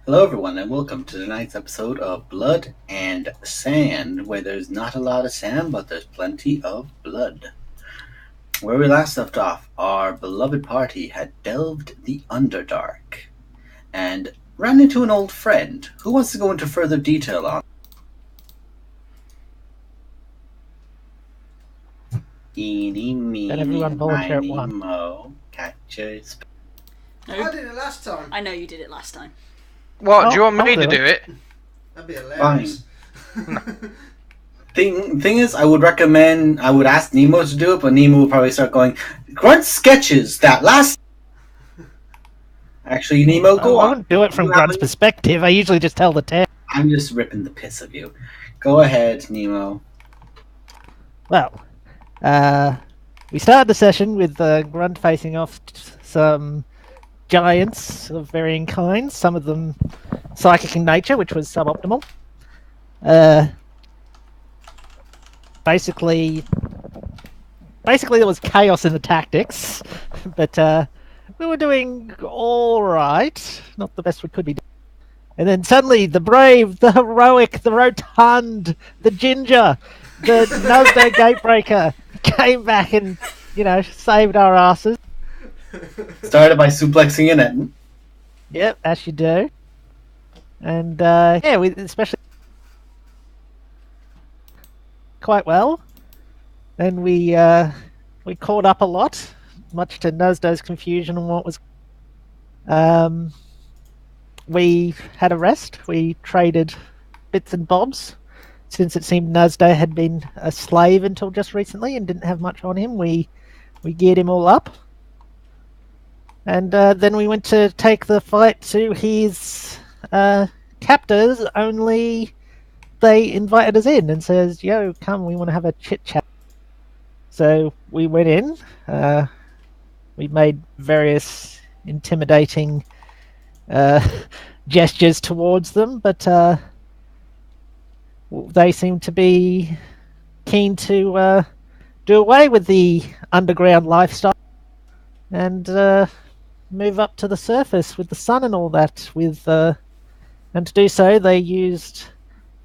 Hello, everyone, and welcome to tonight's episode of Blood and Sand, where there's not a lot of sand, but there's plenty of blood. Where we last left off, our beloved party had delved the Underdark and ran into an old friend. Who wants to go into further detail on? Eeny, Let meeny, everyone volunteer at miny, once. mo, catches. I did it last time. I know you did it last time. What? Do you want me I'll to do it? That'd be hilarious. Thing is, I would ask Nemo to do it, but Nemo would probably start going, Grunt sketches that last. Actually, Nemo, go I on. wouldn't do it from You Grunt's haven't- perspective. I usually just tell the tale. I'm just ripping the piss of you. Go ahead, Nemo. Well, we started the session with Grunt facing off some giants of varying kinds, some of them psychic in nature, which was suboptimal. Basically there was chaos in the tactics, but we were doing all right. Not the best we could be doing. And then suddenly, the brave, the heroic, the rotund, the ginger, the Nuzdo Gatebreaker came back and, saved our asses. Started by suplexing in it. Yep, as you do. And, we especially quite well. And we caught up a lot, much to Nuzdo's confusion on what was. We had a rest. We traded bits and bobs. Since it seemed Nuzdo had been a slave until just recently and didn't have much on him, we geared him all up. And then we went to take the fight to his captors, only they invited us in and says, yo, come, we want to have a chit-chat. So we went in. We made various intimidating gestures towards them, but they seem to be keen to do away with the underground lifestyle and move up to the surface with the sun and all that. And to do so, they used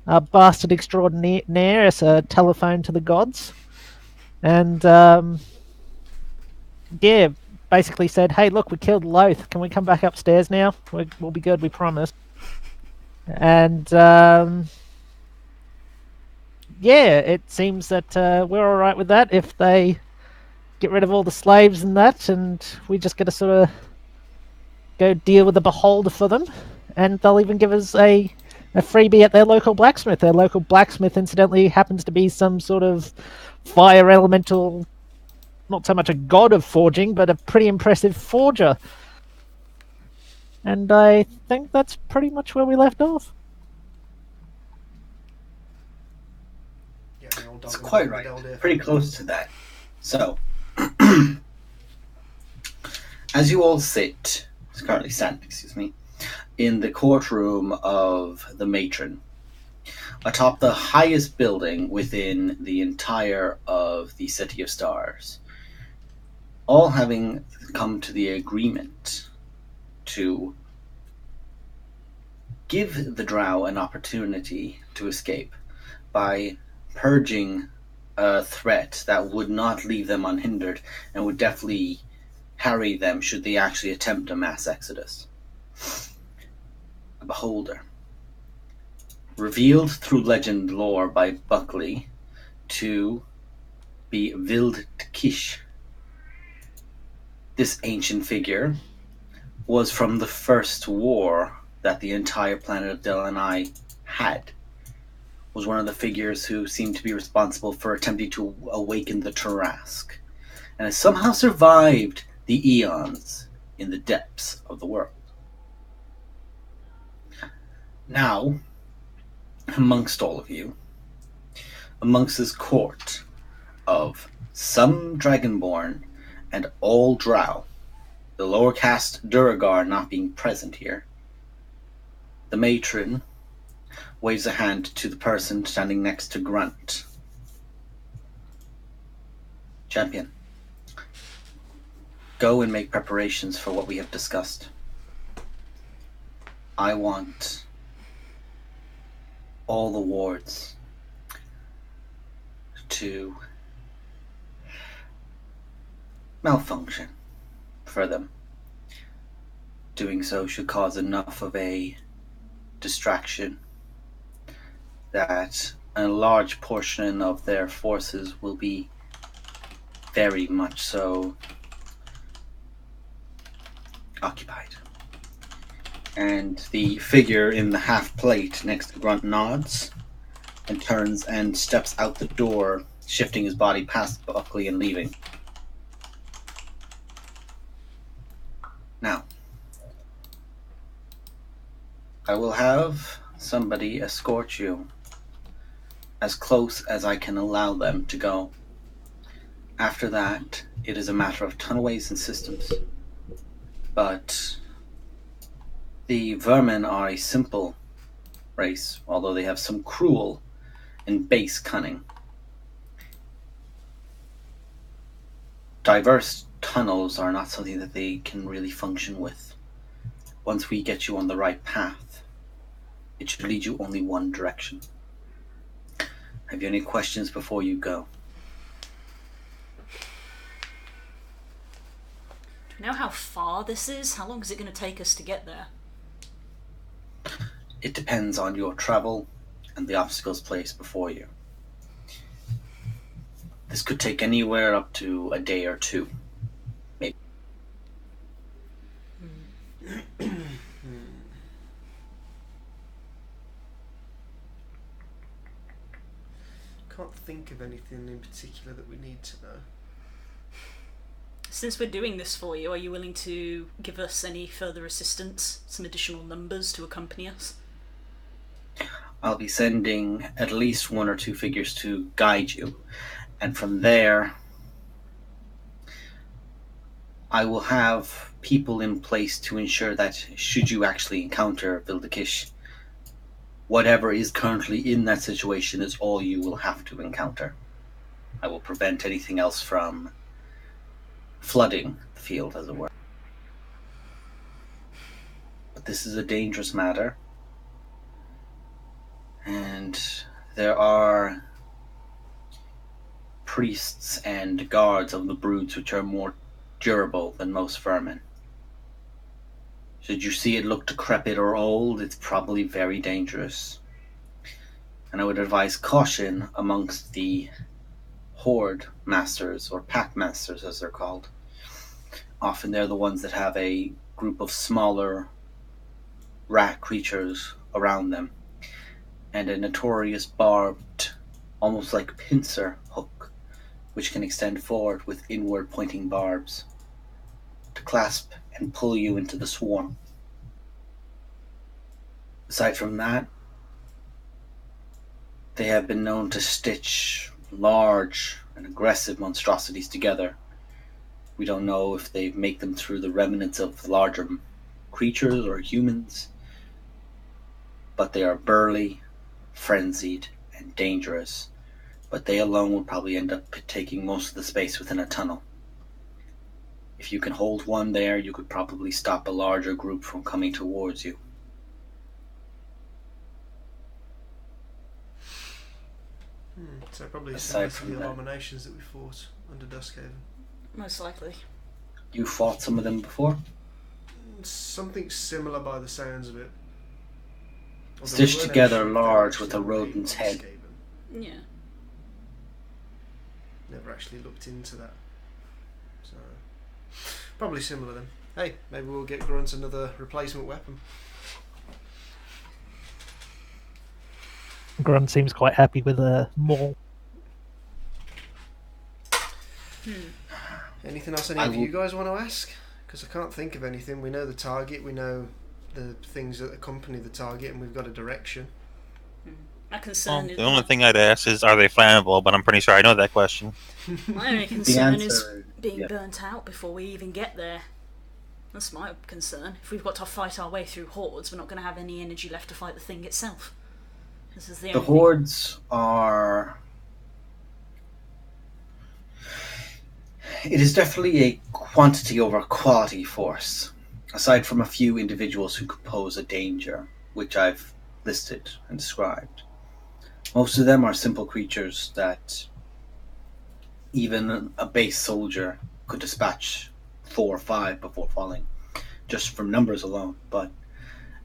a bastard extraordinaire as a telephone to the gods, and basically said, hey, look, we killed Loth. Can we come back upstairs now? We'll be good, we promise. And, it seems that we're all right with that if they get rid of all the slaves and that, and we just get to sort of go deal with the beholder for them. And they'll even give us a freebie at their local blacksmith. Their local blacksmith, incidentally, happens to be some sort of fire elemental, not so much a god of forging, but a pretty impressive forger. And I think that's pretty much where we left off. That's quite right. Pretty close to that. So, as you all currently stand, in the courtroom of the matron, atop the highest building within the entire of the City of Stars, all having come to the agreement to give the Drow an opportunity to escape by purging a threat that would not leave them unhindered and would definitely harry them should they actually attempt a mass exodus. A beholder, revealed through legend lore by Buckley to be Vild Kish. This ancient figure was from the first war that the entire planet of Delanai had. Was one of the figures who seemed to be responsible for attempting to awaken the Tarask, and has somehow survived the eons in the depths of the world. Now, amongst all of you, amongst this court of some Dragonborn and all Drow, the lower caste Duragar not being present here, the matron waves a hand to the person standing next to Grunt. Champion, go and make preparations for what we have discussed. I want all the wards to malfunction for them. Doing so should cause enough of a distraction that a large portion of their forces will be very much so occupied. And the figure in the half plate next to Grunt nods and turns and steps out the door, shifting his body past Buckley and leaving. Now, I will have somebody escort you as close as I can allow them to go. After that, it is a matter of tunnelways and systems. But the vermin are a simple race, although they have some cruel and base cunning. Diverse tunnels are not something that they can really function with. Once we get you on the right path, it should lead you only one direction. Have you any questions before you go? Do you know how far this is? How long is it going to take us to get there? It depends on your travel and the obstacles placed before you. This could take anywhere up to a day or two. Maybe. Can't think of anything in particular that we need to know. Since we're doing this for you, are you willing to give us any further assistance, some additional numbers to accompany us? I'll be sending at least one or two figures to guide you, and from there I will have people in place to ensure that should you actually encounter Vildakish, whatever is currently in that situation is all you will have to encounter. I will prevent anything else from flooding the field, as it were. But this is a dangerous matter, and there are priests and guards of the broods which are more durable than most vermin. Should you see it look decrepit or old, it's probably very dangerous. And I would advise caution amongst the horde masters, or pack masters as they're called. Often they're the ones that have a group of smaller rat creatures around them, and a notorious barbed, almost like pincer hook, which can extend forward with inward pointing barbs to clasp and pull you into the swarm. Aside from that, they have been known to stitch large and aggressive monstrosities together. We don't know if they make them through the remnants of larger creatures or humans, but they are burly, frenzied, and dangerous. But they alone would probably end up taking most of the space within a tunnel. If you can hold one there, you could probably stop a larger group from coming towards you. So probably Aside similar to from the that, abominations that we fought under Duskhaven. Most likely. you fought some of them before? Something similar by the sounds of it. Although Stitched we weren't together actually large actually with a looking rodent's at head. Duskhaven. Yeah. Never actually looked into that. So probably similar then. Hey, maybe we'll get Grunt another replacement weapon. Grunt seems quite happy with a maul. Anything else any of you guys want to ask? Because I can't think of anything. We know the target, we know the things that accompany the target, and we've got a direction. My concern is The only thing I'd ask is, are they flammable? But I'm pretty sure I know that question. my only concern is answer, being yeah. burnt out before we even get there. That's my concern. If we've got to fight our way through hordes, we're not going to have any energy left to fight the thing itself. This is the The only thing. hordes are... It is definitely a quantity over quality force. aside from a few individuals who could pose a danger, which I've listed and described, most of them are simple creatures that even a base soldier could dispatch 4 or 5 before falling, just from numbers alone. But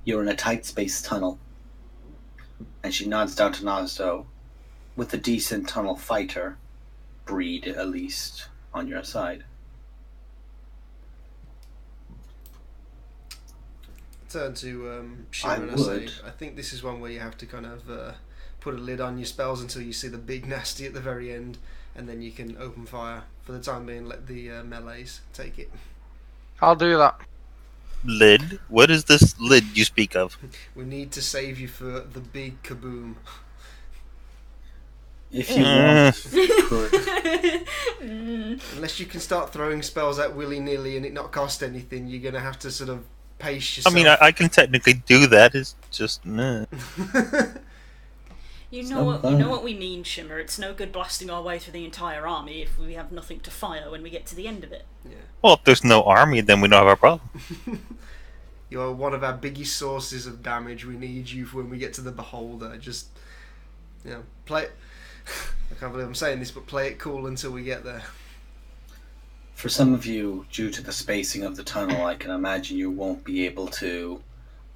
you're in a tight space tunnel, and she nods down to Nazdo, with a decent tunnel fighter breed, at least, on your side. Turn to Shimmer and I say, I think this is one where you have to kind of put a lid on your spells until you see the big nasty at the very end, and then you can open fire. For the time being, let the melees take it. I'll do that. Lid? What is this lid you speak of? We need to save you for the big kaboom. If you want, you could. Unless you can start throwing spells out willy-nilly and it not cost anything, you're going to have to sort of pace yourself. I mean, I can technically do that. It's just nah. You know what we mean, Shimmer. It's no good blasting our way through the entire army if we have nothing to fire when we get to the end of it. Yeah. Well, if there's no army, then we don't have a problem. You're one of our biggest sources of damage. We need you for when we get to the Beholder. Just, play. I can't believe I'm saying this, but play it cool until we get there. For some of you, due to the spacing of the tunnel, I can imagine you won't be able to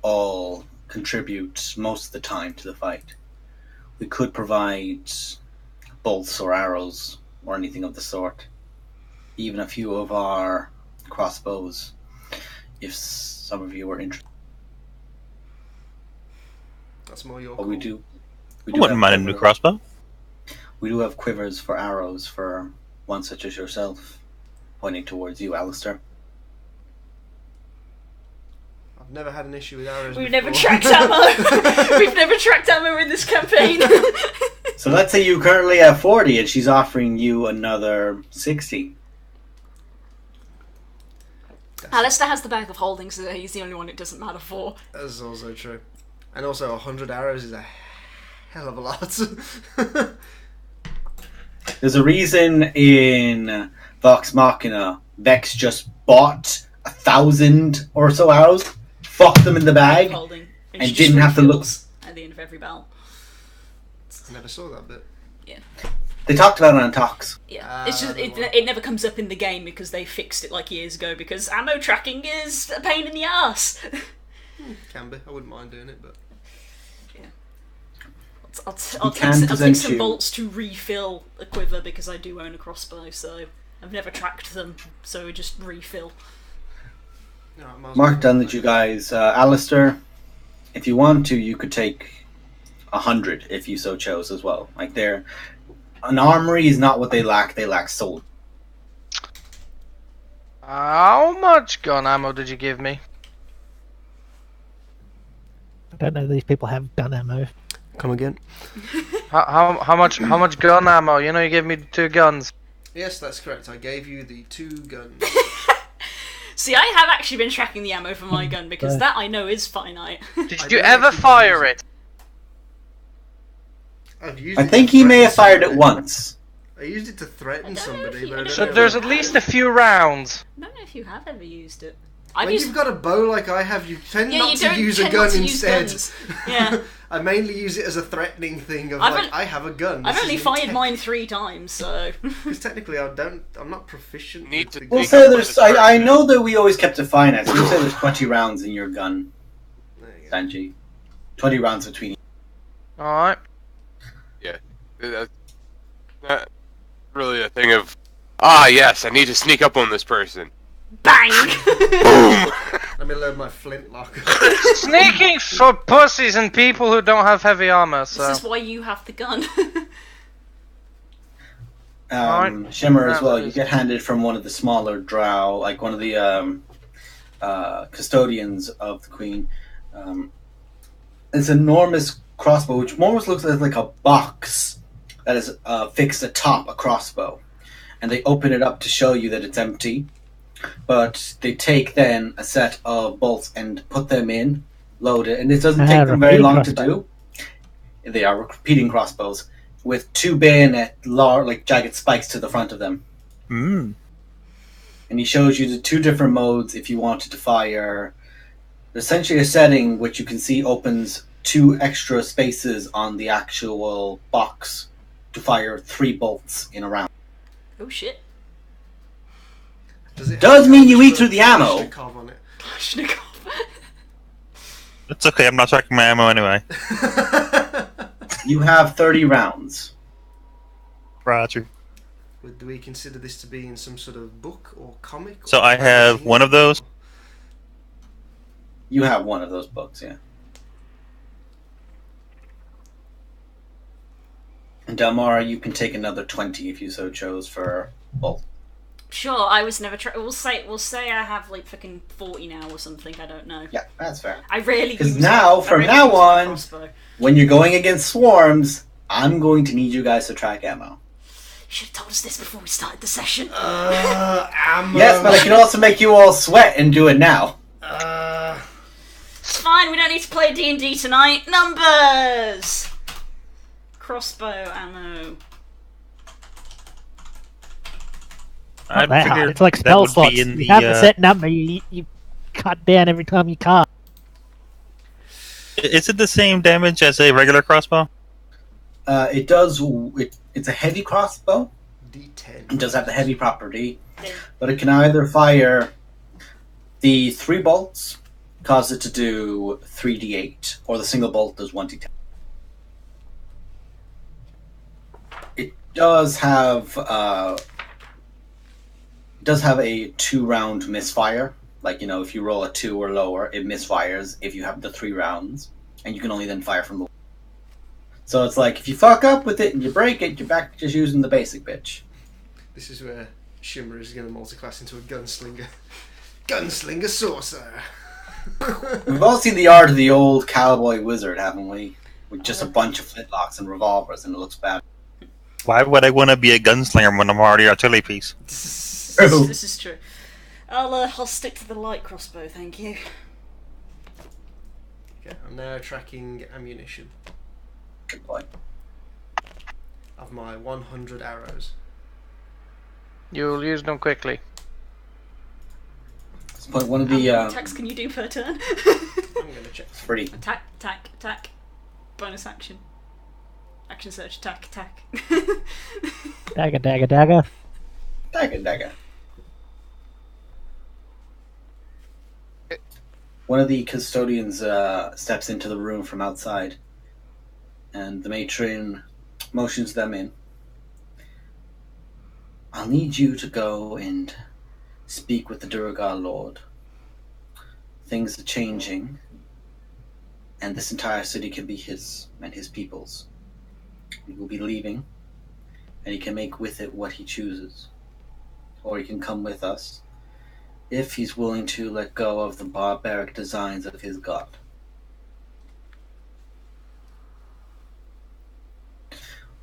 all contribute most of the time to the fight. We could provide bolts or arrows or anything of the sort. Even a few of our crossbows, if some of you are interested. That's more your But call. we do I wouldn't mind a new crossbow. We do have quivers for arrows for one such as yourself, pointing towards you, Alistair. I've never had an issue with arrows We've before. never tracked ammo. We've never tracked ammo in this campaign. So let's say you currently have 40 and she's offering you another 60. Alistair has the bag of holding, so he's the only one it doesn't matter for. That's also true. And also 100 arrows is a hell of a lot. There's a reason in Vox Machina, Vex just bought 1,000 or so arrows, fucked them in the bag, Holding, and she didn't just have to look. refills at the end of every battle. I never saw that bit. Yeah. They talked about it on Talks. Yeah, it's just it never comes up in the game because they fixed it like years ago. Because ammo tracking is a pain in the ass. Can be. I wouldn't mind doing it, but I'll take some bolts to refill a quiver because I do own a crossbow. So I've never tracked them, so we just refill. Mark down that you guys, Alistair, if you want to, you could take 100 if you so chose as well. Like an armory is not what they lack soul. How much gun ammo did you give me? I don't know. These people have gun ammo. Come again? How much gun ammo? You know, you gave me 2 guns. Yes, that's correct. I gave you the 2 guns. See, I have actually been tracking the ammo for my gun because that I know is finite. Did you ever fire it? I've used I it think to he may have threaten fired it somebody. once. I used it to threaten I don't know if somebody, you- but I don't So know there's if- at least a few rounds. I don't know if you have ever used it. When you've got a bow like I have, you tend Yeah, not you to don't use a tend gun not to use instead. guns. Yeah. I mainly use it as a threatening thing of I've I have a gun. I've This only is fired intense. mine 3 times, so. Because technically, I'm not proficient. Need with to the We'll Take say up there's. with this I person. know that we always kept it finite. We'll say there's 20 rounds in your gun, There you go. Sanji. 20 rounds between. Alright. That's not really a thing of, yes, I need to sneak up on this person. Bang! Boom! Let me load my flintlock. Sneaking for pussies and people who don't have heavy armor, so... This is why you have the gun. Alright. Shimmer as Yeah, well. that You is- get handed from one of the smaller drow, like one of the custodians of the queen. This enormous crossbow, which almost looks like a box that is fixed atop a crossbow. And they open it up to show you that it's empty. But they take then a set of bolts and put them in, load it, and it doesn't take them very repeating long to crossbow. do. They are repeating crossbows with 2 bayonet, jagged spikes to the front of them. Hmm. And he shows you the two different modes if you wanted to fire. Essentially a setting which you can see opens 2 extra spaces on the actual box to fire 3 bolts in a round. Oh shit. Does mean you eat through the ammo. On it? Kalashnikov. It's okay, I'm not tracking my ammo anyway. You have 30 rounds. Roger. Do we consider this to be in some sort of book or comic? So or I have magazine? one of those. You have one of those books, yeah. And Delmara, you can take another 20 if you so chose for bolt. Sure, I was never. We'll say I have like fucking 40 now or something. I don't know. Yeah, that's fair. I rarely. Because use now, it. I from rarely now use my on, crossbow. when you're going against swarms, I'm going to need you guys to track ammo. You should have told us this before we started the session. Ammo. Yes, but I can also make you all sweat and do it now. It's fine. We don't need to play D&D tonight. Numbers. Crossbow ammo. Not that hard. It's like spell slots. You have a set number. You cut down every time you cast. Is it the same damage as a regular crossbow? It does. It's a heavy crossbow. D10. It does have the heavy property, but it can either fire the 3 bolts, cause it to do 3d8, or the single bolt does 1d10. It does have a 2-round misfire. Like, you know, if you roll a 2 or lower, it misfires if you have the 3 rounds, and you can only then fire from the. So it's like, if you fuck up with it and you break it, you're back to just using the basic bitch. This is where Shimmer is going to multiclass into a gunslinger. Gunslinger sorcerer. We've all seen the art of the old cowboy wizard, haven't we? With just a bunch of flintlocks and revolvers, and it looks bad. Why would I want to be a gunslinger when I'm already an artillery piece? This is true. I'll stick to the light crossbow, thank you. Okay, I'm now tracking ammunition Good point. of my 100 arrows. You'll use them quickly. At this point, one of the How many attacks can you do per turn? I'm going to check. free. Attack, attack, attack. Bonus action. Action search, attack, attack. Dagger, dagger, dagger. Dagger. One of the custodians steps into the room from outside, and the matron motions them in. I'll need you to go and speak with the Duergar Lord. Things are changing, and this entire city can be his and his people's. He will be leaving, and he can make with it what he chooses. Or he can come with us, if he's willing to let go of the barbaric designs of his god.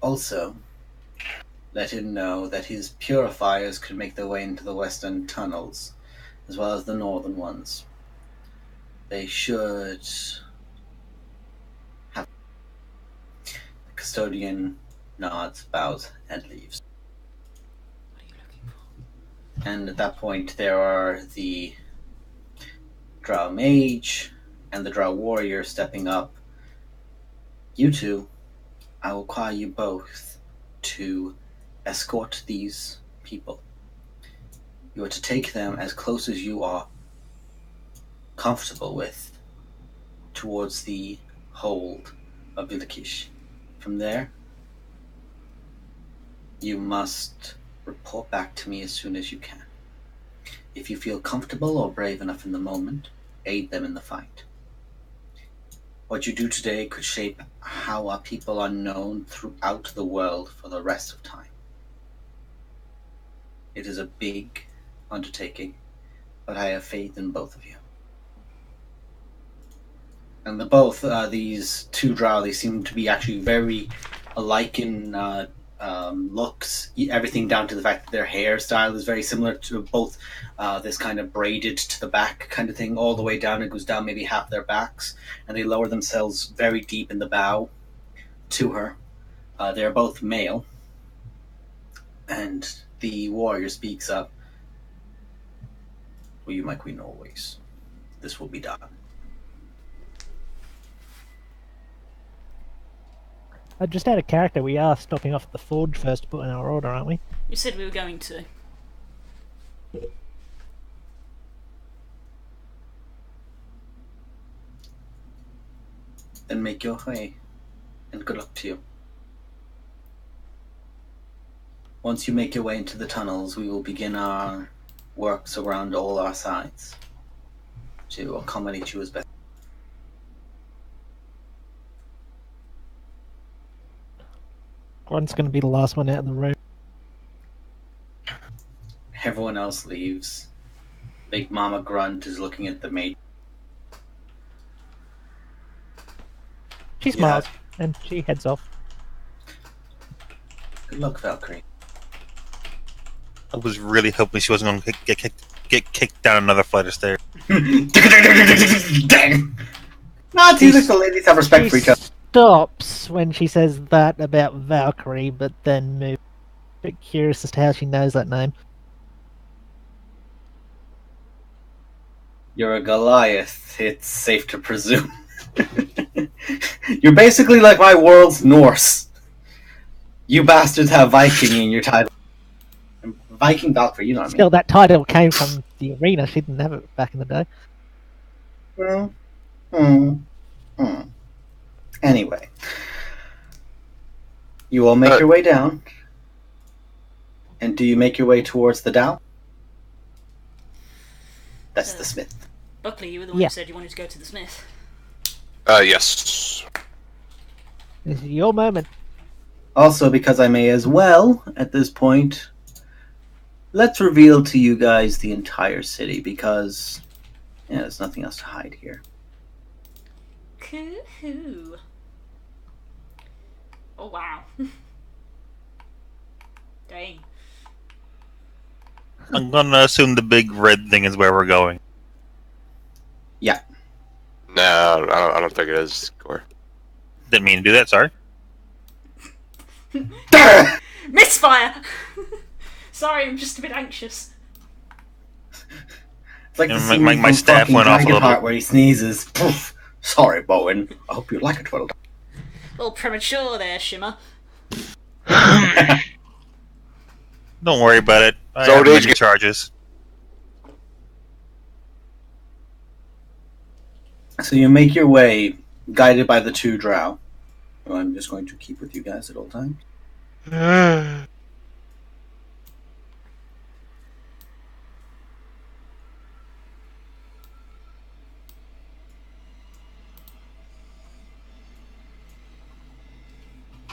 Also, let him know that his purifiers could make their way into the western tunnels, as well as the northern ones. They should have. The custodian nods, bows, and leaves. What are you looking for? And at that point, there are the Drow Mage and the Drow Warrior stepping up. You two, I will require you both to escort these people. You are to take them as close as you are comfortable with towards the hold of Vilakish. From there, you must report back to me as soon as you can. If you feel comfortable or brave enough in the moment, aid them in the fight. What you do today could shape how our people are known throughout the world for the rest of time. It is a big undertaking, but I have faith in both of you. And these two Drow, they seem to be actually very alike in looks, everything down to the fact that their hairstyle is very similar to both this kind of braided to the back kind of thing, all the way down. It goes down maybe half their backs, and they lower themselves very deep in the bow to her. They're both male, and the warrior speaks up. Will you, my queen, always? This will be done. Just out of character, we are stopping off at the forge first to put in our order, aren't we? You said we were going to. Then make your way, and good luck to you. Once you make your way into the tunnels, we will begin our works around all our sides to accommodate you as best. Grunt's going to be the last one out of the room. Everyone else leaves. Big Mama Grunt is looking at the mate. She smiles, and she heads off. Good luck, Valkyrie. I was really hoping she wasn't going to get kicked down another flight of stairs. Dang! No, it seems like the ladies have respect for each other. Stops when she says that about Valkyrie, but then moves. A bit curious as to how she knows that name. You're a Goliath, it's safe to presume. You're basically like my world's Norse. You bastards have Viking in your title. Viking Valkyrie, you know what I mean. Still, that title came from the arena. She didn't have it back in the day. Anyway. You all make your way down. And do you make your way towards the Dow? That's the smith. Buckley, you were the one who said you wanted to go to the smith. Yes. This is your moment. Also, because I may as well, at this point, let's reveal to you guys the entire city, because there's nothing else to hide here. Coo-hoo. Oh, wow. Dang. I'm going to assume the big red thing is where we're going. Yeah. No, I don't think it is. Core. Didn't mean to do that, sorry. Misfire! Sorry, I'm just a bit anxious. It's like And the my- scene my from staff fucking went off a little Dragonheart bit. where he sneezes. Poof. Sorry, Bowen. I hope you like it well done. A little premature there, Shimmer. Don't worry about it. I So have did many you- charges. So you make your way, guided by the two drow, who I'm just going to keep with you guys at all times.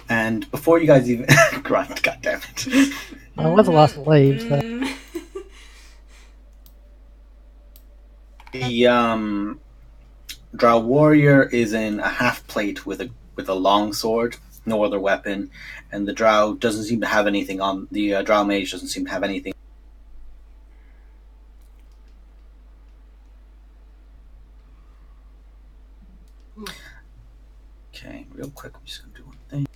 And before you guys even... Grunt, goddammit. I was the last to leave, so. The drow warrior is in a half plate with a long sword, no other weapon, and the drow doesn't seem to have anything on. The drow mage doesn't seem to have anything. Okay, real quick, I'm just gonna do one thing.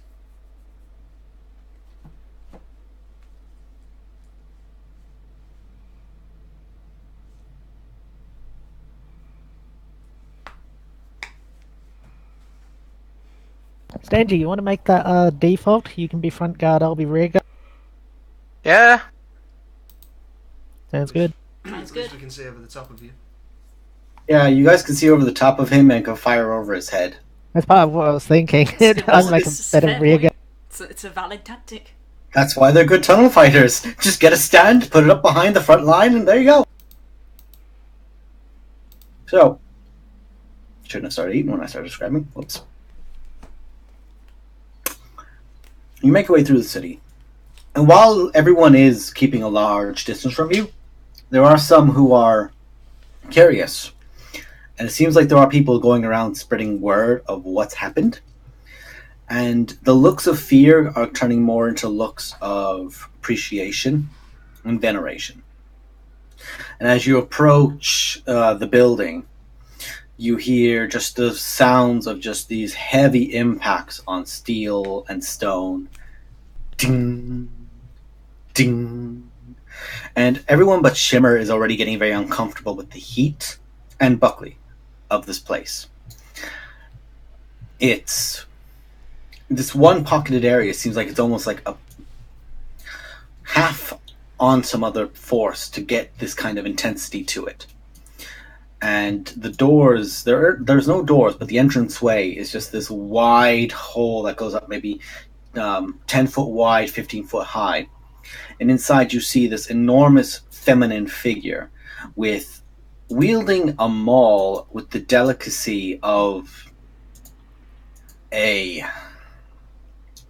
Stangy, you want to make that default? You can be front guard, I'll be rear guard. Yeah. Sounds good. Sounds At least good. we can see over the top of you. Yeah, you guys can see over the top of him and can fire over his head. That's part of what I was thinking. I'd make a It's a better fair rear point. guard. It's a valid tactic. That's why they're good tunnel fighters. Just get a stand, put it up behind the front line, and there you go. So, shouldn't have started eating when I started describing. Whoops. You make your way through the city. And while everyone is keeping a large distance from you, there are some who are curious. And it seems like there are people going around spreading word of what's happened. And the looks of fear are turning more into looks of appreciation and veneration. And as you approach the building, you hear just the sounds of just these heavy impacts on steel and stone. Ding, ding. And everyone but Shimmer is already getting very uncomfortable with the heat, and Buckley, of this place. It's this one pocketed area seems like it's almost like a half on some other force to get this kind of intensity to it. And the doors, there's no doors, but the entranceway is just this wide hole that goes up maybe 10 foot wide, 15 foot high. And inside you see this enormous feminine figure with wielding a maul with the delicacy of a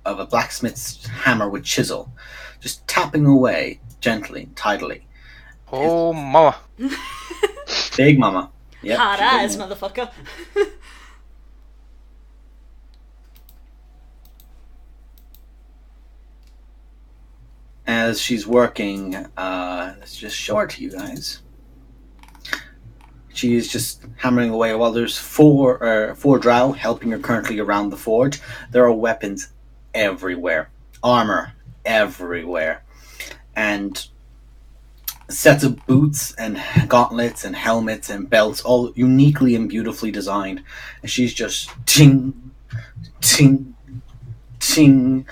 blacksmith's hammer with chisel, just tapping away gently, tidily. Oh, mama. Big mama. Yep, Hard she's big eyes, mama. motherfucker. As she's working, let's just show her to you guys. She's just hammering away while there's four drow helping her currently around the forge. There are weapons everywhere, armor everywhere, and sets of boots and gauntlets and helmets and belts, all uniquely and beautifully designed. And she's just ting, ting, ting.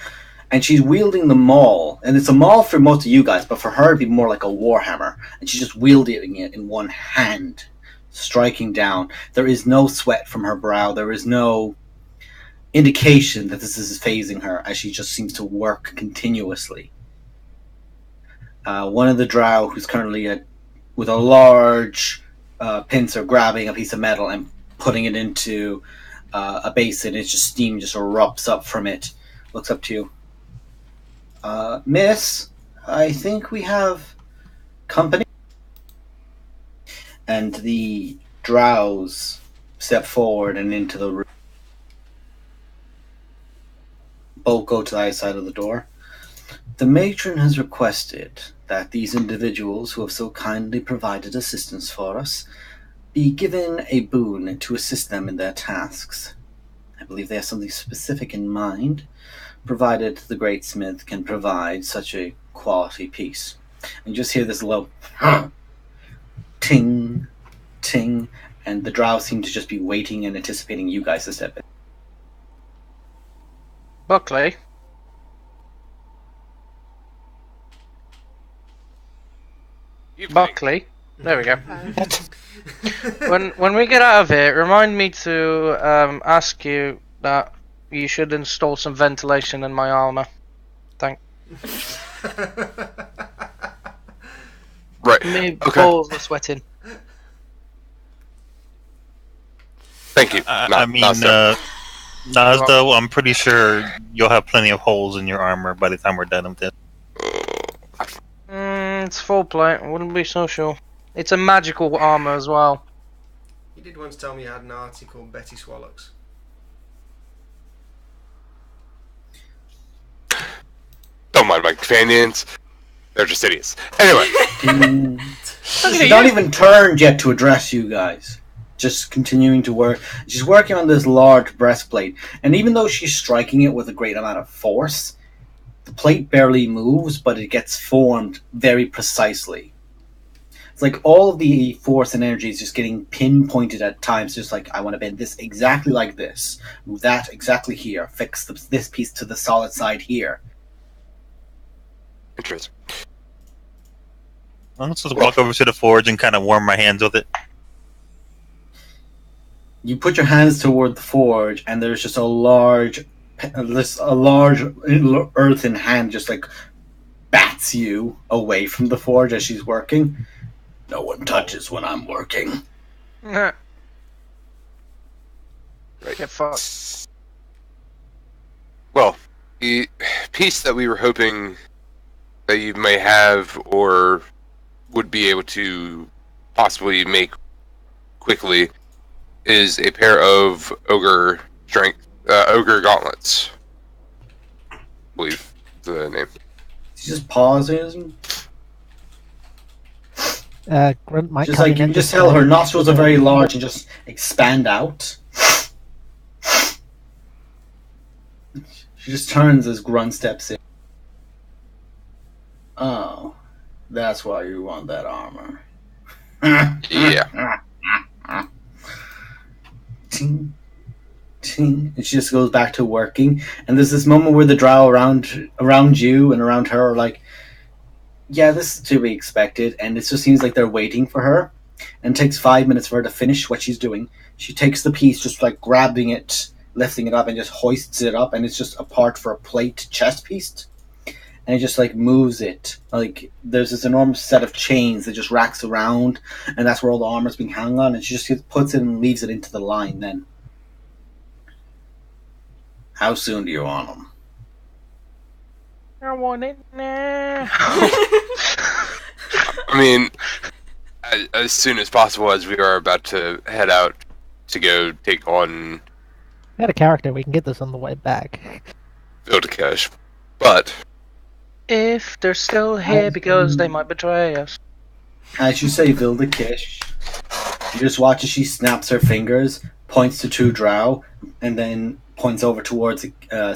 And she's wielding the maul. And it's a maul for most of you guys, but for her it'd be more like a warhammer. And she's just wielding it in one hand, striking down. There is no sweat from her brow. There is no indication that this is phasing her, as she just seems to work continuously. One of the drow, who's currently with a large pincer, grabbing a piece of metal and putting it into a basin. It's just steam just erupts up from it. Looks up to you. Miss, I think we have company. And the drows step forward and into the room. Both go to the other side of the door. The matron has requested that these individuals who have so kindly provided assistance for us be given a boon to assist them in their tasks. I believe they have something specific in mind, provided the great smith can provide such a quality piece. And you just hear this low ting, ting, and the drow seem to just be waiting and anticipating you guys to step in. Buckley. Buckley. There we go. When we get out of here, remind me to ask you that you should install some ventilation in my armor. Thank. Right. My Okay. balls are sweating. Thank you. I mean, Nazda, I'm pretty sure you'll have plenty of holes in your armor by the time we're done with this. It's full plate. I wouldn't be so sure. It's a magical armor as well. You did once tell me you had an auntie called Betty Swallocks. Don't mind my companions. They're just idiots. Anyway. She's not even turned yet to address you guys. Just continuing to work. She's working on this large breastplate. And even though she's striking it with a great amount of force, the plate barely moves, but it gets formed very precisely. It's like all of the force and energy is just getting pinpointed at times. Just like, I want to bend this exactly like this. Move that exactly here. Fix this piece to the solid side here. Interesting. I'll just walk over to the forge and kind of warm my hands with it. You put your hands toward the forge, and there's just a large earthen hand just like bats you away from the forge as she's working. No one touches when I'm working. Right. Right. Get fucked. Well, the piece that we were hoping that you may have or would be able to possibly make quickly is a pair of ogre gauntlets. I believe the name. She just pauses. Grunt might Just come like in you and can just tell her nostrils are very large and just expand out. She just turns as Grunt steps in. Oh, That's why you want that armor. Yeah. Ting, ting. And she just goes back to working. And there's this moment where the drow around you and around her are like, yeah, this is to be expected. And it just seems like they're waiting for her. And it takes 5 minutes for her to finish what she's doing. She takes the piece, just like grabbing it, lifting it up, and just hoists it up. And it's just a part for a plate chest piece. And it just like moves it. Like there's this enormous set of chains that just racks around, and that's where all the armor's being hung on. And she just puts it and leaves it into the line. Then, how soon do you want them? I want it now. I mean, as soon as possible, as we are about to head out to go take on Had a character, we can get this on the way back. Vildakesh. But If they're still here because they might betray us. As you say, Vildakesh, you just watch as she snaps her fingers, points to 2 drow, and then points over towards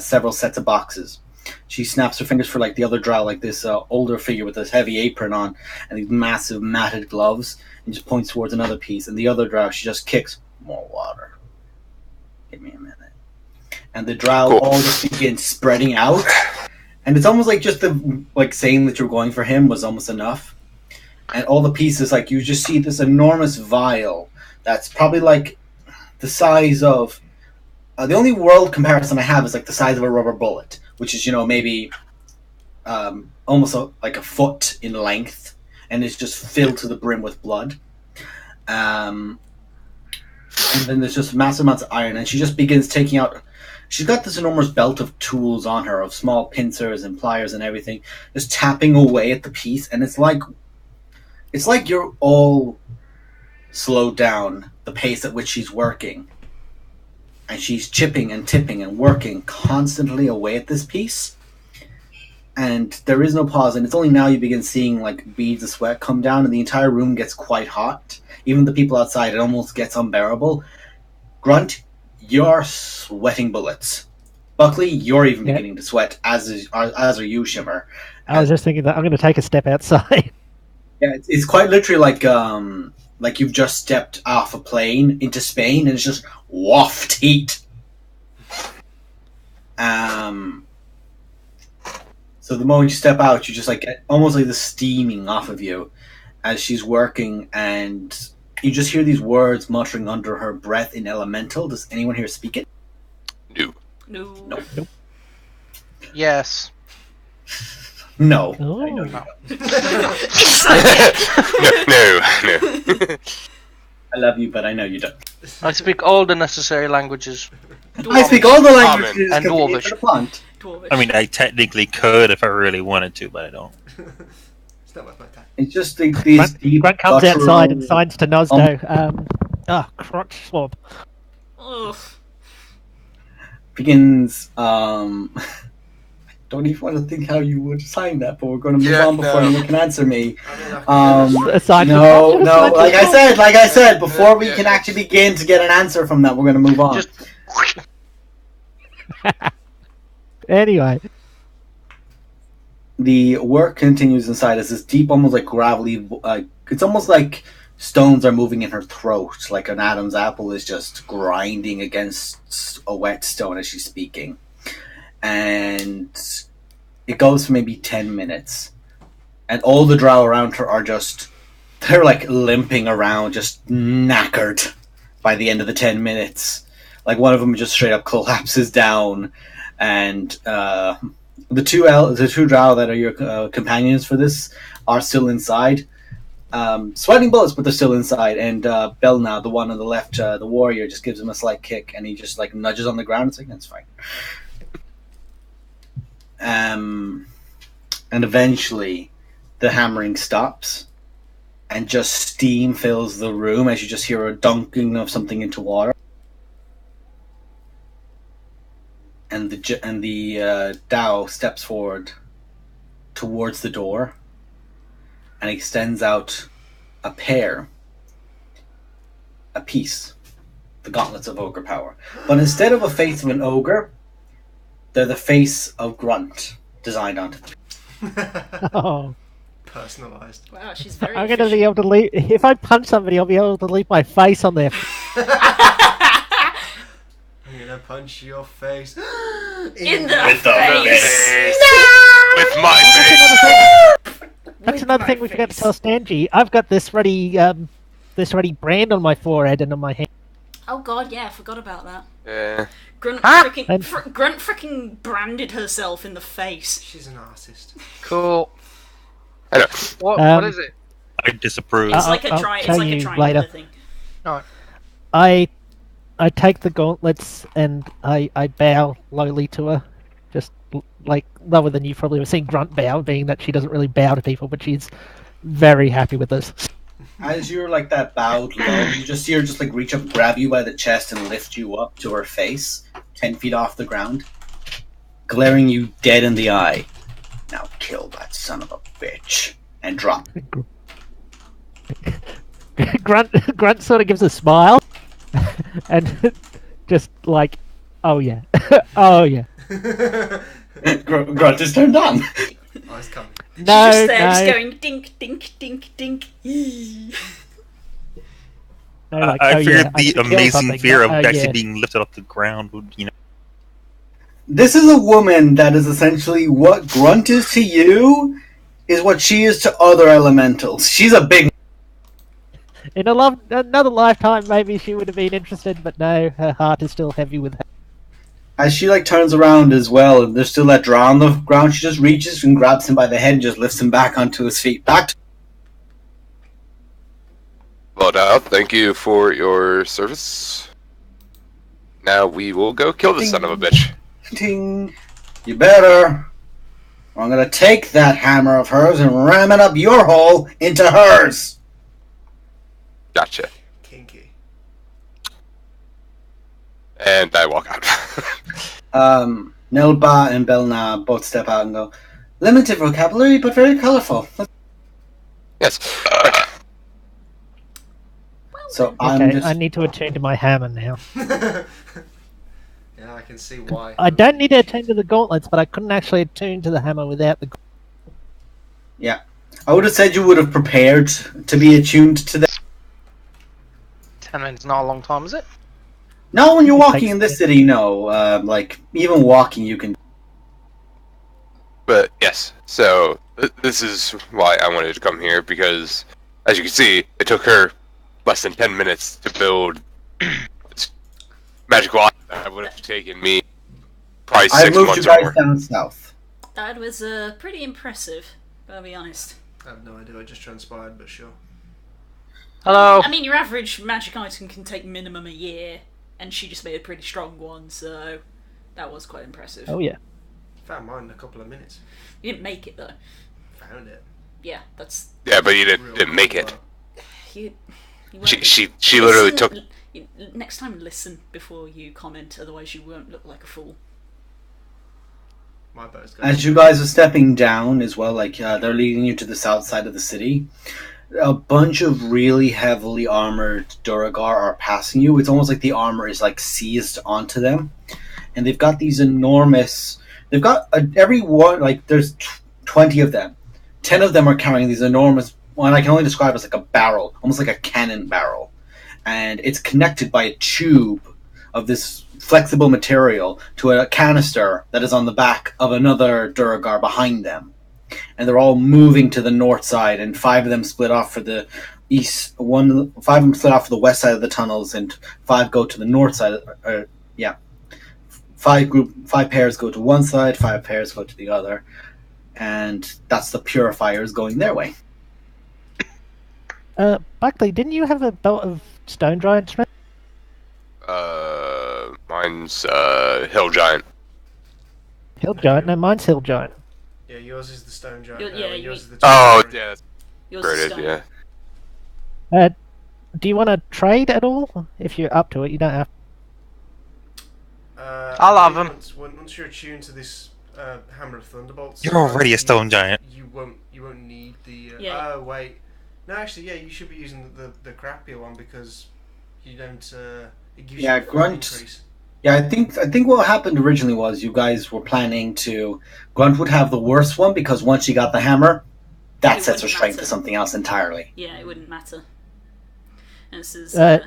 several sets of boxes. She snaps her fingers for like the other drow, like this older figure with this heavy apron on and these massive matted gloves, and just points towards another piece. And the other drow, she just kicks, more water. Give me a minute. And the drow Cool. all just begin spreading out. And it's almost like just the like saying that you're going for him was almost enough. And all the pieces, like you just see this enormous vial that's probably like the size of the only world comparison I have is like the size of a rubber bullet, which is maybe almost like a foot in length, and it's just filled to the brim with blood. And then there's just massive amounts of iron, and she just begins taking out. She's got this enormous belt of tools on her, of small pincers and pliers and everything, just tapping away at the piece, and it's like you're all slowed down the pace at which she's working. And she's chipping and tipping and working constantly away at this piece. And there is no pause, and it's only now you begin seeing like beads of sweat come down, and the entire room gets quite hot. Even the people outside, it almost gets unbearable. Grunt, you're sweating bullets. Buckley, you're even beginning to sweat, as are you, Shimmer. I was just thinking that I'm going to take a step outside. Yeah, it's quite literally like you've just stepped off a plane into Spain, and it's just waft heat. So the moment you step out, you just like get almost like the steaming off of you as she's working, and you just hear these words muttering under her breath in Elemental. Does anyone here speak it? no. No. Nope. Yes. No. Oh. I know you don't. No. I love you, but I know you don't. I speak all the necessary languages. I speak all the languages And convenient for the plant. Dwarvish. I mean, I technically could if I really wanted to, but I don't. It's not worth my time. It's just these deep Grunt comes guttural- outside and signs to Nosdo. Crotch swab. Ugh. begins. I don't even want to think how you would sign that, but we're going to move Yeah, on before no. anyone can answer me. Aside from No, aside from- like I said, before we Yeah. can actually begin to get an answer from that, we're going to move on. Just Anyway, The work continues inside as this deep, almost like gravelly. It's almost like stones are moving in her throat, like an Adam's apple is just grinding against a wet stone as she's speaking. And it goes for maybe 10 minutes. And all the drow around her are they're like limping around, just knackered by the end of the 10 minutes. Like one of them just straight up collapses down. And the two drow that are your companions for this are still inside. Sweating bullets, but they're still inside. And Belna, the one on the left, the warrior, just gives him a slight kick, and he just like nudges on the ground. It's like, that's fine. And eventually, the hammering stops, and just steam fills the room as you just hear a dunking of something into water. And the Dao steps forward towards the door and extends out a piece, the gauntlets of ogre power. But instead of a face of an ogre, they're the face of Grunt designed onto them. oh, Personalised. Wow, she's very. I'm going to be able to leave. If I punch somebody, I'll be able to leave my face on there. I'm gonna punch your face In the With the face. face. With my face. That's another thing we forgot to tell Stanji. I've got this ready brand on my forehead and on my hand. Oh god, yeah, I forgot about that. Yeah. Grunt Huh? freaking branded herself in the face. She's an artist. Cool. I know. What is it? I disapprove. It's like I'll it's tell like a you triangular later. thing. I take the gauntlets and I bow lowly to her, just like lower than you probably have seen Grunt bow, being that she doesn't really bow to people, but she's very happy with this. As you're like that bowed low, you just see her just like reach up, grab you by the chest, and lift you up to her face, 10 feet off the ground, glaring you dead in the eye. Now kill that son of a bitch and drop. Grunt sort of gives a smile, and just like, oh yeah, oh yeah. Grunt is turned on. Oh, it's coming. She's No, just there, no, just going dink, dink, dink, dink. no, like, I oh, figured yeah, I the should kill amazing something, fear of not, actually yeah. being lifted off the ground would, This is a woman that is essentially what Grunt is to you, is what she is to other elementals. She's a big. In another lifetime, maybe she would have been interested, but no, her heart is still heavy with her. As she like turns around as well, and there's still that draw on the ground, she just reaches and grabs him by the head and just lifts him back onto his feet. Back to Well done. Thank you for your service. Now we will go kill this son of a bitch. ting. You better. Or I'm gonna take that hammer of hers and ram it up your hole into hers. Gotcha. Kinky. And I walk out. Nelba and Belna both step out and go, limited vocabulary, but very colorful. Yes. So I'm Okay, just. I need to attune to my hammer now. Yeah, I can see why. I don't need to attune to the gauntlets, but I couldn't actually attune to the hammer without the. Yeah. I would have said you would have prepared to be attuned to that. 10 minutes, not a long time, is it? No, when you're It walking takes in this a bit. city, no. Like, even walking, you can. But yes, so this is why I wanted to come here, because as you can see, it took her less than 10 minutes to build this magical item that would have taken me probably I 6 moved months you or guys more. down south. That was pretty impressive, I'll be honest. I have no idea what just transpired, but sure. Hello. I mean, your average magic item can take minimum a year, and she just made a pretty strong one, so that was quite impressive. Oh yeah. Found mine in a couple of minutes. You didn't make it though. Found it. Yeah, that's Yeah, but you Real didn't make it. well. you. You She literally took. Next time, listen before you comment. Otherwise, you won't look like a fool. My boat's going. As you guys are stepping down as well, like they're leading you to the south side of the city, a bunch of really heavily armored Duragar are passing you. It's almost like the armor is like seized onto them, and they've got these enormous. They've got every one like there's 20 of them. 10 of them are carrying these enormous. One I can only describe as like a barrel, almost like a cannon barrel, and it's connected by a tube of this flexible material to a canister that is on the back of another Duragar behind them. And they're all moving to the north side, and 5 of them split off for the east. 5 of them split off for the west side of the tunnels, and 5 go to the north side. 5 pairs go to one side, 5 pairs go to the other, and that's the purifiers going their way. Buckley, didn't you have a belt of stone giant strength? Mine's Hill Giant. Hill giant? No, mine's hill giant. Yeah, yours is the stone giant. Yeah, yours is the Oh, giant. yeah, that's Yours is graded, stone. yeah. Do you want to trade at all? If you're up to it, you don't have. I'll have 'em. Once you're attuned to this hammer of thunderbolts, You're already a stone giant. You won't need the. Yeah. Oh wait, no, actually, yeah, you should be using the crappier one because you don't. It gives Yeah, you a full Grunt. increase. Yeah, I think what happened originally was you guys were planning to. Grunt would have the worst one because once she got the hammer, that It sets her wouldn't strength matter. to something else entirely. Yeah, it wouldn't matter. And this is Uh,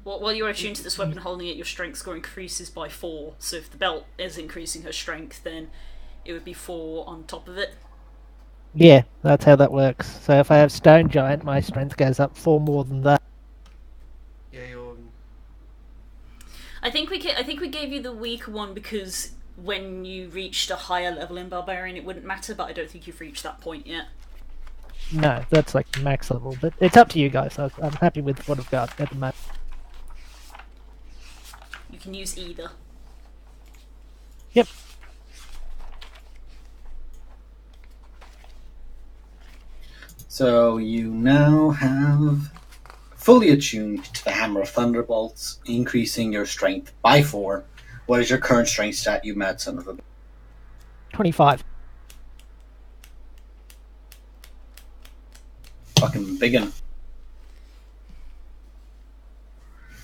while you're attuned to this weapon, holding it, your strength score increases by 4. So if the belt is increasing her strength, then it would be 4 on top of it. Yeah, that's how that works. So if I have Stone Giant, my strength goes up 4 more than that. Yeah, you're. I think we gave you the weaker one because when you reached a higher level in Barbarian, it wouldn't matter. But I don't think you've reached that point yet. No, that's like max level, but it's up to you guys. I'm happy with what I've got at the moment. You can use either. Yep. So you now have fully attuned to the Hammer of Thunderbolts, increasing your strength by 4. What is your current strength stat, you mad son of a... 25. Fucking biggin.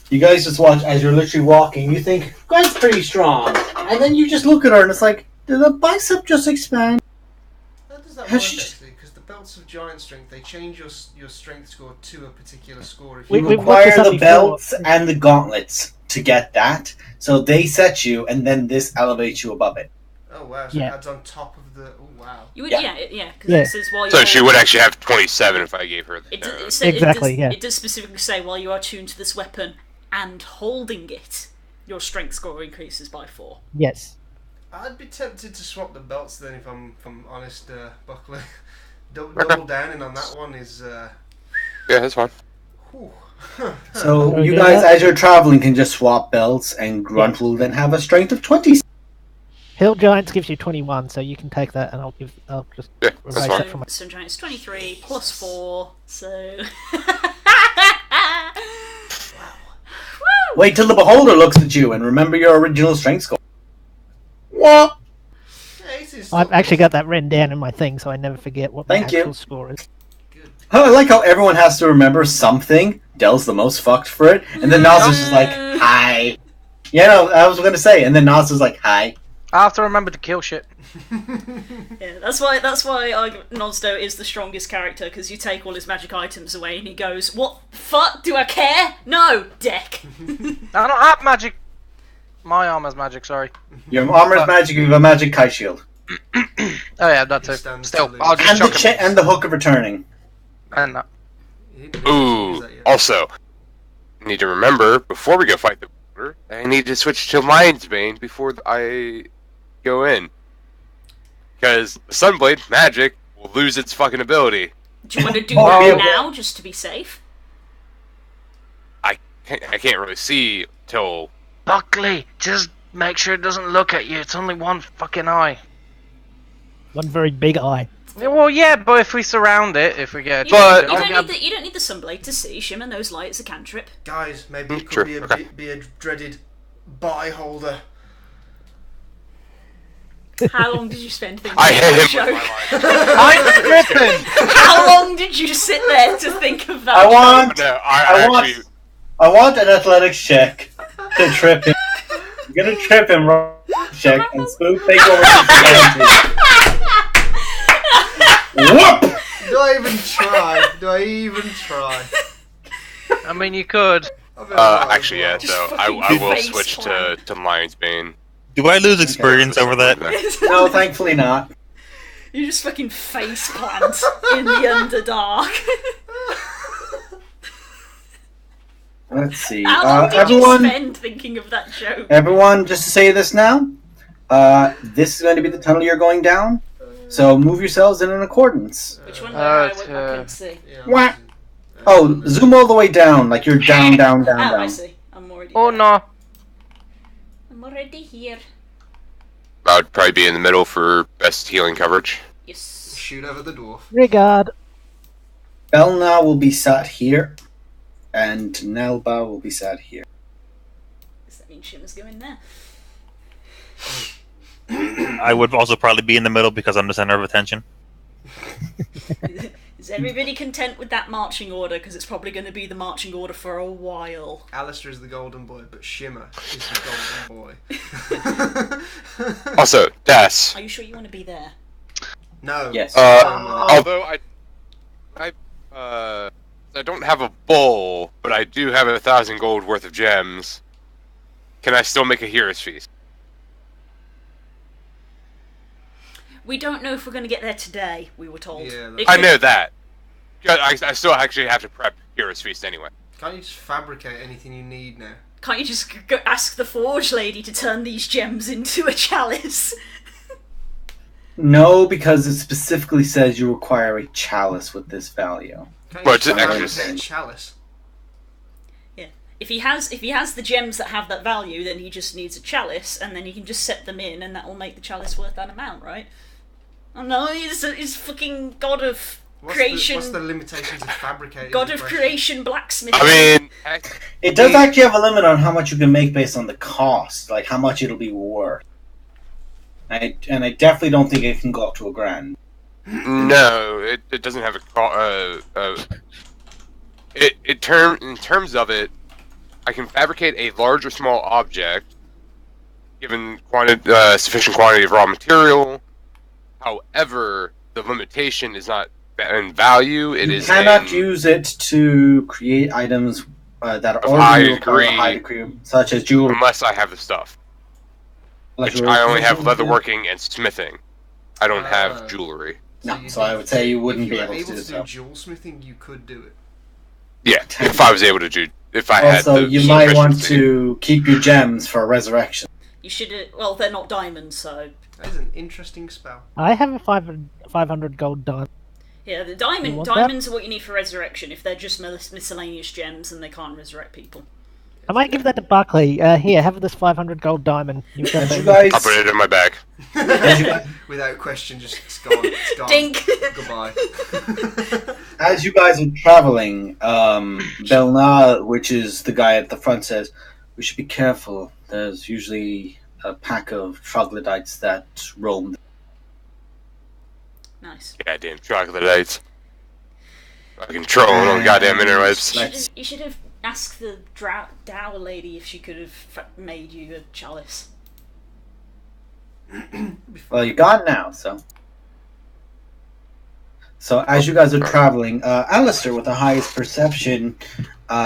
You guys just watch as you're literally walking, you think, Gwen's pretty strong. And then you just look at her and it's like, did the bicep just expand? How does that work Has she- actually? Because the belts of giant strength, they change your strength score to a particular score. If We- you You we've looked this require up the before. belts and the gauntlets to get that. So they set you and then this elevates you above it. Oh wow, so Yeah. it adds on top of the. Oh wow. You would, Yeah. yeah, because Yeah. it says while you're So she holding- would actually have 27 if I gave her the. Exactly, it does, yeah. It does specifically say while you are tuned to this weapon and holding it, your strength score increases by 4. Yes. I'd be tempted to swap the belts then if I'm honest, Buckley. Okay. Double down in on that one is. Yeah, that's fine. Whew. So Can we you do guys, that? as you're traveling, can just swap belts, and Grunt will then have a strength of 20. Hill Giants gives you 21, so you can take that, and I'll just Yeah, erase that's that fine. from my. So Giant is 23 plus 4, so. Wait till the beholder looks at you and remember your original strength score. What? Yeah, it is I've still actually good. got that written down in my thing, so I never forget what my Thank you. actual score is. Good. I like how everyone has to remember something. Dell's the most fucked for it, and then Nas is just like, "Hi." Yeah, no, I was gonna say, and then Nas is like, "Hi." I have to remember to kill shit. Yeah, that's why Nosdo is the strongest character, because you take all his magic items away and he goes, "What the fuck? Do I care? No, deck." I don't have magic. My armor's magic, sorry. Your armor's magic. You have a magic kite shield, Oh yeah, that He too. stands Still, to lose. I'll just and the chuck him. and the hook of returning. And You didn't use Ooh. that yet. Also, I need to remember before we go fight the border, I need to switch to Lion's Bane before I go in, because Sunblade magic will lose its fucking ability. Do you want to do Oh, that yeah. now, just to be safe? I can't really see till. Buckley, just make sure it doesn't look at you. It's only one fucking eye. One very big eye. Yeah, well, yeah, but if we surround it, if we get a But- You don't need the Sunblade to see. Shimmer knows light is a cantrip. Guys, maybe it True, could be okay. be a dreaded buy holder. How long did you spend thinking I of hit that him with joke? my line. I'm tripping. How long did you sit there to think of that I joke? want, No, I want, actually. I want an athletics check to trip him. I'm gonna trip him, roll check, and Spook take over the Whoop! Do I even try? Do I even try? I mean, you could. I'll be alright, Actually, yeah. Just So fucking I will face switch plant. to Lion's Bane. Do I lose experience over that? No, thankfully not. You just fucking face plant in the Underdark. Let's see. How long did Everyone, you spend thinking of that joke? everyone, just to say this now. This is going to be the tunnel you're going down. So move yourselves in accordance. Which one? Uh, I couldn't see. Yeah, Wah. I'm Oh, zoom all the way down, like you're down, down, down, Oh, I down. see. I'm already. Oh there. no. I'm already here. I would probably be in the middle for best healing coverage. Yes. shoot over the dwarf. Regard. Belna will be sat here, and Nelba will be sat here. Does that mean Shimmer's going there? I would also probably be in the middle because I'm the center of attention. Is everybody content with that marching order? Because it's probably going to be the marching order for a while. Alistair is the golden boy, but Shimmer is the golden boy. Also, Das. Are you sure you want to be there? No. Yes. Although I don't have a bowl, but I do have 1,000 gold worth of gems. Can I still make a hero's feast? We don't know if we're going to get there today, we were told. Yeah, I know that. I still actually have to prep hero's feast anyway. Can't you just fabricate anything you need now? Can't you just go ask the forge lady to turn these gems into a chalice? No, because it specifically says you require a chalice with this value. Can't Well, you it's just an fabricate extra- a chalice? Yeah. If he has the gems that have that value, then he just needs a chalice, and then he can just set them in, and that will make the chalice worth that amount, right? Oh no, he's fucking god of creation. What's the limitations of fabricating? God of creation blacksmith. I mean, It does actually have a limit on how much you can make based on the cost, like how much it'll be worth. I definitely don't think it can go up to $1,000. no, it doesn't have in terms of it, I can fabricate a large or small object, given sufficient quantity of raw material. However, the limitation is not in value. You cannot use it to create items that are already require a high degree, such as jewelry. unless I have the stuff. Which I only have leatherworking and smithing. I don't have jewelry. No, so I would say you wouldn't be able to do so. jewel smithing, you could do it. Yeah, if I was able to do, if I had Also, the you might want proficiency. to keep your gems for resurrection. You should. Well, they're not diamonds, so That is an interesting spell. I have a 500 gold diamond. yeah. The You want diamonds are what you need for resurrection. If they're just miscellaneous gems and they can't resurrect people. I might give that to Buckley. Here, have this 500 gold diamond. You've got As you that. guys, I'll put it in my bag. Without question, just it's gone. It's gone. Dink. Goodbye. as you guys are traveling, Belna, which is the guy at the front, says, "We should be careful. There's usually a pack of troglodytes that roam." Nice. Goddamn troglodytes. Fucking trolling on goddamn interwebs. Let's- You should have asked the dower lady if she could have made you a chalice. Well, you're gone now, so. So as you guys are traveling, Alistair, with the highest perception,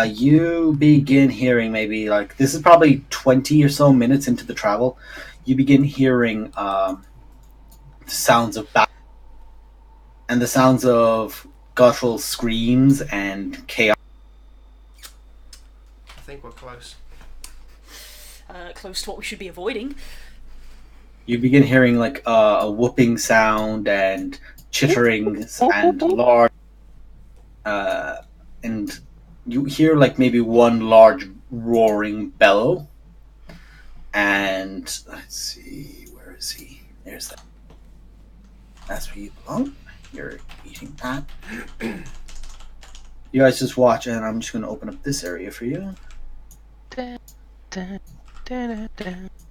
you begin hearing maybe like this is probably 20 or so minutes into the travel. You begin hearing sounds of battle and the sounds of guttural screams and chaos. I think we're close. Close to what we should be avoiding. You begin hearing like a whooping sound and chitterings and large, and you hear like maybe one large roaring bellow. And let's see, where is he? There's that. That's where you belong. You're eating that. You guys just watch, and I'm just going to open up this area for you.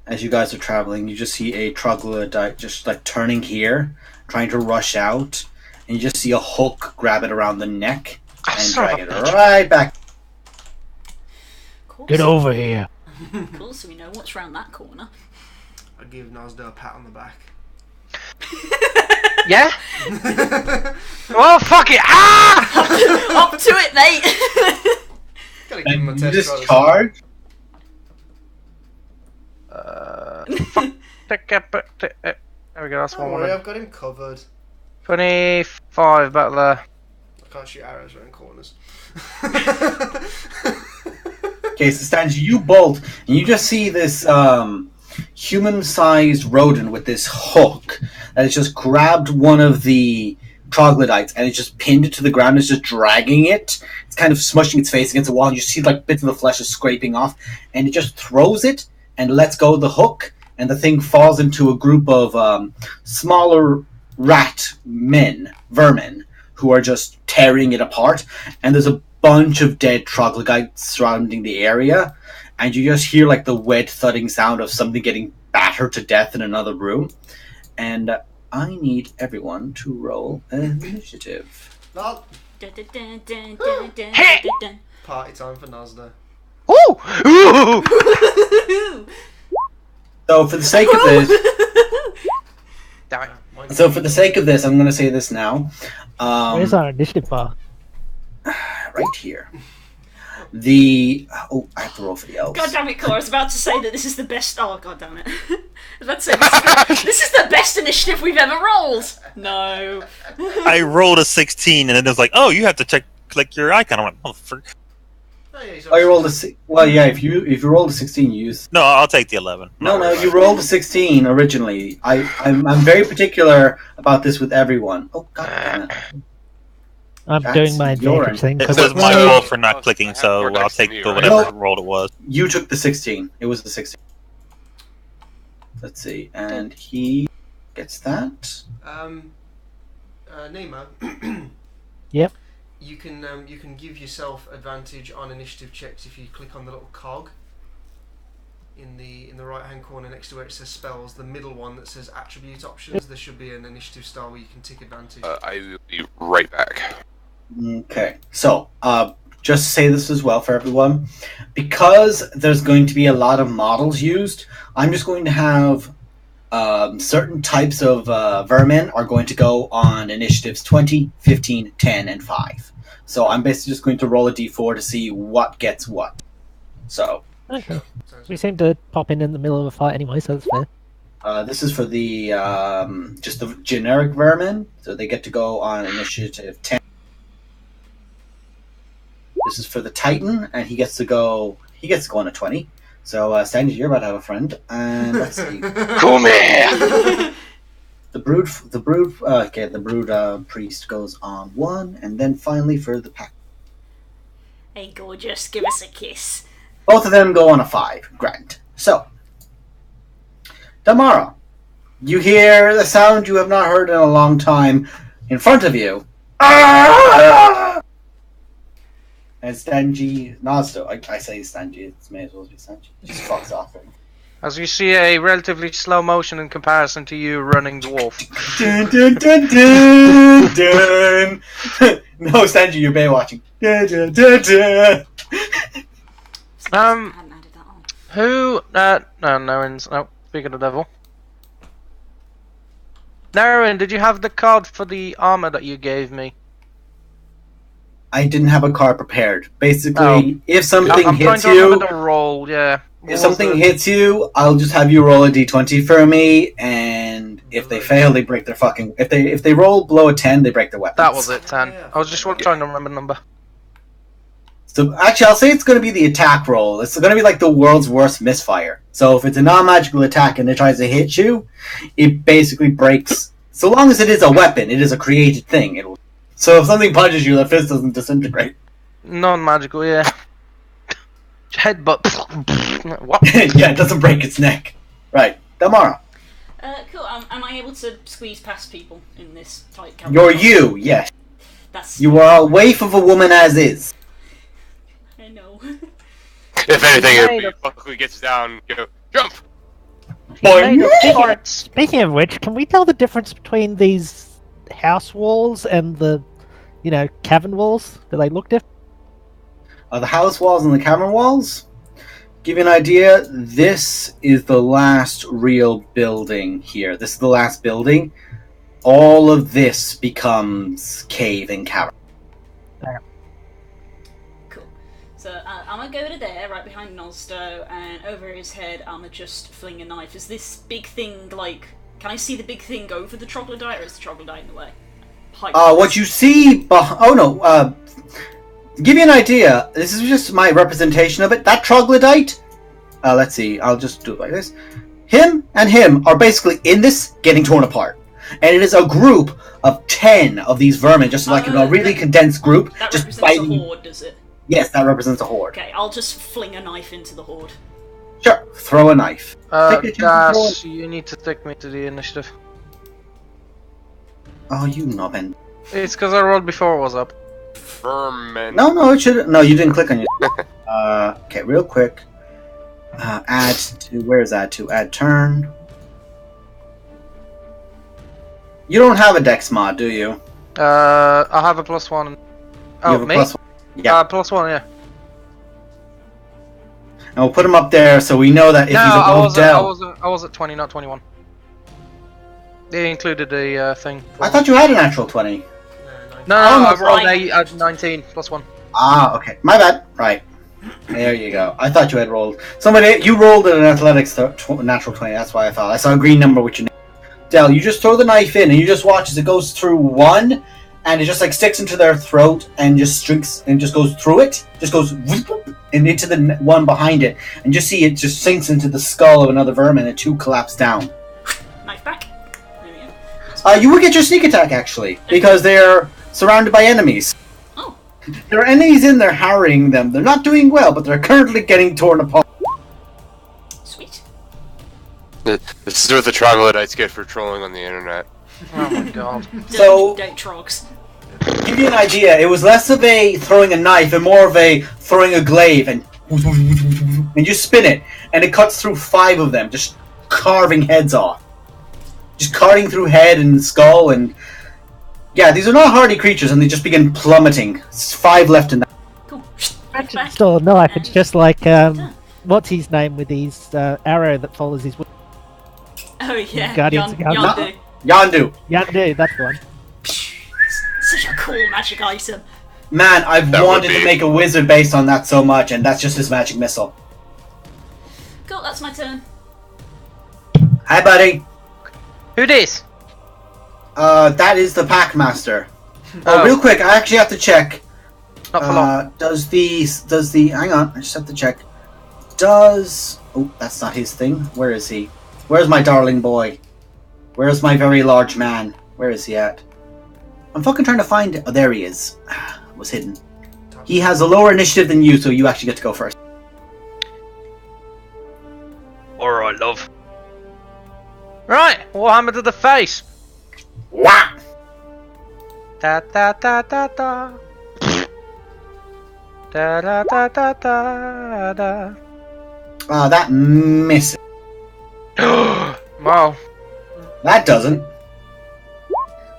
As you guys are traveling, you just see a troglodyte just like turning here, trying to rush out, and you just see a hook grab it around the neck and drag it right back. Cool. Get over here. Cool, so we know what's round that corner. I give Nasda a pat on the back. Yeah? Well, fuck it! Ah! Up to it, mate! Gotta give him a And you test. just charge. There we go, that's Don't one worry, woman. I've got him covered. 25, about there. I can't shoot arrows around corners. Okay, so stands you bolt, and you just see this human-sized rodent with this hook that has just grabbed one of the troglodytes and it's just pinned it to the ground. It's just dragging it. It's kind of smushing its face against the wall, and you see like bits of the flesh is scraping off, and it just throws it and lets go of the hook, and the thing falls into a group of smaller rat vermin, who are just tearing it apart, and there's a bunch of dead troglodytes surrounding the area, and you just hear like the wet thudding sound of something getting battered to death in another room. And I need everyone to roll an initiative. Not Dun, dun, dun, dun, dun, dun, dun, dun. party time for Nasda. Ooh! Ooh! Woohoo! So for the sake of this, Damn it. Mine's I'm going to say this now. Where's our initiative bar? Right here. I have to roll for the elves. God damn it, Cole, I was about to say that this is the best. Oh, god damn it. I was about to say, this is the best initiative we've ever rolled! No. I rolled a 16, and then it was like, oh, you have to click your icon. I'm like, motherfucker. Oh, you rolled a well, yeah. If you rolled a 16, you use. No, I'll take the 11. No, you rolled a 16 originally. I'm very particular about this with everyone. Oh god damn it! I'm That's doing my your advantage thing. It 'cause was it's my my- fault for not clicking, so More I'll dice take than you, the right? whatever No. roll it was. You took the 16. It was the 16. Let's see, and he gets that. Nemo. Yep. You can give yourself advantage on initiative checks if you click on the little cog in the right hand corner next to where it says spells. The middle one that says attribute options. There should be an initiative star where you can take advantage. I will be right back. Okay, so just to say this as well for everyone, because there's going to be a lot of models used, I'm just going to have certain types of vermin are going to go on initiatives 20, 15, 10, and 5. So I'm basically just going to roll a d4 to see what gets what. So Okay. Sounds We seem to pop in the middle of a fight anyway, so that's fair. this is for the just the generic vermin, so they get to go on initiative 10. This is for the Titan, and he gets to go on a 20. So, Sandy, you're about to have a friend, and let's see. Come here! The brood priest goes on 1, and then finally for the pack. Hey, gorgeous, give us a kiss. Both of them go on a 5. Grand. So, Damara, you hear the sound you have not heard in a long time in front of you. And Stanji Nazdo, I say Stanji, it may as well be Stanji. Just fucks off. As you see a relatively slow motion in comparison to you running dwarf. Dun, dun, dun, dun, dun. No, Stanji, you're Baywatching. Dun, dun, dun, dun. I hadn't added that on. Who? No, Naren's. No, speaking of the devil. Naren, did you have the card for the armor that you gave me? I didn't have a card prepared. Basically, if something I'm trying hits to you, remember the roll, yeah. What if was something the- hits you, I'll just have you roll a d20 for me, and if they fail, they break their fucking. If they roll below a 10, they break their weapons. That was it, 10. Yeah. I was just trying to remember the number. So actually, I'll say it's going to be the attack roll. It's going to be like the world's worst misfire. So if it's a non-magical attack and it tries to hit you, it basically breaks. So long as it is a weapon, it is a created thing. It'll. So if something punches you, the fist doesn't disintegrate. Non-magical, yeah. Headbutt. What? Yeah, it doesn't break its neck. Right, Damara. Cool, am I able to squeeze past people in this tight cavern? You're you, yes. That's... You are a waif of a woman as is. I know. If anything, Made it quickly gets down, go, jump! Made of Boing. parts. Speaking of which, can we tell the difference between these house walls and the, cavern walls? Do they look different? The house walls and the cavern walls? Give you an idea, this is the last real building here. This is the last building. All of this becomes cave and cavern. Cool. So I'm gonna go to there, right behind Nolsto, and over his head I'm gonna just fling a knife. Is this big thing, can I see the big thing go for the troglodyte, or is the troglodyte in the way? What you see to give you an idea, this is just my representation of it. That troglodyte, let's see, I'll just do it like this. Him and him are basically in this, getting torn apart. And it is a group of 10 of these vermin, just like a really condensed group, That just represents fighting. a horde, does it? Yes, that represents a horde. Okay, I'll just fling a knife into the horde. Sure, throw a knife. Take your chance and Gas, you need to take me to the initiative. Oh, you knobbin. It's because I rolled before it was up. Vermin. No, it should. No, you didn't click on your. Okay, real quick. Add to. Where is that to? Add turn. You don't have a dex mod, do you? I have a +1. You Oh, have a me? +1. Yeah, +1, yeah. and we'll put him up there so we know that if No, he's above Dell. I was at 20, not 21. They included the thing. I thought you had a natural 20. No, Oh, no, I rolled fine. a 19 plus 1. Ah, okay. My bad. Right. There you go. I thought you had rolled. You rolled an athletics natural 20. That's why I thought. I saw a green number with your name. Del, you just throw the knife in and you just watch as it goes through one, and it just like sticks into their throat and just streaks and just goes through it. Just goes whoop, and into the one behind it, and just see it just sinks into the skull of another vermin and two collapse down. Knife back. There we go. You would get your sneak attack actually because they're surrounded by enemies. Oh. There are enemies in there harrying them. They're not doing well, but they're currently getting torn apart. Sweet. This is what the troglodytes get for trolling on the internet. Oh my god. So- Don't trogs. To give you an idea, it was less of a throwing a knife and more of a throwing a glaive and you spin it and it cuts through 5 of them, just carving heads off. Just cutting through head and skull and yeah, these are not hardy creatures and they just begin plummeting. It's 5 left in that. Cool. Imagine Back. it's still a knife. It's just like what's his name with his arrow that follows his Oh yeah. Guardians of Galaxy. Yondu. Yandu. Yandu. That's the one. Such a cool magic item. Man, I've That would wanted to be- make a wizard based on that so much, and that's just his magic missile. Cool, that's my turn. Hi, buddy. Who this? That is the Packmaster. Oh. Real quick, I actually have to check. Not for long. Does the hang on, I just have to check. Oh, that's not his thing. Where is he? Where's my darling boy? Where's my very large man? Where is he at? I'm fucking trying to find it. Oh, there he is. Was hidden. He has a lower initiative than you, so you actually get to go first. Alright, love. Right, Warhammer to the face. Wah! Da da da da da. Da da da da da da. That misses. Wow. That doesn't.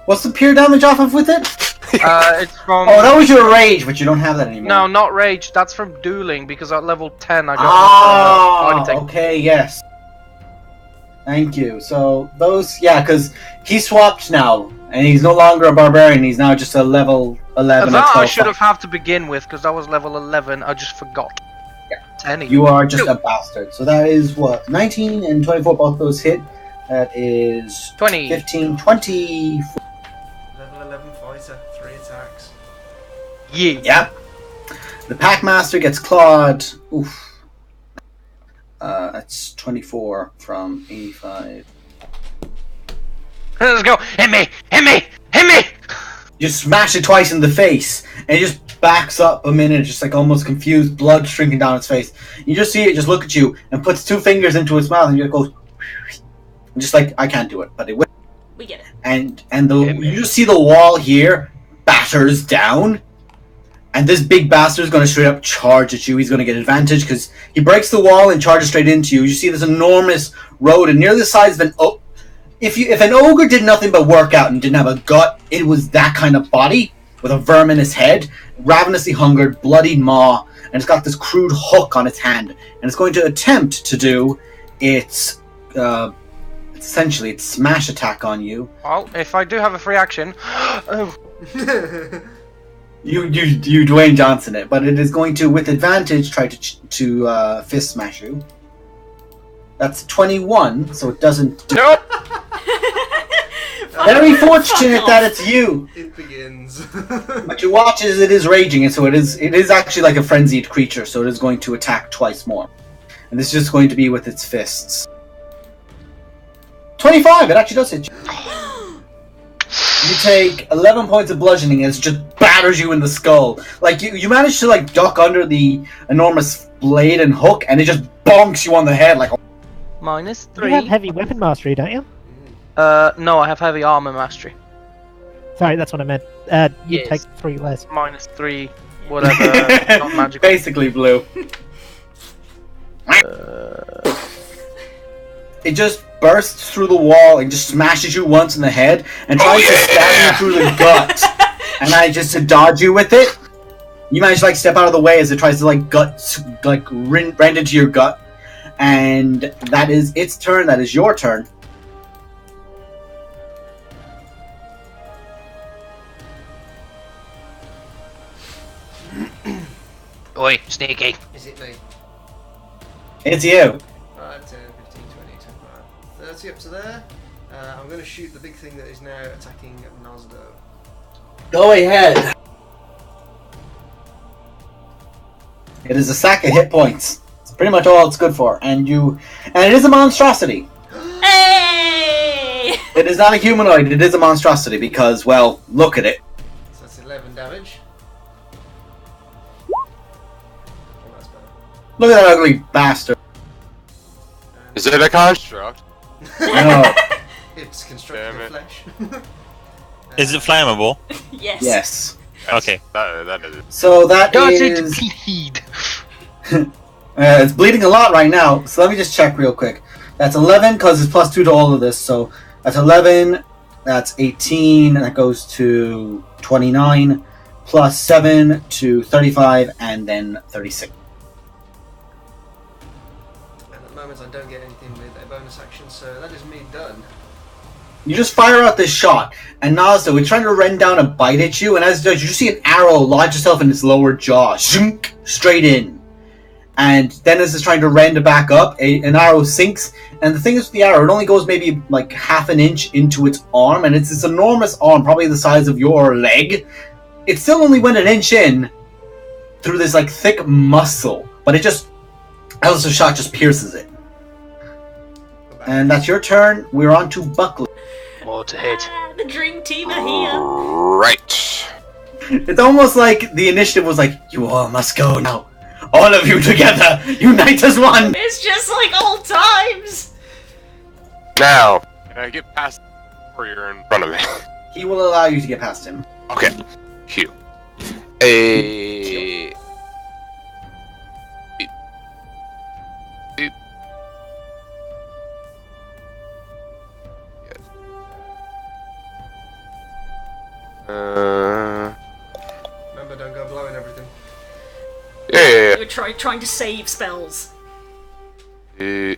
What's the pure damage off of with it? It's from. Oh, that was your rage, but you don't have that anymore. No, not rage. That's from dueling because at level 10 I got Ah, fighting. okay, yes. Thank you. So those, yeah, because he swapped now, and he's no longer a barbarian. He's now just a level 11. That I 12 should have had to begin with because that was level 11. I just forgot. Yeah. 10. You are just a bastard. So that is what 19 and 24. Both those hit. That is 20. 15, 20. Level 11 fighter, 3 attacks. Yeah. Yep. The Packmaster gets clawed. Oof. That's 24 from 85. Let's go. Hit me. Hit me. Hit me. You smash it twice in the face, and it just backs up a minute, just like almost confused, blood shrinking down its face. You just see it just look at you and puts 2 fingers into its mouth, and you goes, just like, I can't do it, but it will. We get it. And you just see the wall here batters down, and this big bastard is going to straight up charge at you. He's going to get advantage because he breaks the wall and charges straight into you. You see this enormous road, and near the size of an if an ogre did nothing but work out and didn't have a gut, it was that kind of body with a verminous head, ravenously hungered, bloodied maw, and it's got this crude hook on its hand, and it's going to attempt to do its essentially its smash attack on you. Well, if I do have a free action. Oh. You Dwayne Johnson it, but it is going to, with advantage, try to fist smash you. That's 21, so it doesn't. Nope. Very fortunate that it's you. It begins. But you watch as it is raging, and so it is actually like a frenzied creature, so it is going to attack twice more. And this is just going to be with its fists. 25, it actually does hit you. You take 11 points of bludgeoning as it just batters you in the skull. Like, you manage to, like, duck under the enormous blade and hook, and it just bonks you on the head like... Minus You have 3. heavy weapon mastery, don't you? No, I have heavy armor mastery. Sorry, that's what I meant. You Yes. take 3 less. Minus 3. Whatever. Not magical. Basically blue. It just bursts through the wall and just smashes you once in the head and tries to stab you through the gut. And I just to dodge you with it. You manage to like step out of the way as it tries to rend into your gut. And that is its turn. That is your turn. Oi, sneaky. Is it me? It's you. 5, 10, 15, 20, 25, 30 up to there. I'm going to shoot the big thing that is now attacking Nazdo. Go ahead. It is a sack of hit points. It's pretty much all it's good for. And it is a monstrosity. Hey! It is not a humanoid, it is a monstrosity because, well, look at it. So that's 11 damage. Oh, that's better. Look at that ugly bastard. Is it a construct? No. It's constructed Damn of it. flesh. Is it flammable? Yes. Yes. Okay. That is it. So that Does is... it bleed? it's bleeding a lot right now, so let me just check real quick. That's 11 because it's plus 2 to all of this, so that's 11, that's 18, and that goes to 29, plus 7 to 35, and then 36. And at the moment I don't get anything with a bonus action, so that is me done. You just fire out this shot, and Nazdo, it's trying to rend down and bite at you, and as it does, you just see an arrow lodge itself in its lower jaw, zhunk, straight in. And then as it's trying to rend it back up, an arrow sinks, and the thing is with the arrow, it only goes maybe like half an inch into its arm, and it's this enormous arm, probably the size of your leg. It still only went an inch in through this like thick muscle, but it just, as the shot just pierces it. And that's your turn. We're on to Buckley. More to hit. Ah, the dream team are here. Right. It's almost like the initiative was like, you all must go now. All of you together, unite as one! It's just like old times. Now, can I get past the warrior in front of me? He will allow you to get past him. Okay. Q. A. Beep. Beep. Yes. Remember, don't go blowing everything. Yeah. We're trying to save spells. We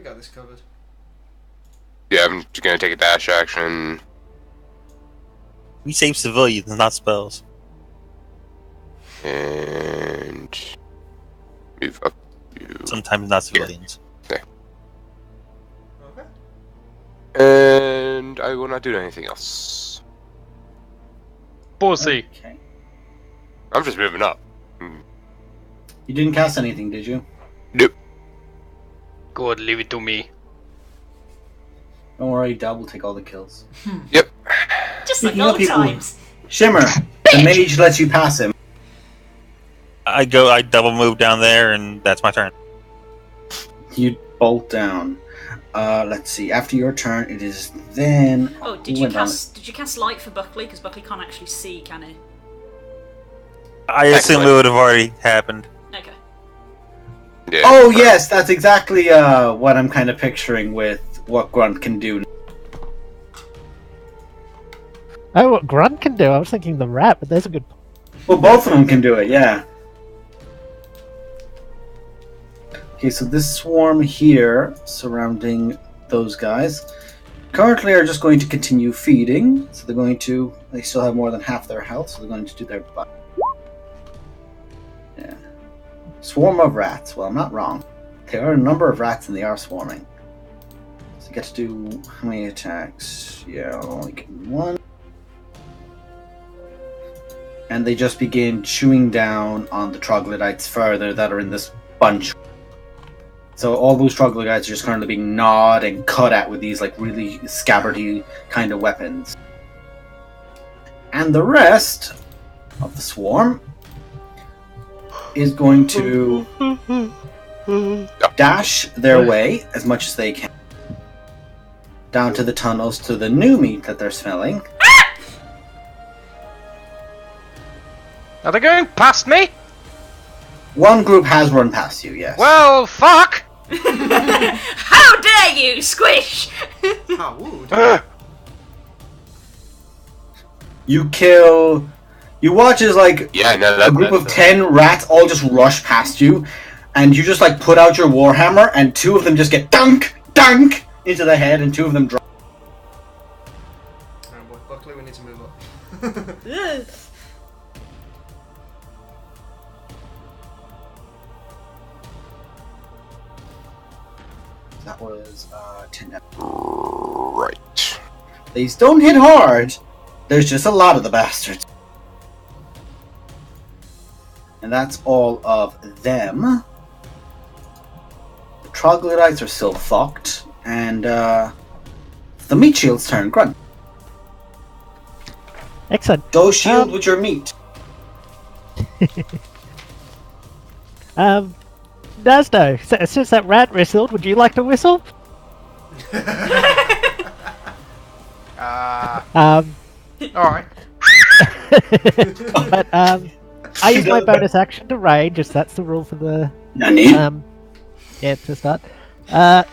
got this covered. Yeah, I'm just gonna take a dash action. We save civilians, not spells. And move up to. Sometimes not civilians. Okay. And I will not do anything else. Pussy. Okay. I'm just moving up. You didn't cast anything, did you? Nope. Good, leave it to me. Don't worry, Dub will take all the kills. Yep. Just like Speaking of old people- times. Shimmer, the mage lets you pass him. I double move down there, and that's my turn. You bolt down. Let's see. After your turn, it is then. Oh, who did you went on cast light for Buckley? Because Buckley can't actually see, can he? I assume it would have already happened. Okay. Yeah. Oh yes, that's exactly what I'm kind of picturing with what Grunt can do. Oh, what Grunt can do? I was thinking the rat, but there's a good. Well, both of them can do it, yeah. Okay, so this swarm here, surrounding those guys, currently are just going to continue feeding. So they still have more than half their health, so they're going to do their butt. Yeah. Swarm of rats. Well, I'm not wrong. There are a number of rats and they are swarming. So you get to do how many attacks? Yeah, I'll only get one. And they just begin chewing down on the troglodytes further that are in this bunch. So all those troglodytes are just currently being gnawed and cut at with these like really scabbardy kind of weapons. And the rest of the swarm is going to dash their way as much as they can down to the tunnels to the new meat that they're smelling. Are they going past me? One group has run past you, yes. Well, fuck! How dare you, Squish! How would? You watch as like Yeah, no, a group of 10 rats all just rush past you, and you just like put out your warhammer, and 2 of them just get dunk, dunk into the head, and 2 of them drop. Alright, boy, Buckley, we need to move up. That was 10 damage. Right. These don't hit hard. There's just a lot of the bastards. And that's all of them. The troglodytes are still fucked. And the meat shield's turn. Grunt. Excellent. Go shield with your meat. Nazdo, since that rat whistled, would you like to whistle? Alright. But I use my bonus action to rage, as that's the rule for the Nani? yeah, to start. Now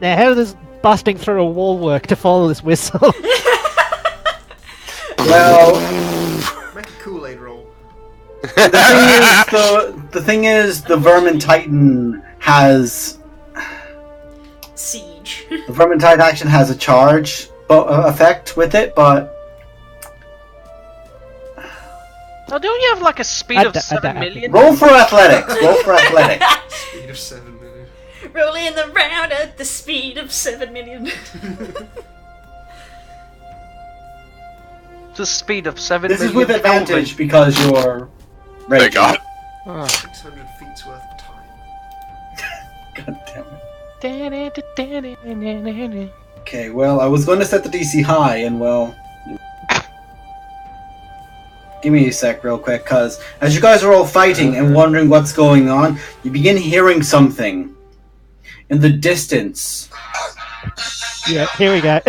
how does busting through a wall work to follow this whistle? Well, Make a Kool-Aid roll. the thing is, the Vermin Titan has... Siege. The Vermin Titan action has a charge effect with it, but... Oh, don't you have like a speed of 7 million? Roll for athletics. Roll for athletics. Speed of 7 million. Rolling around at the speed of 7 million. The speed of 7 This is million. with advantage because you're... Thank God. Oh. 600 feet's worth of time. God damn it. Okay, well, I was going to set the DC high, and well... Give me a sec real quick, because as you guys are all fighting and wondering what's going on, you begin hearing something in the distance. Yeah, here we go.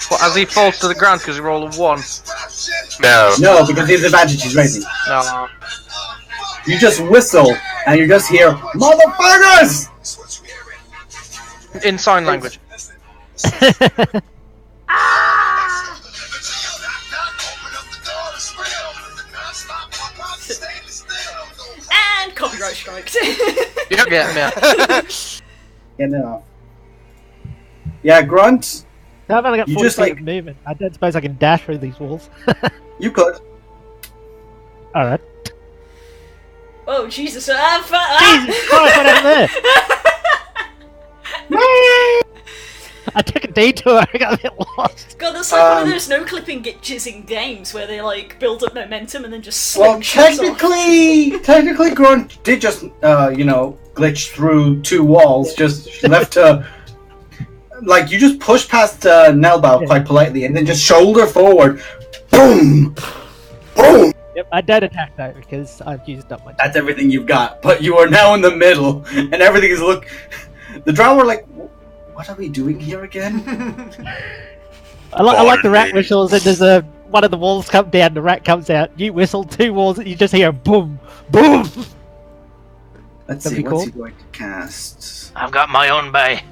What, as he falls to the ground because he rolled a 1? No. No, because he has advantage, he's raising. No. You just whistle, and you just hear, MOTHERFUCKERS! In sign language. And copyright strikes. Yeah, yeah. Get it off. Yeah, Grunt, I've only got You 40 just, feet like- of movement. I don't suppose I can dash through these walls. you could. Alright. Oh, Jesus. Jesus Christ, what happened there? I took a detour, I got a bit lost. God, that's like one of those no-clipping glitches in games where they like build up momentum and then just Well, sling shots off. technically, Grunt did just, glitch through 2 walls, just left to... Like, you just push past Nelbow quite politely, and then just shoulder forward. Boom! Boom! Yep, I don't attack though, because I've used up my... That's everything you've got, but you are now in the middle, and everything is The drow were like, what are we doing here again? I like the rat whistles, and there's one of the walls comes down, the rat comes out, you whistle 2 walls, you just hear boom, boom! Let's That'd see, be what's cool. he going to cast? I've got my own bay.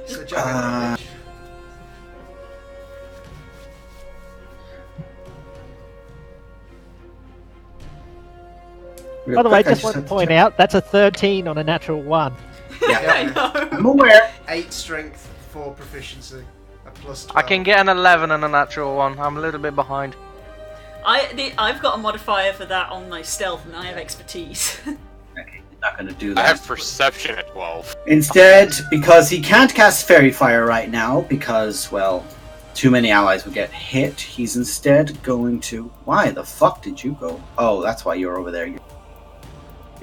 So Jack, By the way, just want to point out, that's a 13 on a natural 1. I know. I'm aware. 8 strength, 4 proficiency, a plus 12. I can get an 11 and a natural 1. I'm a little bit behind. I've got a modifier for that on my stealth, and I have expertise. Okay, not going to do I that. have perception at 12. Instead, because he can't cast Fairy Fire right now, because, well, too many allies would get hit, he's instead going to... Why the fuck did you go? Oh, that's why you're over there. You're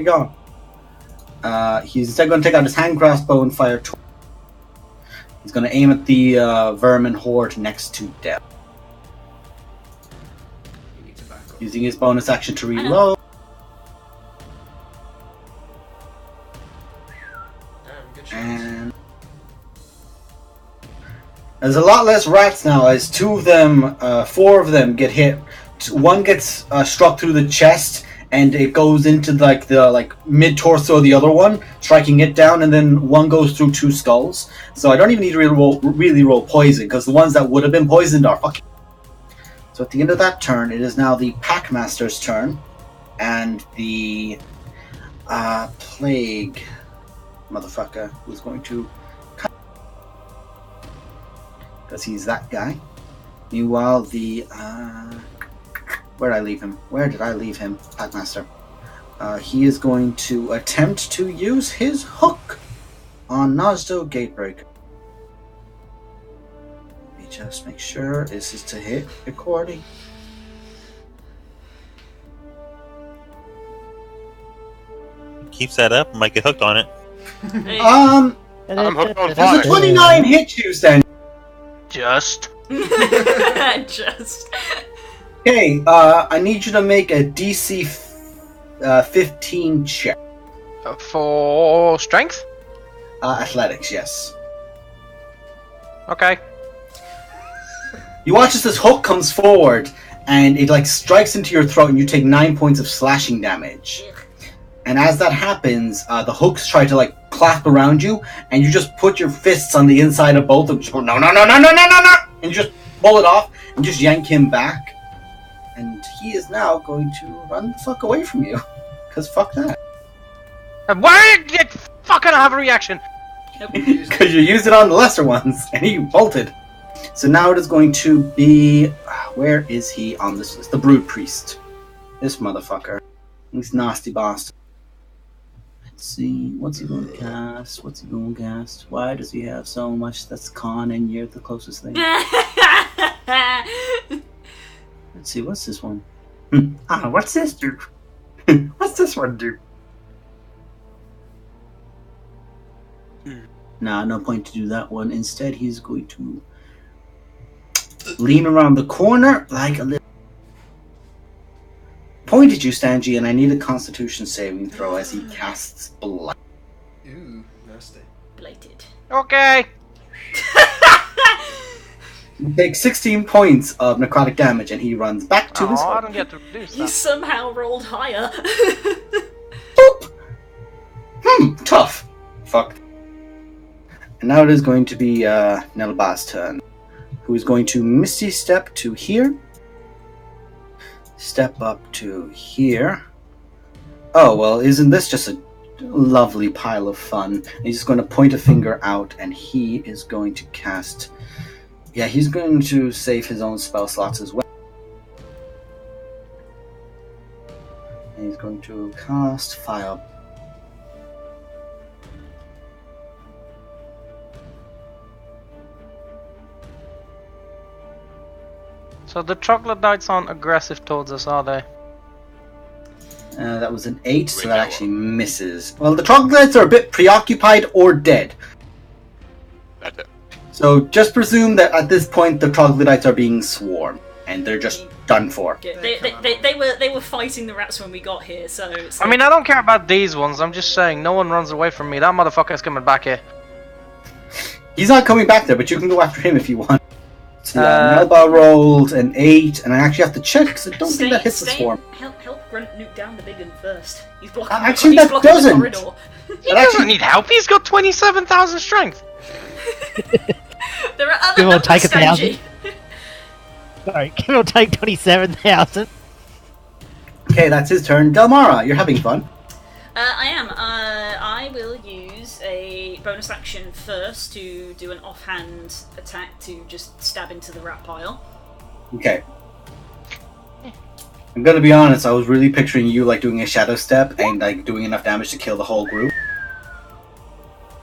gone. He's instead going to take out his hand crossbow and fire. He's going to aim at the vermin horde next to Deb. You need to back up. Using his bonus action to reload. Damn, good shot. And there's a lot less rats now, as 4 of them get hit. One gets struck through the chest, and it goes into the mid torso of the other one, striking it down, and then one goes through 2 skulls. So I don't even need to really roll poison, because the ones that would have been poisoned are fucking. So at the end of that turn, it is now the Packmaster's turn, and the plague motherfucker who's going to, because he's that guy. Meanwhile, the Where did I leave him? Where did I leave him, Packmaster? He is going to attempt to use his hook on Nazdo Gatebreaker. Let me just make sure this is to hit according. Keeps that up, might get hooked on it. Hey. I'm hooked on Does a fire. 29 hit you, Stan? Just. Just. Okay, I need you to make a DC 15 check. For strength? Athletics, yes. Okay. You watch as this hook comes forward, and it like strikes into your throat, and you take 9 points of slashing damage. And as that happens, the hooks try to like clap around you, and you just put your fists on the inside of both of them. Just go, no, no, no, no, no, no, no, no! And you just pull it off, and just yank him back. And he is now going to run the fuck away from you. Because fuck that. Why did you fucking have a reaction? Because you used it on the lesser ones, and he bolted. So now it is going to be... Where is he on this list? The Brood Priest. This motherfucker. This nasty bastard. Let's see. What's he going to cast? What's he going to cast? Why does he have so much that's con and you're the closest thing? Let's see. What's this one? What's this do? What's this one do? Nah, no point to do that one. Instead, he's going to lean around the corner like a little... Point at you, Stanji, and I need a Constitution saving throw as he casts Blight. Ooh, nasty. Blighted. Okay. You take 16 points of necrotic damage, and he runs back to his Oh, I home. don't get to reduce You that. somehow rolled higher. Boop! Tough. Fuck. And now it is going to be Nelba's turn, who is going to Misty Step to here. Step up to here. Oh, well, isn't this just a lovely pile of fun? He's just going to point a finger out, and he is going to cast... Yeah, he's going to save his own spell slots as well. And he's going to cast Fire. So the troglodytes aren't aggressive towards us, are they? That was an 8, so that actually misses. Well, the troglodytes are a bit preoccupied or dead. That's it. So just presume that at this point the troglodytes are being swarmed, and they're just done for. Yeah, they were fighting the rats when we got here, so it's I mean, I don't care about these ones. I'm just saying, no one runs away from me. That motherfucker's coming back here. He's not coming back there, but you can go after him if you want. So Melba rolled an 8, and I actually have to check because I don't think that hits the swarm. Help Grunt nuke down the big one first. He's blocking. Actually, he's that blocking doesn't. The corridor. He doesn't need help. He's got 27,000 strength. There are other Give or numbers, take a Stanji. Sorry, give or take 27,000. Okay, that's his turn. Delmara, you're having fun. I am. I will use a bonus action first to do an offhand attack to just stab into the rat pile. Okay. I'm gonna be honest, I was really picturing you like doing a shadow step and like doing enough damage to kill the whole group.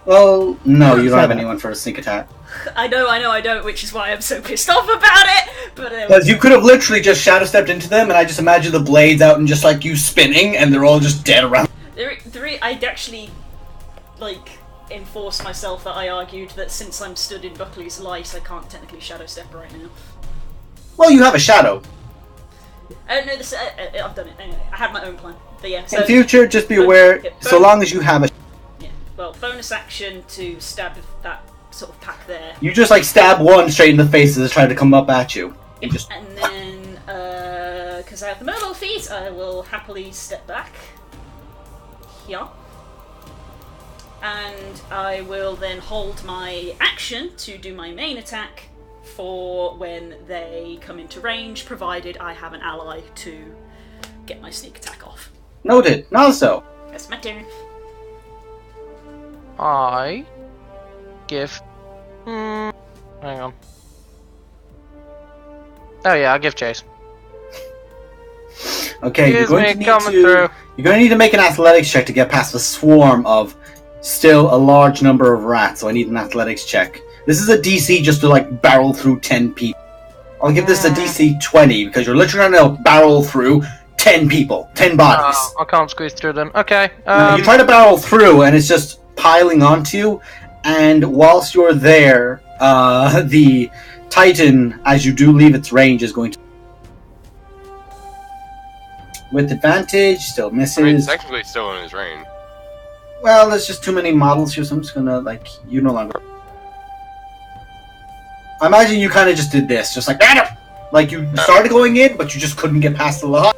Well, no, you don't have anyone for a sneak attack. I know, I don't, which is why I'm so pissed off about it. But Because you could have literally just shadow stepped into them, and I just imagine the blades out and just like you spinning, and they're all just dead around. I'd actually like enforced myself that I argued that since I'm stood in Buckley's light, I can't technically shadow step right now. Well, you have a shadow. No, this I've done it anyway. I had my own plan, but yeah. So In future, just be aware. So long as you have a, yeah, well, bonus action to stab that sort of pack there, you just like stab one straight in the face as it tries to come up at you. You just and then because I have the mobile feet, I will happily step back. Yeah. And I will then hold my action to do my main attack for when they come into range, provided I have an ally to get my sneak attack off. noted. Not so. That's my turn. I give. Hang on. Oh yeah, I give chase. Okay, Excuse me, coming through. you're going to need to make an athletics check to get past the swarm of still a large number of rats. So I need an athletics check. This is a DC just to like barrel through 10 people. I'll give this a DC 20 because you're literally going to barrel through 10 people, 10 bodies. I can't squeeze through them. Okay. You try to barrel through, and it's just piling onto you. And whilst you're there, the Titan, as you do leave its range, is going to, with advantage, still misses. I mean, it's technically still in his range. Well, there's just too many models here, so I'm just gonna you no longer. I imagine you kind of just did this, just like you started going in, but you just couldn't get past the lot.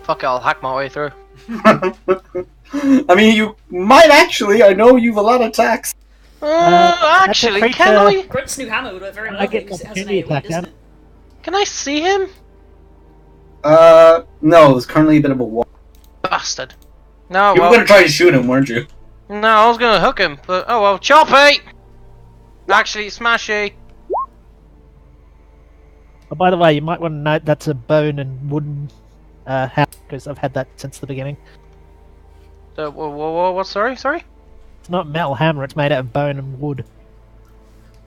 Fuck it, I'll hack my way through. I mean, you might actually. I know you've a lot of attacks. Actually, can I? Grunt's new hammer would work very I well get because it has an opportunity AoE, attack, doesn't it? Can I see him? No, there's currently a bit of a wall. Bastard. No, You were well. gonna try to shoot him, weren't you? No, I was gonna hook him, but oh well. Choppy! Actually, smashy. Oh, by the way, you might want to note that's a bone and wooden house, because I've had that since the beginning. What? Sorry? It's not a metal hammer, it's made out of bone and wood.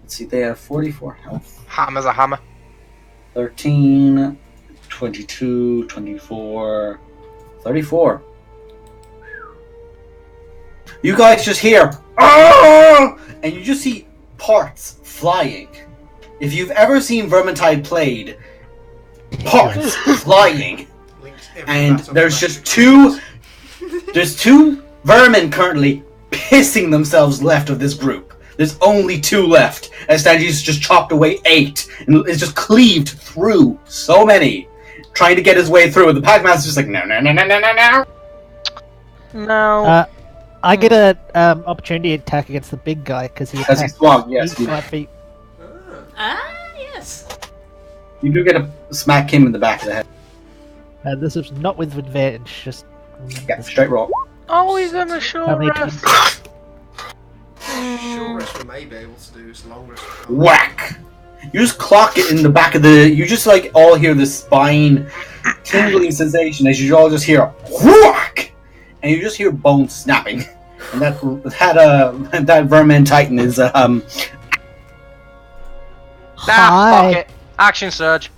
Let's see, they have 44 health. Hammer's a hammer. 13, 22, 24, 34. You guys just hear, "Ah!" and you just see parts flying. If you've ever seen Vermintide played, parts flying. And there's just there's two vermin currently pissing themselves left of this group. There's only 2 left, as Stanji's just chopped away 8, and it's just cleaved through so many, trying to get his way through, and the Packmaster's just like, no. No. I get a opportunity attack against the big guy, because he As he attacked swung, yes. 5 feet. Yes. You do get a smack him in the back of the head. This is not with advantage, just... Yeah, straight roll. Oh, he's gonna show How many rest. Short rest we may be able to do, it's long rest we can't. Whack! You just clock it in the back of the... You just all hear the spine tingling sensation as you all just hear whack! And you just hear bones snapping. And that vermin titan is Nah, Hi. fuck it. Action surge.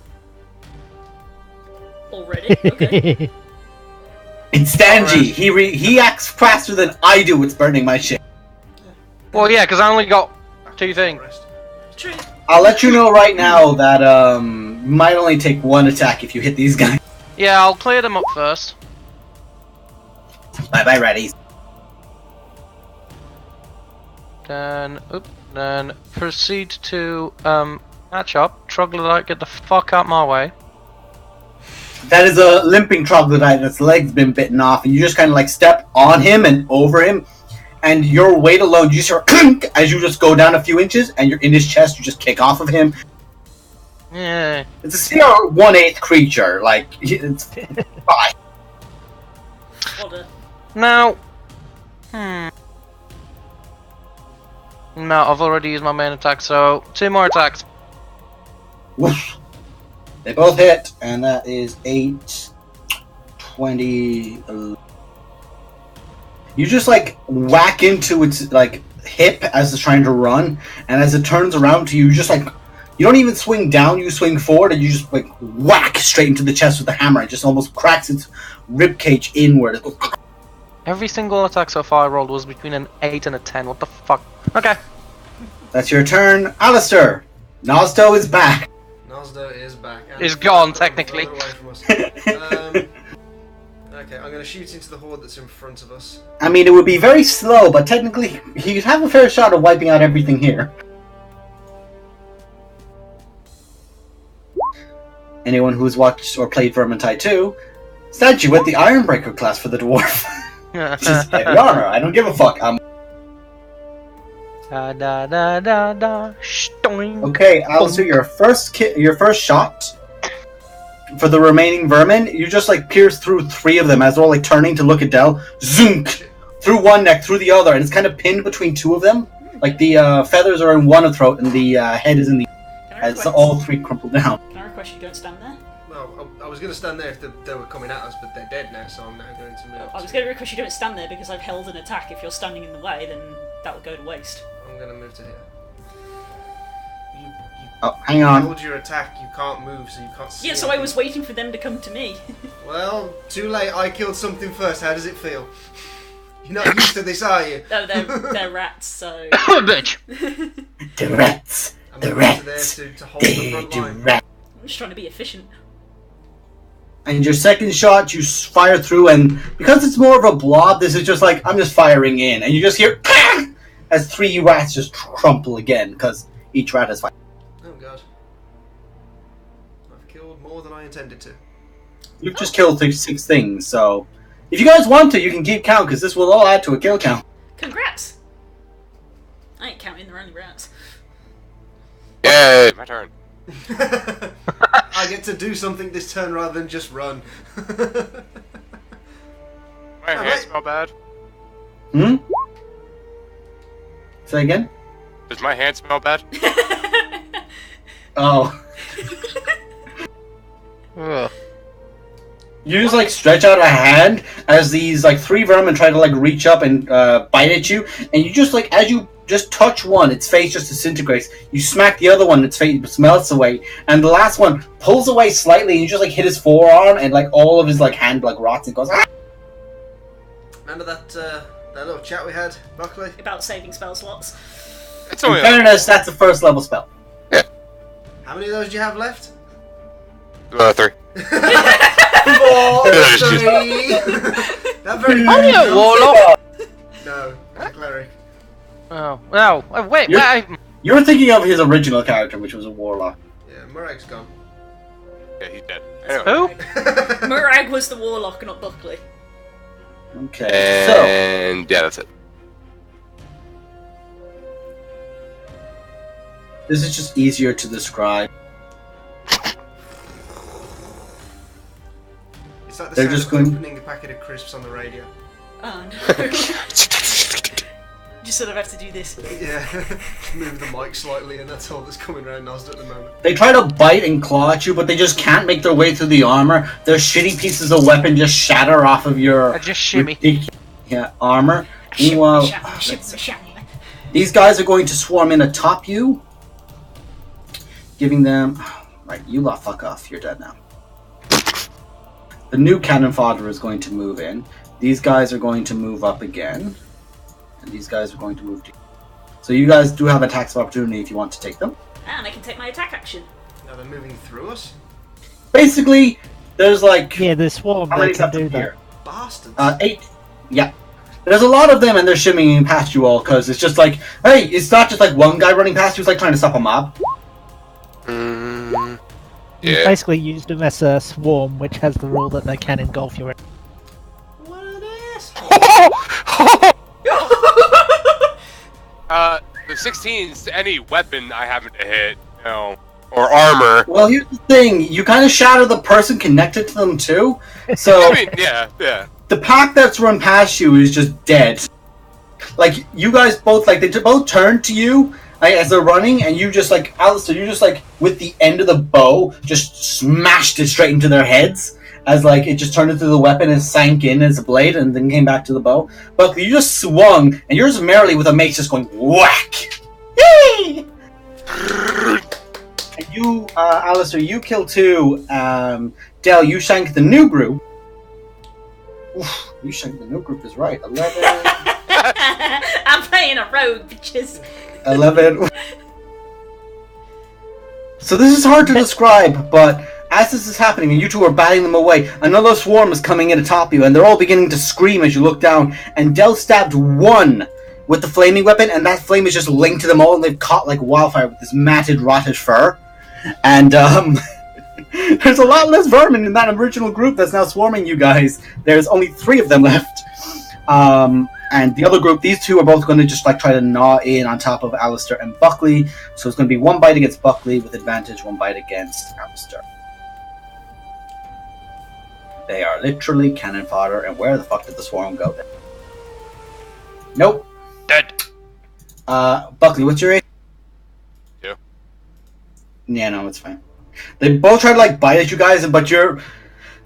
Already? Okay. it's Stanji. He acts faster than I do. It's burning my shit. Well, yeah, because I only got 2 things. Rest. True. I'll let you know right now that you might only take 1 attack if you hit these guys. Yeah, I'll clear them up first. Bye bye, Reddies. Then proceed to match up. Troglodyte, get the fuck out my way. That is a limping troglodyte that's leg's been bitten off, and you just kind of step on him and over him, and your weight alone, you just hear clink as you just go down a few inches, and you're in his chest. You just kick off of him. Yeah. It's a CR 1/8 creature. It's fine. Order. Now. No, I've already used my main attack, so 2 more attacks. Woof. They both hit, and that is 8, 20. You just whack into its hip as it's trying to run, and as it turns around to you, you just you don't even swing down, you swing forward, and you just whack straight into the chest with the hammer. It just almost cracks its ribcage inward. Every single attack so far I rolled was between an 8 and a 10. What the fuck? Okay. That's your turn, Alistair. Nosdo is back. Nosdo is back. And He's gone, technically. further away from us. Okay, I'm going to shoot into the horde that's in front of us. I mean, it would be very slow, but technically, he'd have a fair shot of wiping out everything here. Anyone who's watched or played Vermintide 2, statue with the Ironbreaker class for the dwarf. Just heavy armor. I don't give a fuck. Da da da da da. Stoing. Okay, Alistair, your first shot for the remaining vermin, you just pierce through 3 of them as they're all turning to look at Del. Zoonk! Through one neck, through the other, and it's kind of pinned between 2 of them. The feathers are in one throat and the head is in the... As all 3 crumple down. Can I request you don't stand there? No, was going to stand there if they were coming at us, but they're dead now, so I'm now going to move. I was going to request you don't stand there because I've held an attack. If you're standing in the way, then that will go to waste. I'm going to move to here. You Oh, hang on. hold your attack, you can't move, so you can't see. Yeah, so I was waiting for them to come to me. Well, too late, I killed something first, how does it feel? You're not used to this, are you? No, they're rats, so... Bitch! The rats. I'm The moving to rats. there to hold the They front do line. rats. I'm just trying to be efficient. And your second shot, you fire through, and because it's more of a blob, this is just like, I'm just firing in. And you just hear, as 3 rats just crumple again, because each rat is fighting. Oh god. I've killed more than I intended to. You've just killed 6 things, so... If you guys want to, you can keep count, because this will all add to a kill count. Congrats! I ain't counting, they're only rats. Yay, my turn. I get to do something this turn rather than just run. My Alright. hand smell bad? Hmm? Say again? Does my hand smell bad? Oh. Ugh. You just like stretch out a hand as these like 3 vermin try to like reach up and bite at you, and you just like as you just touch one, its face just disintegrates. You smack the other one, its face melts away, and the last one pulls away slightly, and you just like hit his forearm, and like all of his like hand like rots and goes. Ah! Remember that little chat we had, Buckley? About saving spell slots. It's In only fairness, that's a first level spell. How many of those do you have left? 3. 4, 3. Just- That very Are you a warlock? No, a cleric. Oh, no. Wait, You're- wait. You were thinking of his original character, which was a warlock. Yeah, Murag's gone. Yeah, he's dead. Anyway. Who? Murag was the warlock, not Buckley. Okay, so And yeah, that's it. this is just easier to describe. It's like the They're sound just of going- opening a packet of crisps on the radio. Oh no. Just sort of have to do this. Yeah, move the mic slightly, and that's all that's coming around Nosd at the moment. They try to bite and claw at you, but they just can't make their way through the armor. Their shitty pieces of weapon just shatter off of your I just shimmy. armor. Meanwhile, these guys are going to swarm in atop you, giving them... Right, you lot fuck off. You're dead now. The new cannon fodder is going to move in. These guys are going to move up again. And these guys are going to move to... So you guys do have attacks of opportunity if you want to take them. And I can take my attack action. Now they're moving through us? Basically, there's like... Yeah, the swarm, How they many can up do here? that. Bastards. 8. Yeah. There's a lot of them, and they're shimmying past you all, because it's just like, hey, it's not just like one guy running past you, it's like trying to stop a mob. Mm, You yeah. basically used them as a swarm, which has the rule that they can engulf your... What an ass! The 16's to any weapon I happen to hit, or armor. Well, here's the thing, you kind of shatter the person connected to them, too. So, I mean, yeah. the pack that's run past you is just dead. Like, you guys both, like, they both turn to you, like, as they're running, and you just, like, Alistair, you just, like, with the end of the bow, just smashed it straight into their heads, as, like, it just turned into the weapon and sank in as a blade, and then came back to the bow. Buckley, you just swung, and you're just merrily with a mace just going, whack! Yay! And you, Alistair, you kill 2. Del, you shank the new group. Oof, you shank the new group is right. 11. I'm playing a rogue, bitches. 11. So this is hard to describe, but as this is happening and you two are batting them away, another swarm is coming in atop you, and they're all beginning to scream as you look down, and Del stabbed 1 with the flaming weapon, and that flame is just linked to them all, and they've caught like wildfire with this matted, rotted fur. And, there's a lot less vermin in that original group that's now swarming you guys. There's only 3 of them left. And the other group, these 2 are both going to just like try to gnaw in on top of Alistair and Buckley. So it's going to be 1 bite against Buckley with advantage, 1 bite against Alistair. They are literally cannon fodder, and where the fuck did the swarm go then? Nope. Dead. Buckley, what's your age? 2. Yeah, no, it's fine. They both try to like bite at you guys, but you're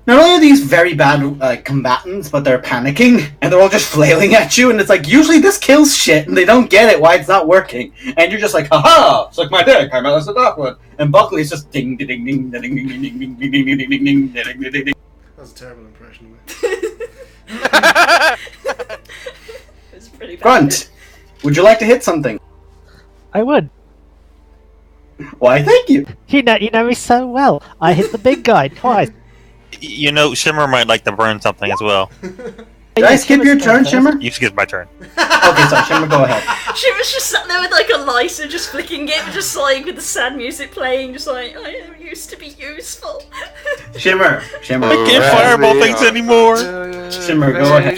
not only are these very bad combatants, but they're panicking and they're all just flailing at you. And it's like usually this kills shit, and they don't get it why it's not working. And you're just like, haha, suck my dick, I'm Alistair Darkwood. And Buckley's just ding ding ding ding ding ding ding ding ding ding ding ding ding ding ding ding. That was a terrible impression of it. It's pretty bad. Grunt, would you like to hit something? I would. Why, thank you. You know me so well. I hit the big guy twice. You know, Shimmer might like to burn something as well. Did I skip your turn, Shimmer? You skipped my turn. Okay, sorry, Shimmer, go ahead. Shimmer's just sat there with like a lighter, just flicking it, just like with the sad music playing, just like, I used to be useful. Shimmer. I can't fireball things anymore. Shimmer, go ahead.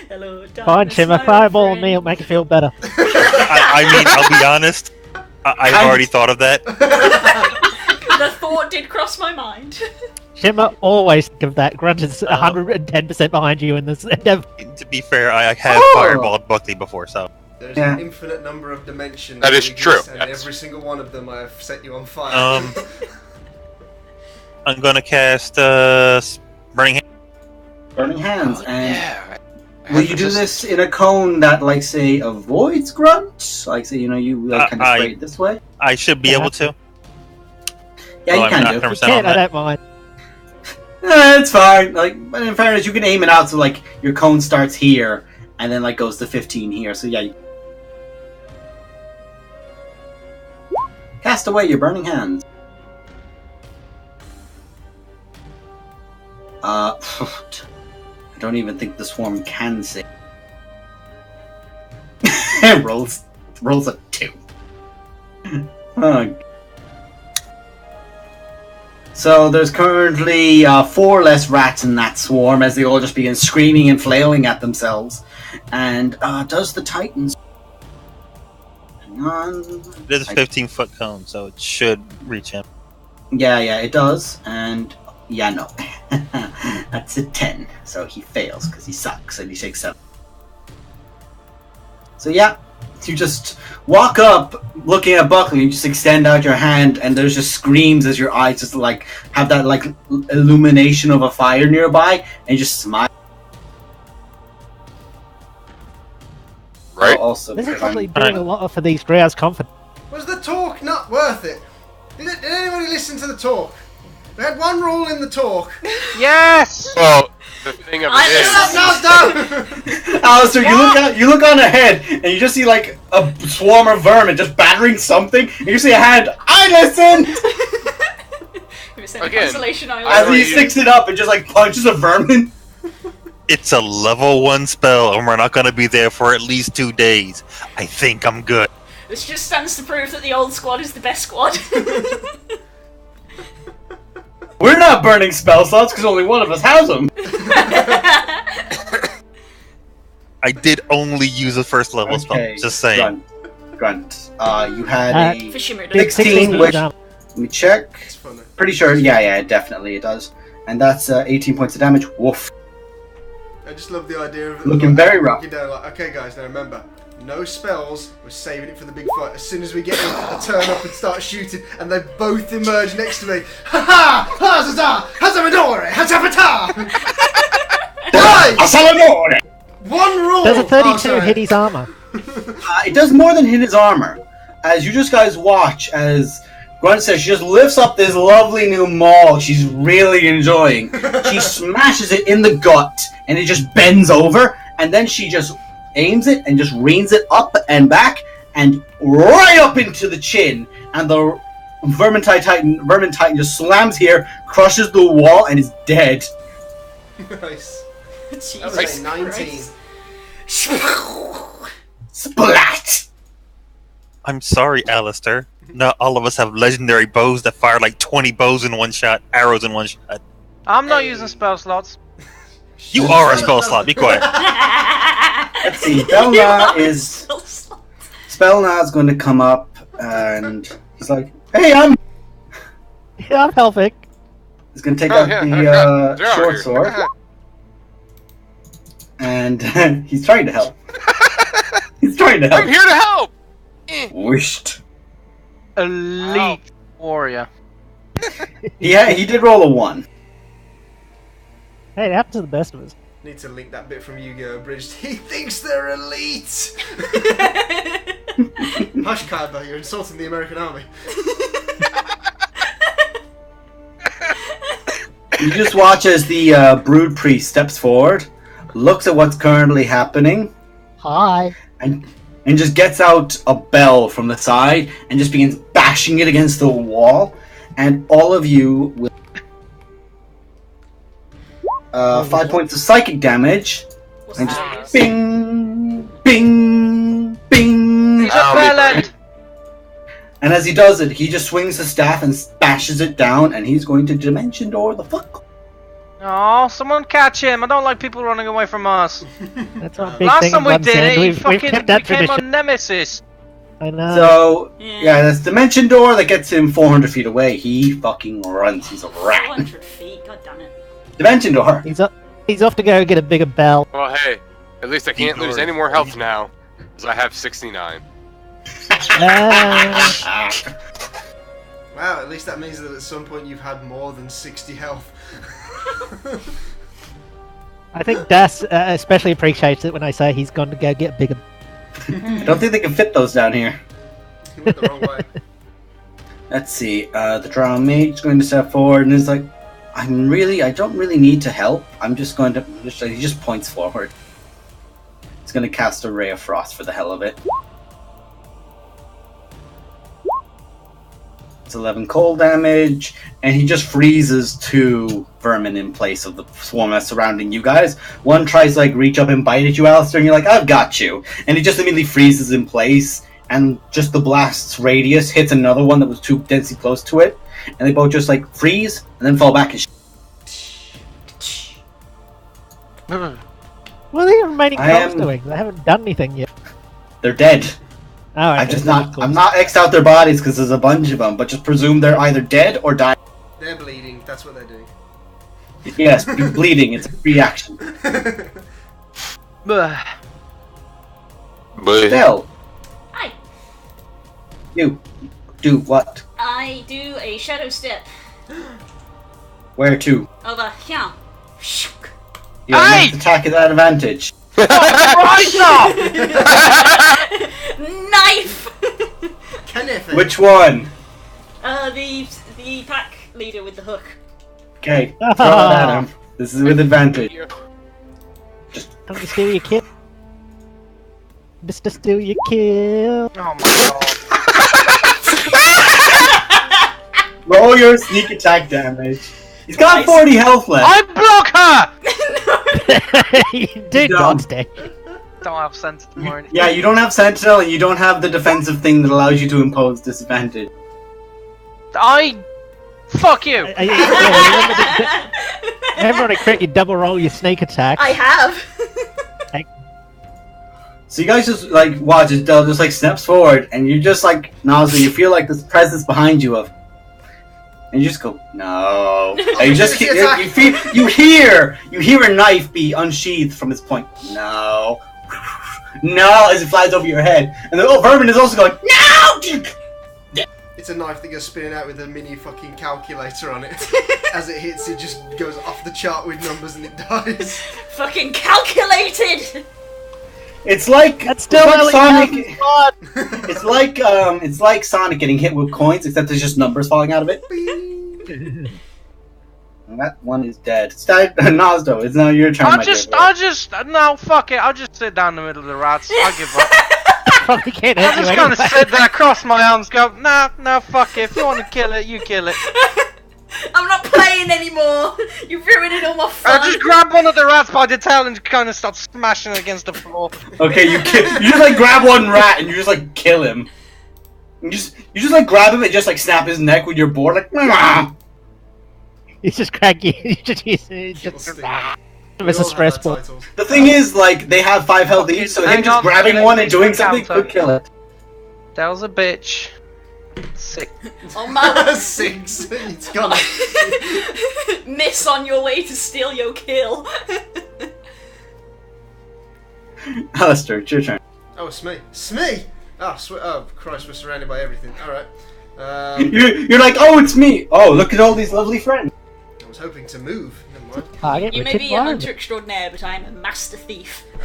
Hello, Fine, darkness, Shimmer, my fireball friend. me, it'll make you feel better. I mean, I'll be honest. I've already thought of that. The thought did cross my mind. Shimmer, always think of that. Grunt is 110% behind you in this endeavor. To be fair, I have fireballed Buckley before, so. There's Yeah. an infinite number of dimensions. That is exist, true, And yes. every single one of them I have set you on fire. I'm gonna cast Burning Hand. Burning Hands, and Yeah. will you do this in a cone that, like, say, avoids Grunt? Like, say, you know, you like, kind of spray it this way? I should be able to. Yeah, Well, you I'm can not do. 100% on Can't, I that. don't mind. It's fine. Like, but in fairness, you can aim it out so, like, your cone starts here, and then, like, goes to 15 here. So, yeah. Cast away your Burning Hands. I don't even think the swarm can save. rolls a 2. Oh. So there's currently 4 less rats in that swarm as they all just begin screaming and flailing at themselves. And does the Titans? Hang on. It is a 15-foot cone, so it should reach him. Yeah, it does. And yeah, no, that's a 10. So he fails because he sucks, and he takes 7. So yeah, you just walk up, looking at Buckley, and just extend out your hand, and there's just screams as your eyes just like have that like illumination of a fire nearby, and you just smile. Right? Also, This is because I'm- probably doing a lot for these Drow's confidence. Was the talk not worth it? Did anybody listen to the talk? We had one rule in the talk. Yes! Well, the thing of it is, No! Alistair, you look on ahead, and you just see like a swarm of vermin just battering something, and you see a hand. I listened. It was in Again, Constellation As Island. he sticks it up and just like punches a vermin. It's a level 1 spell, and we're not gonna be there for at least 2 days. I think I'm good. This just stands to prove that the old squad is the best squad. We're not burning spell slots because only one of us has them. I did only use a first level spell. Just saying. Grunt. You had For a Shimmer, it doesn't 16, which damage. let me check. It's funny. Pretty sure. Yeah, definitely it does. And that's 18 points of damage. Woof. I just love the idea of Looking very rough. You know, like, okay, guys, now remember, no spells. We're saving it for the big fight. As soon as we get in, I turn up and start shooting, and they both emerge next to me. Ha ha! Hazazah! Hazamadore! Hazavata! Guys! Asalamore! One rule. Does a 32 sorry. hit his armor? It does more than hit his armor. As you just guys watch, as Grunt says, she just lifts up this lovely new maul she's really enjoying. She smashes it in the gut, and it just bends over, and then she just aims it and just reins it up and back, and right up into the chin, and the Vermin Titan just slams here, crushes the wall, and is dead. Nice. Jesus That was a 19. Christ. Splat! I'm sorry, Alistair. Not all of us have legendary bows that fire like 20 bows in one shot, arrows in one shot. I'm not Hey. using spell slots. You are a spell slot, be quiet. Let's see, Belna is Spellna's going to come up, and he's like, "Hey, I'm." Yeah, I'm helping. He's going to take Oh, out yeah, the yeah, short here. sword, and he's trying to help. He's trying to I'm help. here to help. Wished. elite warrior. Yeah, he did roll a 1. Hey, it happens to the best of us. Need to link that bit from Yu-Gi-Oh! Abridged. He thinks they're elite! Hush, Kaiba, you're insulting the American army. You just watch as the Brood Priest steps forward, looks at what's currently happening, Hi. and just gets out a bell from the side and just begins bashing it against the wall, and all of you will 5 points of psychic damage, What's and that? just bing, bing, bing. He's a felon! And as he does it, he just swings the staff and bashes it down, and he's going to Dimension Door the fuck. Oh, someone catch him! I don't like people running away from us. That's our big Last thing time in we Blood did Sand. it, he We've fucking kept that became tradition. our nemesis. I know. So, Yeah. yeah, that's Dimension Door that gets him 400 feet away. He fucking runs. He's a rat. 400 feet, god damn it. Dimension Door. He's off to go get a bigger bell. Well, hey, at least I can't lose any more health now, because I have 69. Wow, at least that means that at some point you've had more than 60 health. I think Das especially appreciates it when I say he's gone to go get a bigger. I don't think they can fit those down here. You went the wrong way. Let's see. The Drow Mage's going to step forward and is like, I don't really need to help. I'm just going to. He just points forward. He's going to cast a Ray of Frost for the hell of it. It's 11 cold damage, and he just freezes 2 vermin in place of the swarm that's surrounding you guys. One tries to reach up and bite at you, Alistair, and you're like, I've got you. And he just immediately freezes in place, and just the blast's radius hits another one that was too densely close to it, and they both just freeze and then fall back and What are the remaining I trolls am- doing? They haven't done anything yet. they're dead. Oh, okay, I'm not X'd out their bodies because there's a bunch of them, but just presume they're either dead or died. They're bleeding, that's what they're doing. Yes, bleeding, it's a reaction. Ugh. But Still, Hi. you do what? I do a shadow step Where to? over here. Your Aye! next attack is at advantage. Right now! Knife! Kenneth! Which one? The pack leader with the hook. Okay, throw that at him. This is with advantage. Don't you steal your kill? Mr. Steal Your Kill. Oh my god. Roll your sneak attack damage. He's got Nice. 40 health left. I block her! You do Dumb. dodge stick. Don't have sense anymore. Yeah, you don't have Sentinel and you don't have the defensive thing that allows you to impose disadvantage. Fuck you! Remember on a crit, you double roll your sneak attack. I have. So you guys just watch as Del just snaps forward and you just Nazla, you feel this presence behind you of, and you just go no. And you just you hear a knife be unsheathed from its point. No, no, as it flies over your head, and the vermin is also going no. It's a knife that goes spinning out with a mini fucking calculator on it. As it hits, it just goes off the chart with numbers and it dies. Fucking calculated! It's like That's still it's like only Sonic. one. It's like Sonic getting hit with coins, except there's just numbers falling out of it. And that one is dead. Nazdo, it's now your turn. No, fuck it. I'll just sit down in the middle of the rats. I'll give up. Probably can't I'm hit you just gonna anyway. sit there, cross my arms, go, no, fuck it. If you want to kill it, you kill it. I'm not playing anymore! You're ruining all my fun! I just grab one of the rats by the tail and kind of start smashing it against the floor. Okay, you just grab one rat and you just kill him. You just grab him and just snap his neck with your board "Mwah!" You just crack you. You just use it. Just It's a stress ball. The thing is, they have 5 health each, so him Hang just on, grabbing let one me and doing check something counter. could kill it. That was a bitch. Sick. Oh my 6. It's gone. miss on your way to steal your kill. Alistair, it's your turn. Oh, Smee. Smee! Oh, oh, Christ, we're surrounded by everything. Alright. You're like, oh, it's me. Oh, look at all these lovely friends. I was hoping to move. Never mind. Target You may Richard be a Warren. hunter extraordinaire, but I am a master thief. Would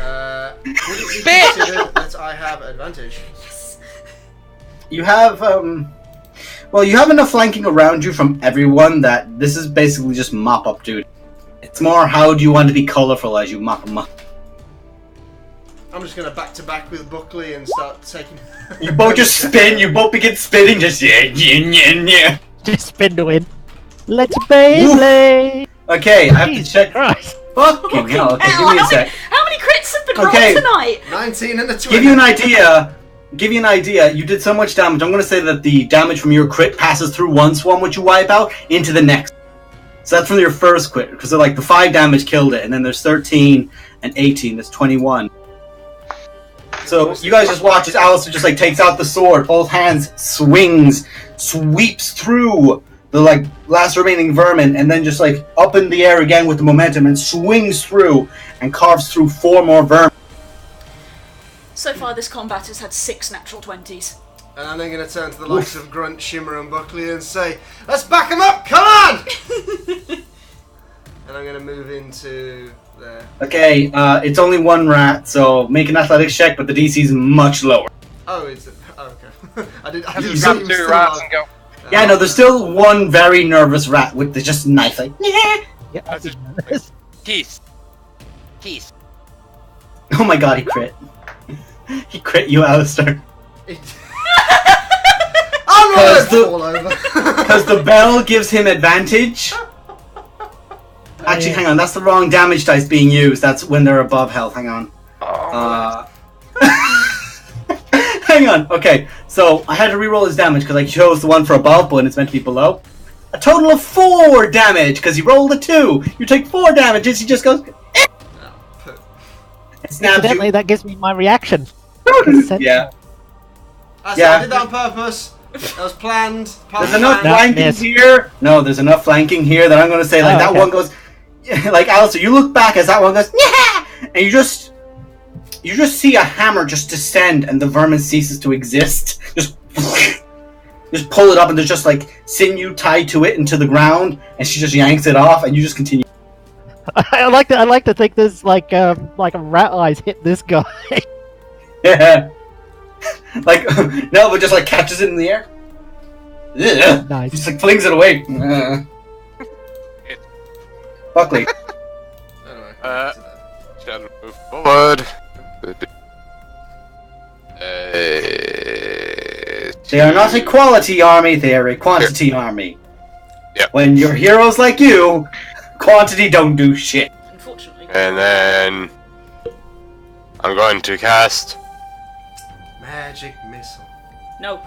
it be considered that I have advantage? You have, well, you have enough flanking around you from everyone that this is basically just mop-up duty. It's more how do you want to be colourful as you mop them up. I'm just going to back-to-back with Buckley and start taking... You both just spin, you both begin spinning, just yeah. Just spin to win. Let's play. Okay, I have to Jesus check. Christ. Fucking hell, okay, give Hell, me a sec. how many crits have been Okay. rolled tonight? 19 and a 20. Give you an idea, you did so much damage, I'm going to say that the damage from your crit passes through one swarm which you wipe out into the next. So that's from your first crit, because like the 5 damage killed it, and then there's 13 and 18, that's 21. So you guys just watch as Alistair just like takes out the sword, both hands, swings, sweeps through the like last remaining vermin, and then just like up in the air again with the momentum and swings through and carves through 4 more vermin. So far, this combat has had 6 natural 20s. And I'm then going to turn to the likes of Grunt, Shimmer and Buckley and say, let's back them up, come on! And I'm going to move into there. Okay, it's only 1 rat, so make an athletics check, but the DC is much lower. Oh, it's... Oh, okay. I didn't Have see to it grab was 2 still rats on. and go. Yeah, no, there's still 1 very nervous rat with the just knife, like, yeah. Yeah, I just- Keith. Keith. Oh my god, he crit. He crit you, Alistair. I'm not Cause going to the- fall over. Because the bell gives him advantage. Actually, hang on, that's the wrong damage dice being used. That's when they're above health. Hang on. Hang on. Okay, so I had to reroll his damage because I chose the one for above, but when it's meant to be below. A total of 4 damage because he rolled a 2. You take 4 damages. He just goes. Snaps Evidently, you. that gives me my reaction. Yeah. I Yeah. did that on purpose. That was planned. There's enough No, flanking miss. here. No, there's enough flanking here that I'm going to say like Oh, that okay. one goes. Like Alistair, you look back as that one goes. Yeah! And you just see a hammer just descend and the vermin ceases to exist. Just pull it up and there's just like sinew tied to it into the ground, and she just yanks it off, and you just continue. I like to think there's like a rat eyes hit this guy. Yeah. Like Nelva just like catches it in the air. Ugh. Nice. Just like flings it away. Buckley. Anyway, Shall move forward. They are not a quality army, they are a quantity army. Yep. When you're heroes like you, quantity don't do shit. Unfortunately. And then I'm going to cast. magic missile. No.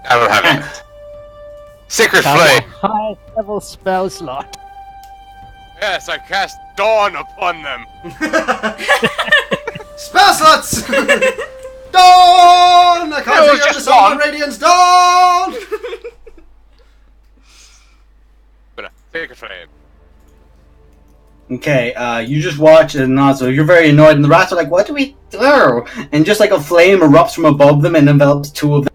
I don't have it. Sacred Found Flame. a high level spell slot. Yes, I cast Dawn upon them. Spell slots! Dawn! I It can't was see just the sun, dawn. radiance, dawn! But Sacred Flame. Okay, you just watch and nod, so you're very annoyed, and the rats are like, what do we do? And just like a flame erupts from above them and envelops 2 of them.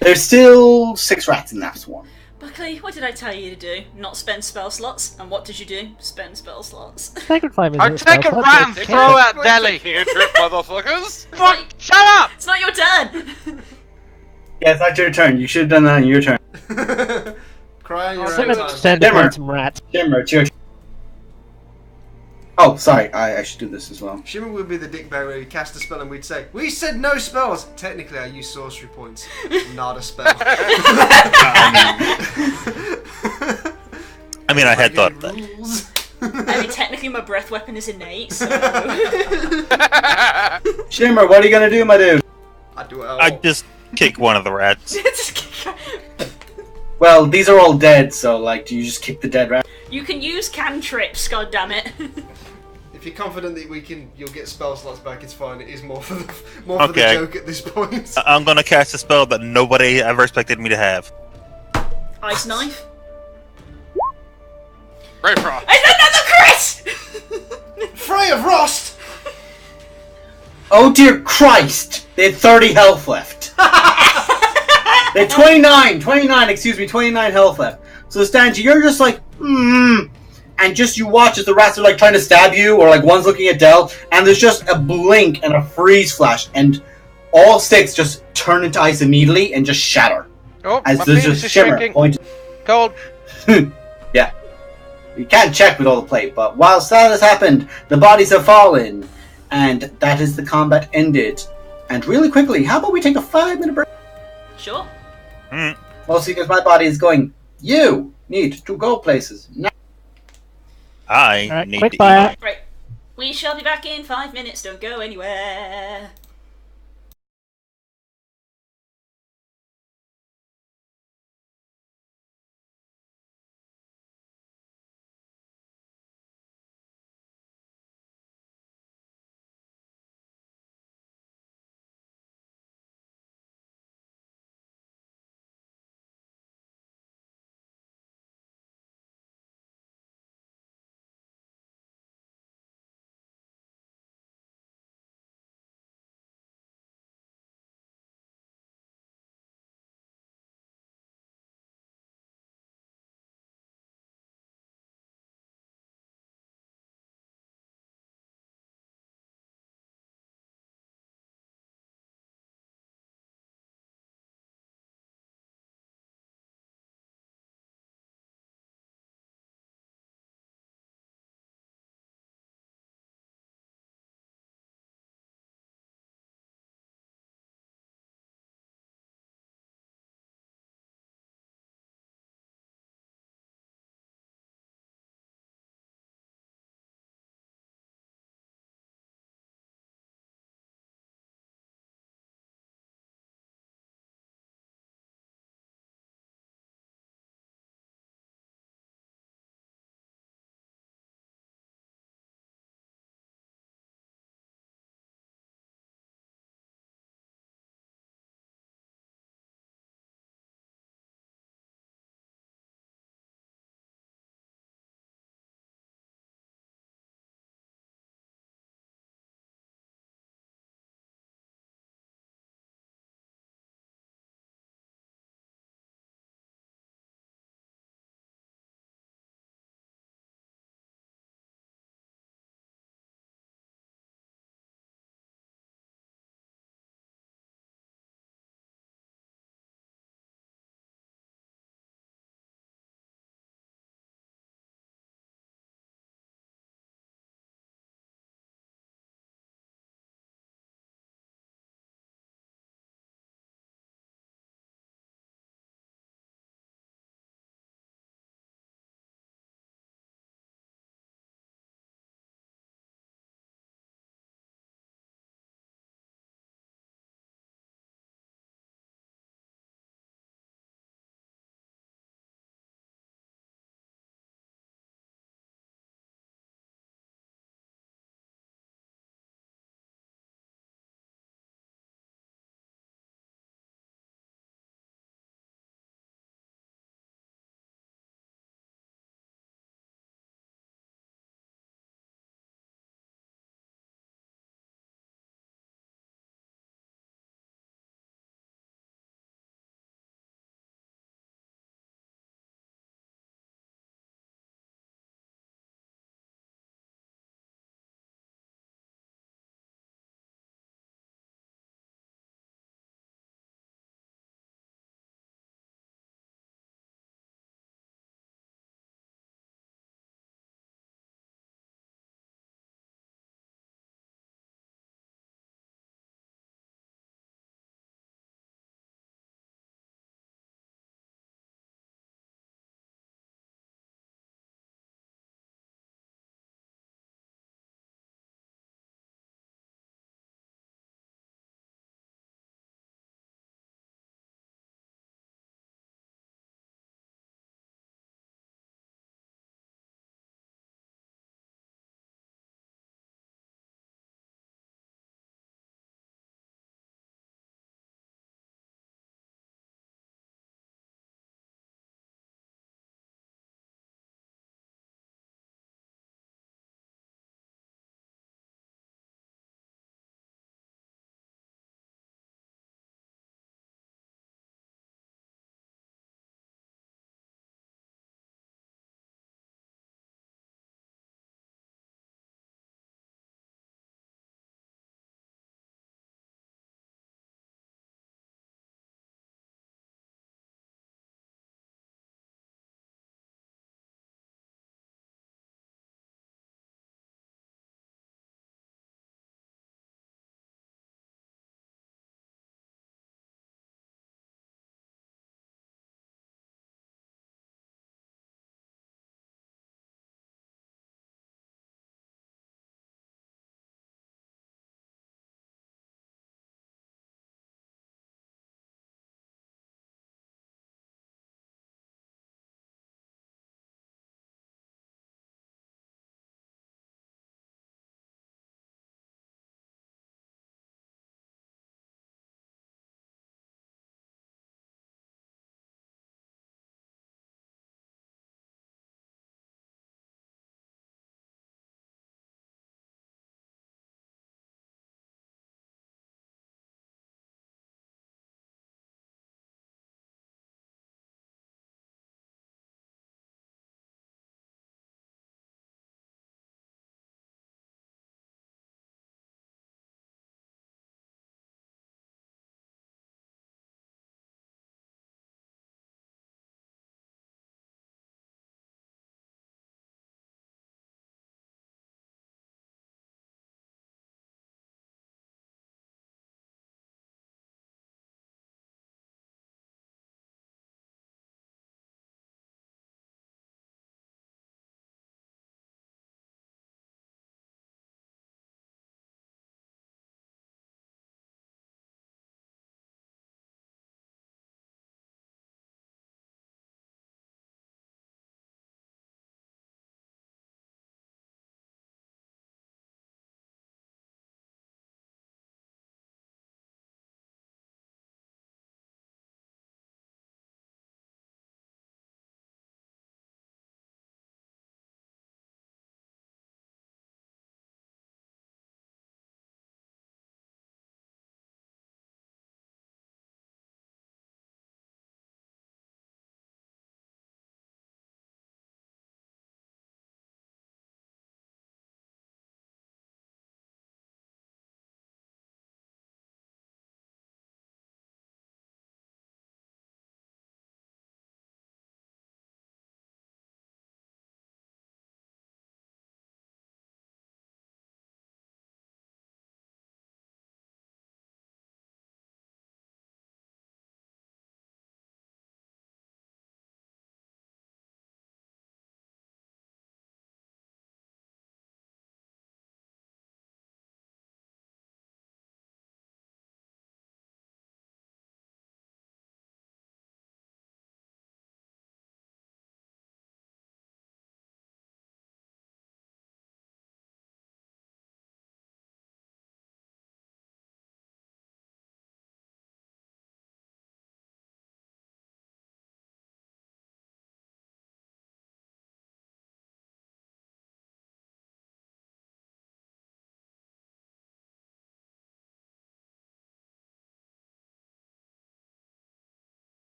There's still 6 rats in that swarm. Buckley, what did I tell you to do? Not spend spell slots. And what did you do? Spend spell slots. Sacred Flame is I'd take a spell slot, rat and but- throw it at Deli. Cantrip, motherfuckers. Fuck! Shut up! It's not your turn! Yeah, it's not your turn. You should have done that on your turn. Cry on your I'll own send time. send Dimmer. some rats. Shimmer, it's your turn. Oh, sorry, I should do this as well. Shimmer would be the dick bag where we cast a spell and we'd say, we said no spells! Technically, I use sorcery points, not a spell. I mean, I had thought that. Rules. I mean, technically my breath weapon is innate, so... Shimmer, what are you gonna do, my dude? I do it all. I just kick one of the rats. Well, these are all dead, so, like, do you just kick the dead rat? You can use cantrips, goddammit. If you're confident that you'll get spell slots back, it's fine. It is more for the Okay. joke at this point. I'm gonna cast a spell that nobody ever expected me to have. Ice knife. Ray Frost. It's another crit! Frey of Rost! Oh dear Christ! They had 30 health left. They 29, excuse me, 29 health left. So Stanji, you're just like, and just you watch as the rats are like trying to stab you, or like one's looking at Dell, and there's just a blink and a freeze flash, and all six just turn into ice immediately and just shatter. Oh, As my there's penis just is shimmer shrinking. pointing. Cold. Yeah. You can't check with all the plate, but whilst that has happened, the bodies have fallen, and that is the combat ended. And really quickly, how about we take a 5-minute break? Sure. Mostly because my body is going, you need to go places now. I Alright, need quick to fire. Right. We shall be back in 5 minutes. Don't go anywhere.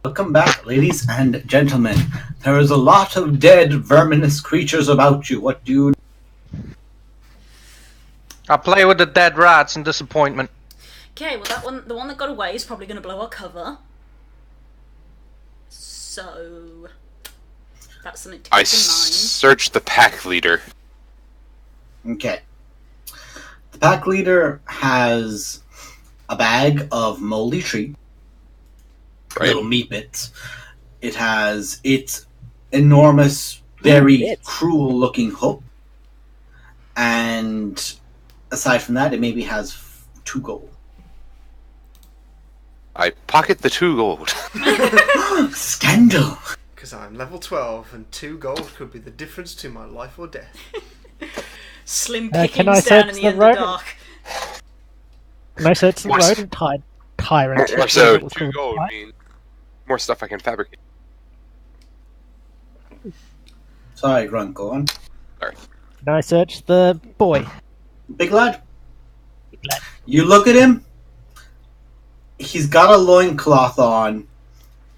Welcome back, ladies and gentlemen. There is a lot of dead, verminous creatures about you. What do you... I play with the dead rats in disappointment. Okay, well the one that got away is probably going to blow our cover. So that's something to keep I in mind. searched the pack leader. Okay. The pack leader has a bag of moldy tree, little meat bits. It has its enormous, very cruel-looking hook, and aside from that, it maybe has 2 gold. I pocket the 2 gold. Scandal! Because I'm level 12 and 2 gold could be the difference to my life or death. Slim can pickings I down in search the the road? Underdark. And I searched the road and tyrant. Or so It was 2 called, gold right? mean more stuff I can fabricate. Sorry, Grunt, go on. And I searched the boy. Big lad, Big lad. you look at him, he's got a loincloth on,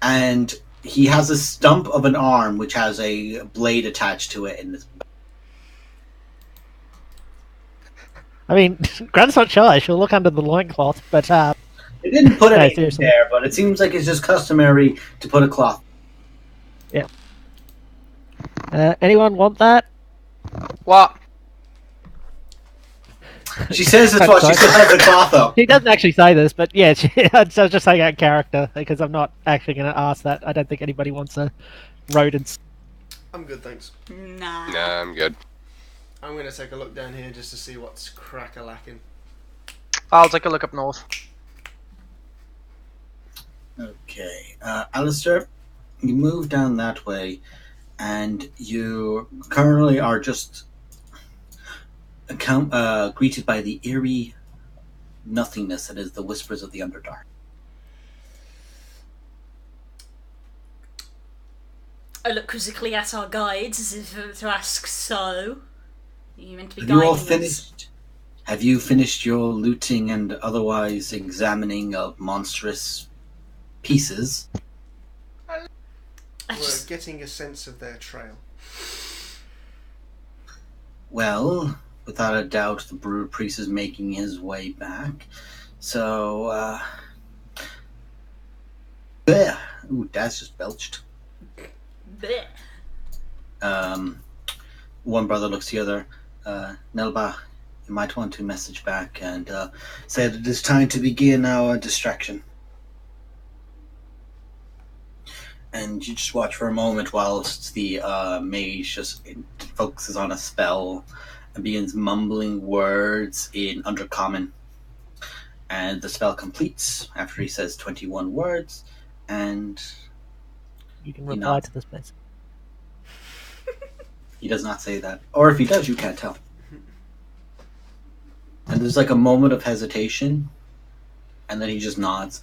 and he has a stump of an arm which has a blade attached to it. In this. I mean, Grant's not shy. She'll look under the loincloth, but They didn't put No, anything seriously. there, but it seems like it's just customary to put a cloth. anyone want that? What? She says it's what she still has the cloth up. She doesn't actually say this, but yeah, I was just saying out of character because I'm not actually going to ask that. I don't think anybody wants a rodents. I'm good, thanks. Nah. Nah, I'm good. I'm going to take a look down here just to see what's crack-a-lacking. I'll take a look up north. Okay, Alistair, you move down that way, and you currently are just greeted by the eerie nothingness that is the whispers of the Underdark. I look quizzically at our guides as if to ask, so? Are you meant to be Have you all guiding us? finished? Have you finished your looting and otherwise examining of monstrous pieces? I We're just, getting a sense of their trail. Well, without a doubt, the Brewer Priest is making his way back. So, yeah. Ooh, Daz just belched. bleh. One brother looks to the other. Nelba, you might want to message back and say that it is time to begin our distraction. And you just watch for a moment whilst the mage just focuses on a spell and begins mumbling words in Undercommon. And the spell completes after he says 21 words, and You can You reply know. to this message. he does not say that. Or if he does, you can't tell. And there's like a moment of hesitation, and then he just nods.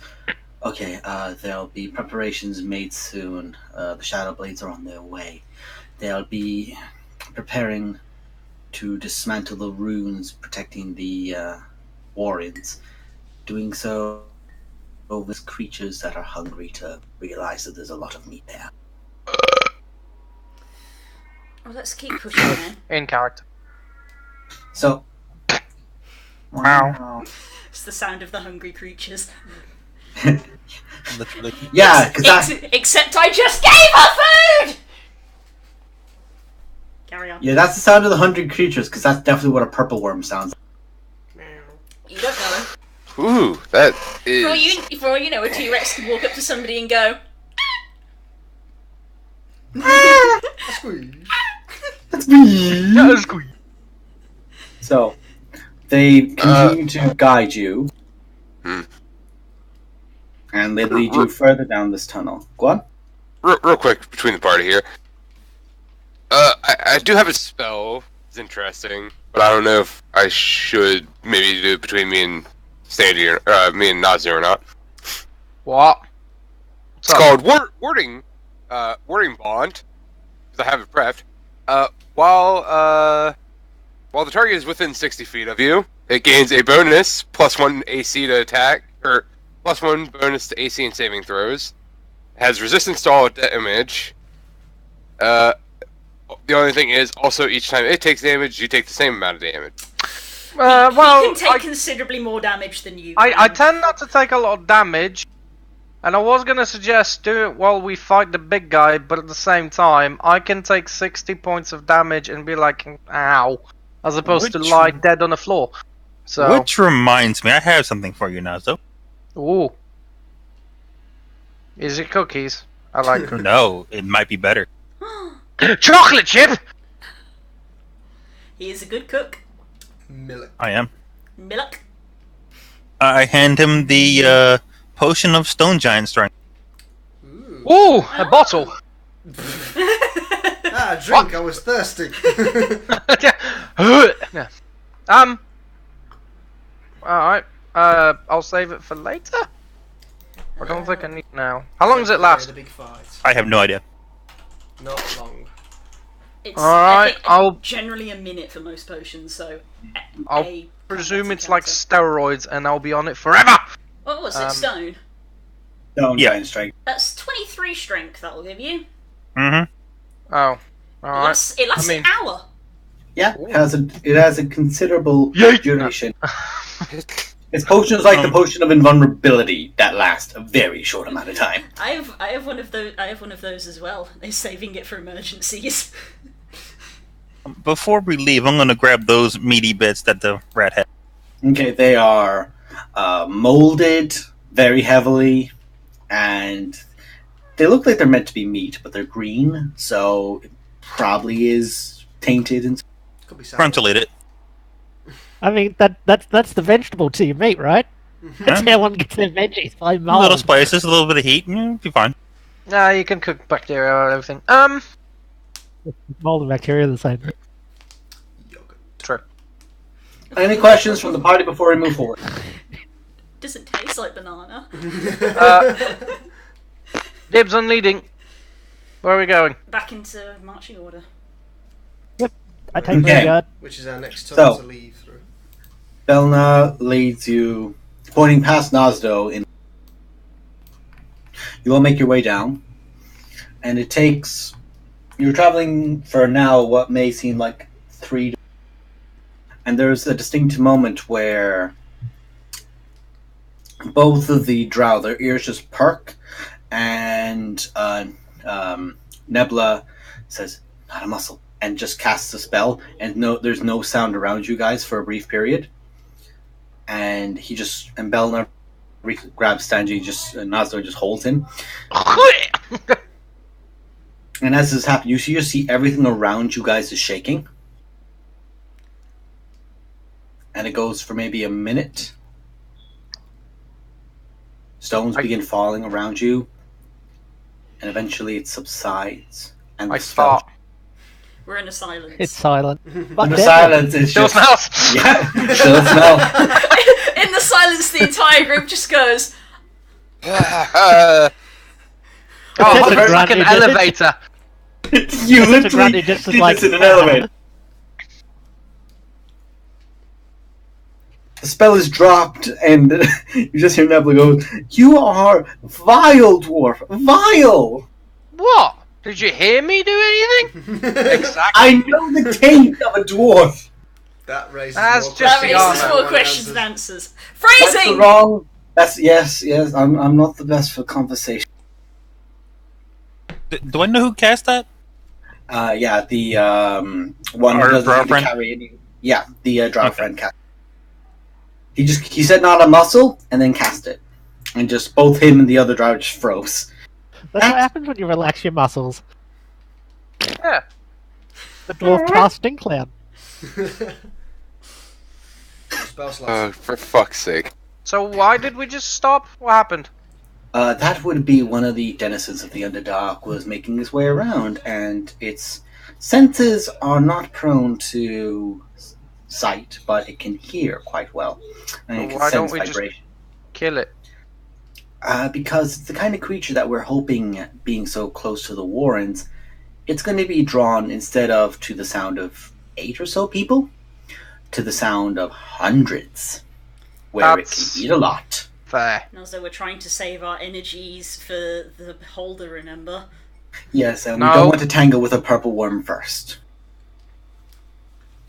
Okay, there'll be preparations made soon. The Shadow Blades are on their way. They'll be preparing to dismantle the runes protecting the Warrens. Doing so with creatures that are hungry to realize that there's a lot of meat there. Well, let's keep pushing then. In character. So, Wow. It's the sound of the hungry creatures. Literally. yeah, because Except I just gave her food! Carry on. yeah, that's the sound of the hungry creatures. Because that's definitely what a purple worm sounds like. You don't know. Ooh, that For all you know, a T-Rex can walk up to somebody and go, Squeeze. So, they continue to guide you, Hmm. and they lead you further down this tunnel. Go on. real quick between the party here. I do have a spell. It's interesting, but I don't know if I should maybe do it between me and Sandy or me and Nazi or not. What? It's called wording bond. Because I have it prepped. While the target is within 60 feet of you, it gains a bonus +1 AC to attack, or +1 bonus to AC and saving throws, has resistance to all damage. The only thing is, also each time it takes damage, you take the same amount of damage. Well, he can take considerably more damage than you. I tend not to take a lot of damage, and I was gonna suggest do it while we fight the big guy, but at the same time, I can take 60 points of damage and be like, ow, as opposed to lie dead on the floor. So, Which reminds me, I have something for you, Nazo. ooh, is it cookies? I like No, it might be better. chocolate chip. He is a good cook. Milk. I am. Milk. I hand him the potion of stone giant strength. Ooh, a bottle. Drink. I was thirsty. Yeah. Alright. I'll save it for later. I don't think I need it now. How long does it last? The big fight. I have no idea. Not long. It's Alright, I'll generally a minute for most potions, so. I'll presume it's like steroids, and I'll be on it forever. What was it? Stone. Stone Yeah. giant strength. That's 23 strength. That'll give you. Mm-hmm. Oh, alright. It lasts I mean- an hour. Yeah, it has a considerable Yeet. duration. Its potion is like the potion of invulnerability that lasts a very short amount of time. I have one of those. I have one of those as well. They're saving it for emergencies. Before we leave, I'm gonna grab those meaty bits that the rat had. Okay, they are molded very heavily, and they look like they're meant to be meat, but they're green, so it probably is tainted and. Could be sour. Frontally it. I mean, that's the vegetable to your meat, right? That's how one gets their veggies, by A mold. little spices, a little bit of heat, be fine. Nah, you can cook bacteria and everything. Mold and bacteria are the same. Yogurt. True. Any questions from the party before we move forward? Doesn't taste like banana. Dibs on leading. Where are we going? Back into marching order. I take Okay. regard. Which is our next turn So- to leave through. Belna leads you, pointing past Nazdo. You all make your way down, and it takes. You're traveling for now what may seem like 3. And there's a distinct moment where both of the drow, their ears just perk, and Nebula says, "Not a muscle," and just casts a spell, and there's no sound around you guys for a brief period. And Belna grabs Stanji, Nazdo just holds him. And as this happens, you just see everything around you guys is shaking. And it goes for maybe a minute. Stones begin falling around you. And eventually it subsides. And I the spell. start. We're in a silence. It's silent. And Fuck the that. silence is Still just... smells. Yeah, still smell. In the silence, the entire group just goes. Oh, Just a it's like an grunt, elevator. You Just a literally grunt, it just did is like- this in an elevator. The spell is dropped, and you just hear Nebula go, "You are vile, dwarf! Vile! What? Did you hear me do anything? Exactly. I know the taint of a dwarf!" That raises That's more just That the questions raises than armor. more one questions answers. than answers. That's the Phrasing! wrong... Yes, I'm not the best for conversation. Do I know who cast that? Yeah, the one Our who doesn't drow need to friend? carry any... Yeah, the drow Okay. friend cast. He said not a muscle, and then cast it. And just both him and the other drow just froze. That's what happens when you relax your muscles. Yeah. The dwarf casting clown. Spell slots. Oh, for fuck's sake. So why did we just stop? What happened? That would be one of the denizens of the Underdark was making his way around, and its senses are not prone to sight, but it can hear quite well. And it Well, can why don't sense we just- vibration. Kill it. Because it's the kind of creature that we're hoping, being so close to the Warrens, it's going to be drawn, instead of to the sound of 8 or so people, to the sound of hundreds, where it That's- can eat a lot. Fair. And also, we're trying to save our energies for the beholder, remember? Yes, and No. we don't want to tangle with a purple worm first.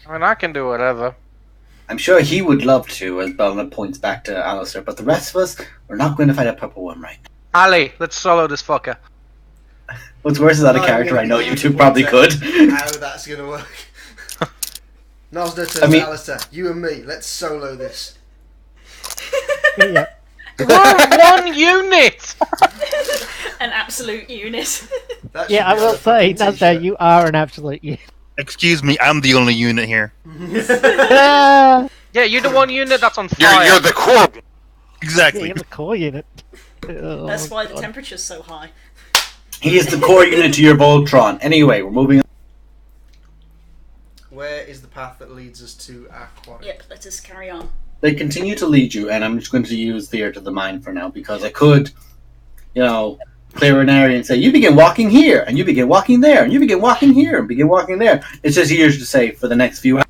I mean, I can do whatever. I'm sure he would love to, as Belna points back to Alistair, but the rest of us, we're not going to fight a purple worm right now. Ali, let's solo this fucker. What's worse is that a I'm character gonna I know be you able two to probably point could. out How that's gonna work. Nasda turns I mean- to Alistair. You and me, let's solo this. Yeah. We're one unit! An absolute unit. That should Yeah, I be will on a say, fucking Nazda, t-shirt. you are an absolute unit. Excuse me, I'm the only unit here. Yeah, Yeah, you're the one unit that's on fire. You're the core. Exactly. you're the core unit. That's Oh, why the God. temperature's so high. He is the core unit to your Voltron. Anyway, we're moving on. Where is the path that leads us to our quarry? Yep, let us carry on. They continue to lead you, and I'm just going to use Theatre to the Mind for now, because I could, clear an area and say, you begin walking here, and you begin walking there, and you begin walking here, and begin walking there. It's just easier to say for the next few hours.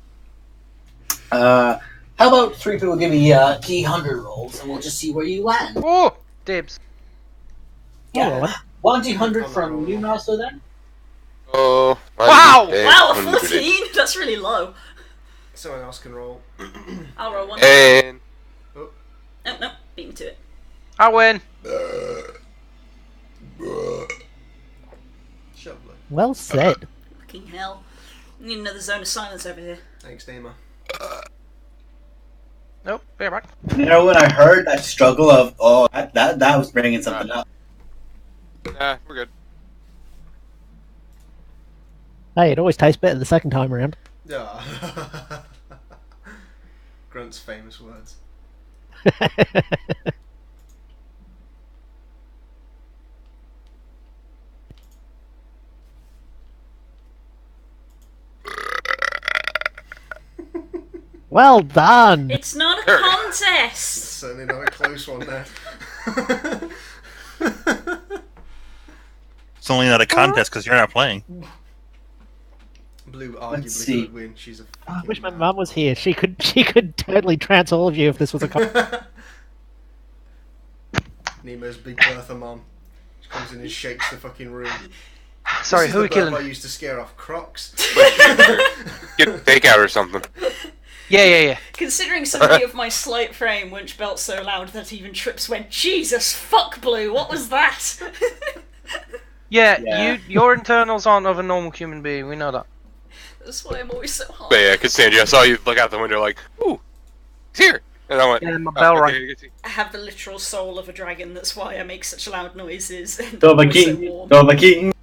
How about 3 people give me key 100 rolls, and we'll just see where you land. Oh, dibs. Yeah. 1 D100 from you, Master, then? Oh, Wow! Wow, a 100. 14? That's really low. Someone else can roll. I'll roll one. And No, beat me to it. I win. Shut up, Blue. Well said. Fucking hell. I need another zone of silence over here. Thanks, Nema. Nope, be right. You know, when I heard that struggle of, that was bringing something up. nah, we're good. Hey, it always tastes better the second time around. Yeah. Grunt's famous words. Well done. It's not a Sure. contest! Certainly not a close one there. It's only not a contest because you're not playing. Blue Let's arguably see. could win. She's a I fucking wish my man. mum was here. She could totally trance all of you if this was a Nemo's Big Bertha mom. She comes in and shakes the fucking room. Sorry, This is who are the we killing? Bertha I used to scare off Crocs. Get takeout or something. Yeah. Considering somebody of my slight frame wouldn't belt so loud that even Trips went, Jesus fuck, Blue, what was that? Yeah, Yeah. your internals aren't of a normal human being, we know that. That's why I'm always so hard. But yeah, Cassandra, I saw you look out the window like, ooh, he's here. And I went, Yeah, my bell rang. okay, I have the literal soul of a dragon, that's why I make such loud noises. And Dova always so King. warm. Dova King.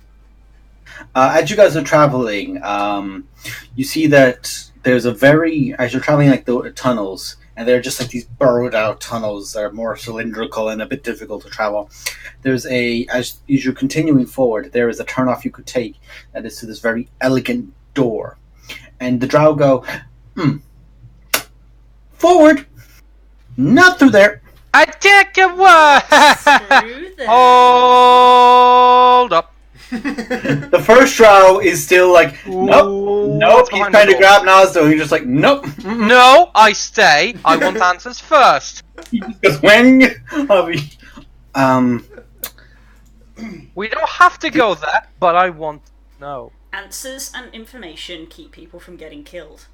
As you guys are traveling, you see that there's as you're traveling like the tunnels, and they're just like these burrowed out tunnels that are more cylindrical and a bit difficult to travel. There's as you're continuing forward, there is a turnoff you could take that is to this very elegant door. And the drow go, forward! Not through there! I take a word! Screw them. Hold up. The first drow is still like, nope, What's he's behind trying the to door? grab Nazdo, and he's just like, nope. No, I stay. I want answers first. He just goes, wang! We don't have to go there, but I want to know. Answers and information keep people from getting killed.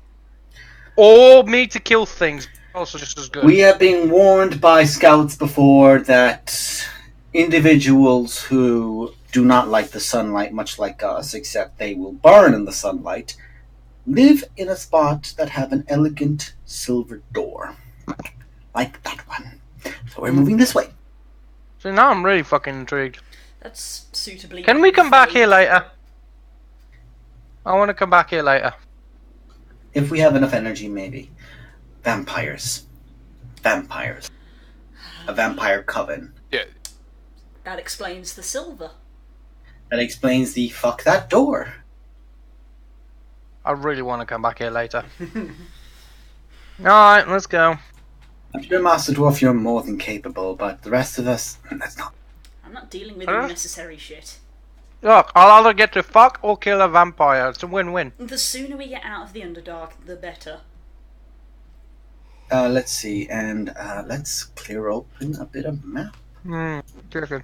Or me to kill things. Also just as good. We have been warned by scouts before that individuals who do not like the sunlight, much like us, except they will burn in the sunlight, live in a spot that have an elegant silver door. Like that one. So we're moving this way. So now I'm really fucking intrigued. That's suitably. Can we come back vague. here later? I want to come back here later. If we have enough energy, maybe. Vampires. Vampires. A vampire coven. Yeah, That explains the silver. That explains the fuck that door. I really want to come back here later. Alright, let's go. I'm sure, Master Dwarf, you're more than capable, but the rest of us, that's not. I'm not dealing with Huh? unnecessary shit. Look, I'll either get to fuck or kill a vampire. It's a win-win. The sooner we get out of the Underdark, the better. Let's see, and let's clear open a bit of map. Good.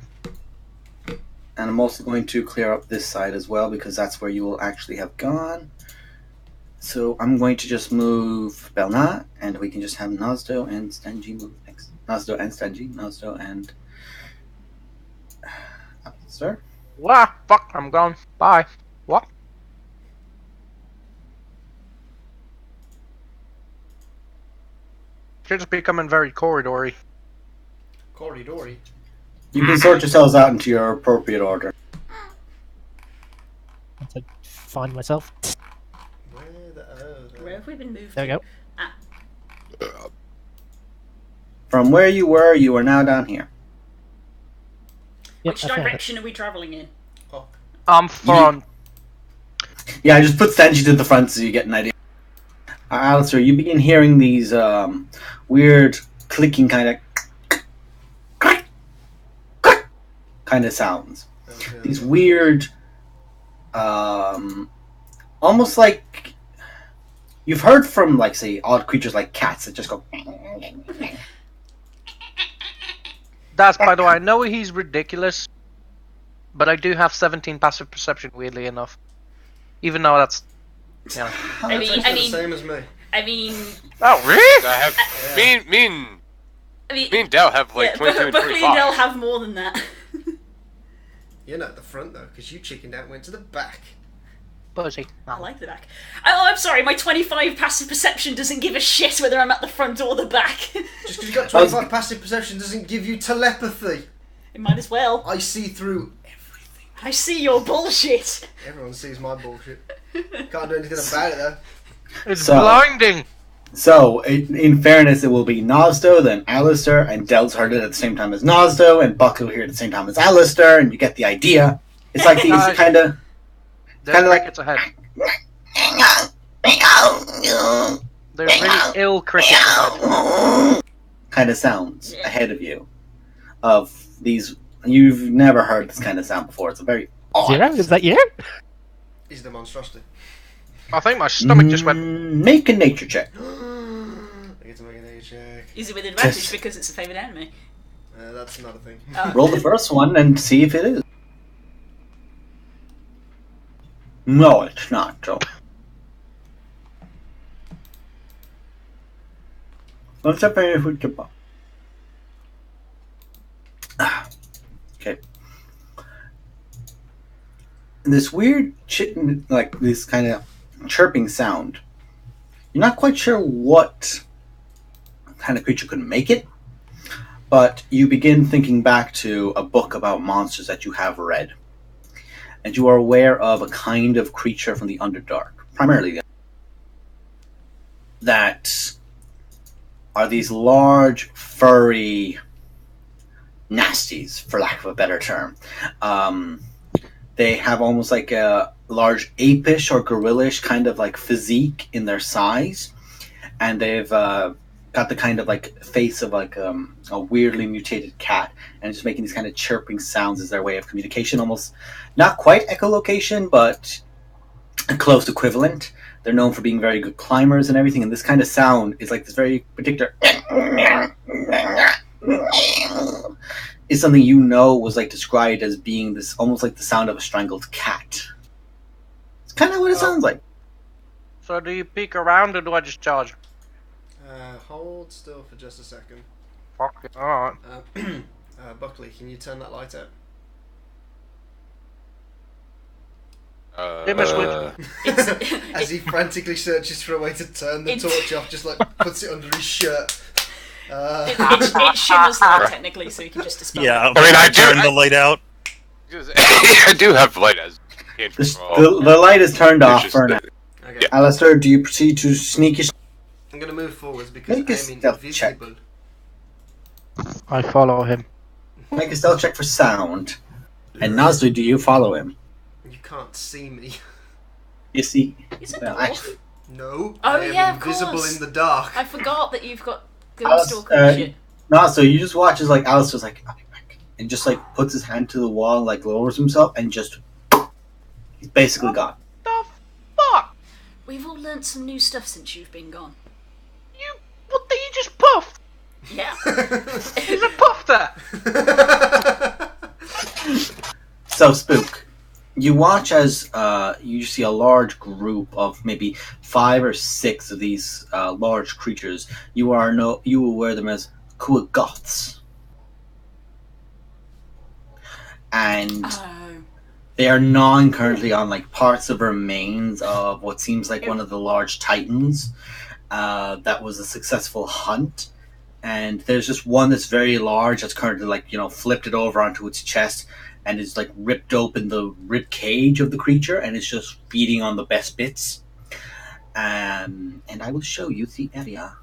And I'm also going to clear up this side as well because that's where you will actually have gone. So I'm going to just move Belnat, and we can just have Nazdo and Stenji move next. Nazdo and Stenji. Nazdo and Sir. Wah, fuck, I'm gone. Bye. What? Shit's becoming very corridory. Corridory. You can sort yourselves out into your appropriate order. Once I find myself. Where the Where have we been moved? There we go. From where you are now down here. Yep, Which I found it. direction are we travelling in? I'm front. Yeah, I just put Stenji to the front so you get an idea. Alistair, you begin hearing these weird clicking kind of sounds. These weird, almost like you've heard from, like, say, odd creatures like cats that just go. That's, by the way, I know he's ridiculous, but I do have 17 passive perception, weirdly enough. Even though that's, you know. I mean, the same as me. I mean, Oh, really? I have me and Dell have like 22 and Buckley and Dell 25. have more than that. You're not at the front though, because you chickened out and went to the back. Buzzy. I like the back. Oh, I'm sorry, my 25 passive perception doesn't give a shit whether I'm at the front or the back. Just because you got 25 passive perception doesn't give you telepathy. It might as well. I see through everything. I see your bullshit. Everyone sees my bullshit. Can't do anything about it though. It's So- blinding! So, in fairness, it will be Nazdo, then Alistair, and Del's heard it at the same time as Nazdo, and Buck will hear it at the same time as Alistair, and you get the idea. It's like these kind of. There's Kinda like- crickets ahead. There's really ill crickets ahead. kind of sounds ahead of you. Of these. You've never heard this kind of sound before. It's a very odd. Zero? Is that you? Is the monstrosity. I think my stomach just went. Make a nature check. I get to make an A check. Is it with advantage Yes. because it's a favoured enemy? That's another thing. Oh. Roll the first one and see if it is. No, it's not. So. Let's have a food chip. Okay. This weird like this kind of chirping sound. You're not quite sure what kind of creature could make it, but you begin thinking back to a book about monsters that you have read. And you are aware of a kind of creature from the Underdark, primarily that are these large, furry nasties, for lack of a better term. They have almost like a large apish or gorillish kind of like physique in their size, and they've got the kind of like face of like a weirdly mutated cat, and just making these kind of chirping sounds as their way of communication. Almost not quite echolocation, but a close equivalent. They're known for being very good climbers and everything, and this kind of sound is like this very particular is something you know was like described as being this almost like the sound of a strangled cat. It's kind of what it sounds like. So do you peek around or do I just charge? Hold still for just a second. Fuck it. Alright. Buckley, can you turn that light out? Give me a switch. As he frantically searches for a way to turn the torch off, just like puts it under his shirt. It shimmers the light technically, so you can just dispel Yeah, it. I mean, I do- turn the light out. I do have light as cantrip. The light is turned off for now. Okay. Alistair, do you proceed to sneak your... I'm going to move forwards because Make a I'm stealth check. invisible. I follow him. Make a stealth check for sound. And Nazri, do you follow him? You can't see me. You see? Is it Well, dwarf? actually, No. Oh, I am yeah, of invisible course. in the dark. I forgot that you've got Alice, Ghost Stalker and shit. so you just watch as like Alistair's like, "I'll be back," and just like puts his hand to the wall and like lowers himself and just he's basically gone. The fuck? We've all learnt some new stuff since you've been gone. What did you Yeah. He's a puffer! So, Spook, you watch as you see a large group of maybe 5 or 6 of these large creatures. You aware them as Kuagoths. And they are gnawing currently on like parts of remains of what seems like one of the large titans. That was a successful hunt. And there's just one that's very large that's currently like, flipped it over onto its chest and it's like ripped open the rib cage of the creature and it's just feeding on the best bits. And I will show you the area.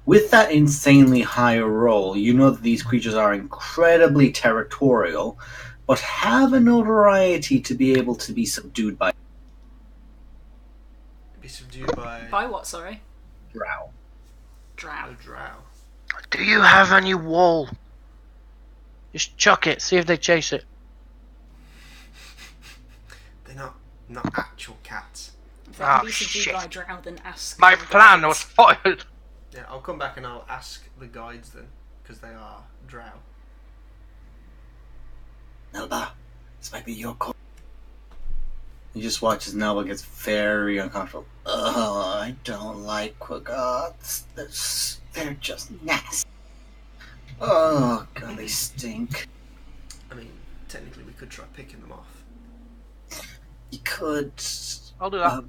With that insanely high roll, you know that these creatures are incredibly territorial, but have a notoriety to be able to be subdued by By what, sorry? drow. Drow. Do you have any wool? Just chuck it, see if they chase it. They're not actual cats. If they can be shit. subdued by drow, then ask. My the plan guides. was foiled. Yeah, I'll come back and I'll ask the guides then, because they are drow. Nelba, this might be your call. You just watch as Nelba gets very uncomfortable. Oh, I don't like Quagoths. They're just nasty. Oh, God, they stink. I mean, technically we could try picking them off. You could, I'll do that.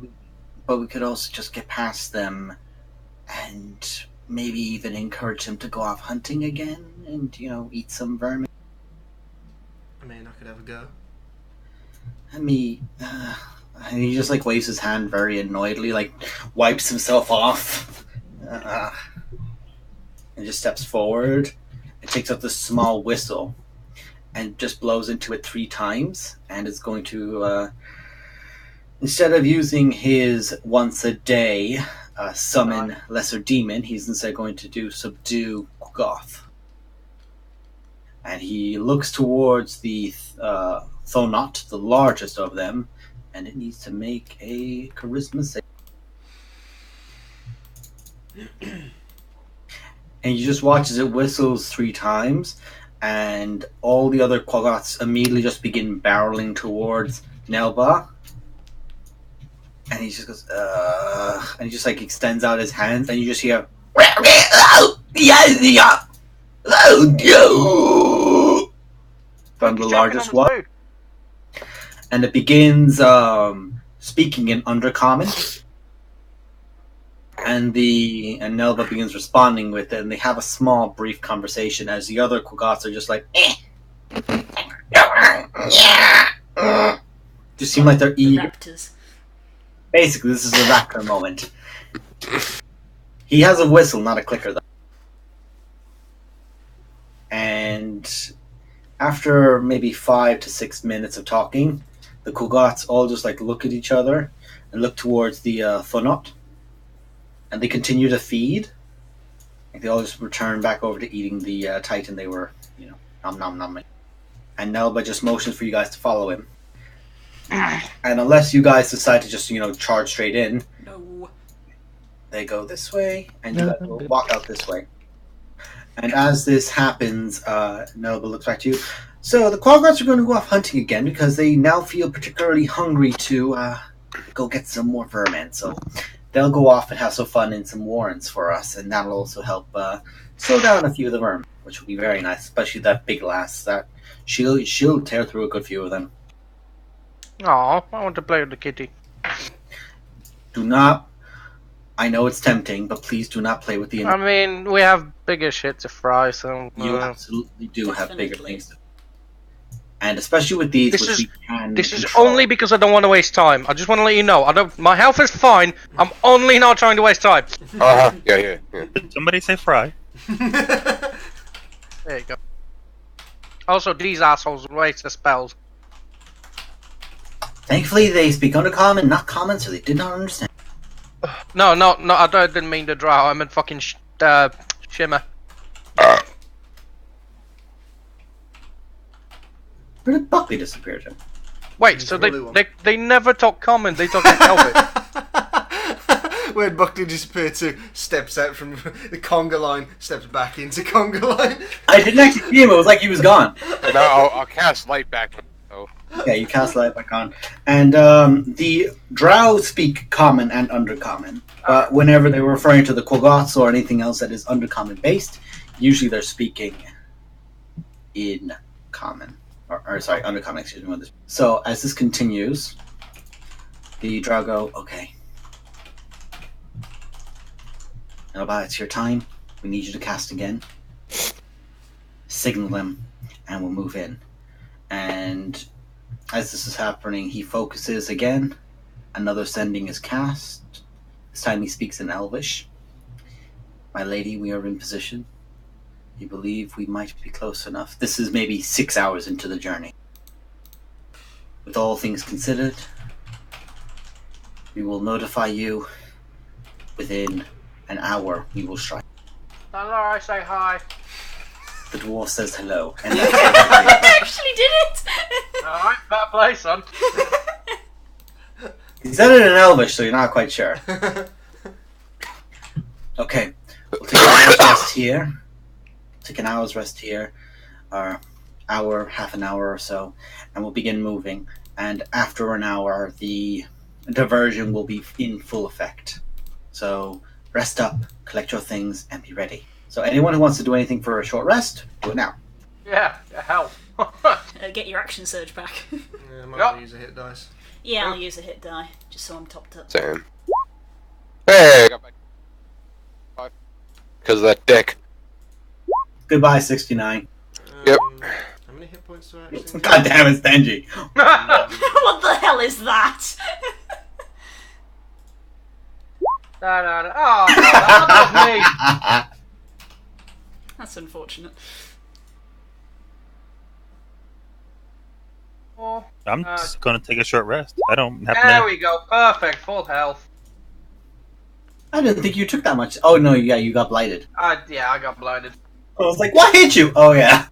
but we could also just get past them and maybe even encourage them to go off hunting again and, eat some vermin. I mean, I could have a go. And he just like waves his hand very annoyedly, like wipes himself off, and just steps forward and takes out this small whistle and just blows into it 3 times and is going to, instead of using his once a day summon lesser demon, he's instead going to do subdue Goth. And he looks towards the Thonot, the largest of them, and it needs to make a charisma save. And you just watch as it whistles 3 times, and all the other Quagoths immediately just begin barreling towards Nelba. And he just goes, and he just like extends out his hands, and you just hear, from the largest one. And it begins speaking in Undercommon. And Nelba begins responding with it, and they have a small, brief conversation as the other Quagoths are just like, just seem like they're eager. Raptors. Basically, this is a raptor moment. He has a whistle, not a clicker, though. And after maybe 5 to 6 minutes of talking, the Quagoths all just like look at each other and look towards the Thonot. And they continue to feed. Like they all just return back over to eating the Titan they were, nom nom nom. And Nelba just motions for you guys to follow him. And unless you guys decide to just, charge straight in, No. they go this way, and you guys will walk out this way. And as this happens, Nelba looks back to you. So the Quagoths are going to go off hunting again because they now feel particularly hungry to go get some more vermin. So they'll go off and have some fun in some warrens for us, and that'll also help slow down a few of the vermin, which will be very nice, especially that big lass. That she'll tear through a good few of them. Aw, I want to play with the kitty. Do not. I know it's tempting, but please do not play with the. I mean, we have bigger shit to fry, so. You absolutely do have bigger things to. And especially with these, This which is- we can This is control. only because I don't want to waste time. I just want to let you know. My health is fine. I'm only not trying to waste time. Yeah. Did somebody say fry? There you go. Also, these assholes waste their spells. Thankfully, they speak Undercommon, not Common, so they did not understand. No, I didn't mean the drow. I meant fucking Shimmer. Where did Buckley disappear to? Wait, He's so the blue one. they never talk common. They talk Elvish. Where'd Buckley disappear to? Steps out from the conga line, steps back into conga line. I didn't actually see him. It was like he was gone. And I'll cast light back. Oh, Okay, you cast light back on. And the Drow speak common and undercommon. But whenever they're referring to the Quaggoths or anything else that is undercommon based, usually they're speaking in common. Or sorry, undercommon, excuse me. So as this continues, the Drow go, okay. Elba, it's your time. We need you to cast again. Signal them, and we'll move in. And as this is happening, he focuses again. Another sending is cast. This time he speaks in Elvish. My lady, we are in position. You believe we might be close enough. This is maybe 6 hours into the journey. With all things considered, we will notify you within an hour. We will strike. Hello, I say hi. The dwarf says hello. And I actually did it! Alright, better play, son. he said it in Elvish, so you're not quite sure. Okay, we'll take an hour's rest here. Take an hour's rest here, or hour, half an hour or so, and we'll begin moving. And after an hour, the diversion will be in full effect. So rest up, collect your things, and be ready. So anyone who wants to do anything for a short rest, do it now. Yeah, hell. Get your action surge back. Yeah, I might use a hit dice. Yeah, I'll use a hit die, just so I'm topped up. same. Hey, I got back 5 because of that dick. Goodbye, 69. Yep. How many hit points do I actually? God damn it, Stengy. What the hell is that? No. Oh, that was me. That's unfortunate. Oh, I'm just gonna take a short rest. I don't have there to. we go. Perfect. Full health. I didn't think you took that much. Oh, no, yeah, you got blighted. Yeah, I got blinded. I was like, what hit you? Oh, yeah.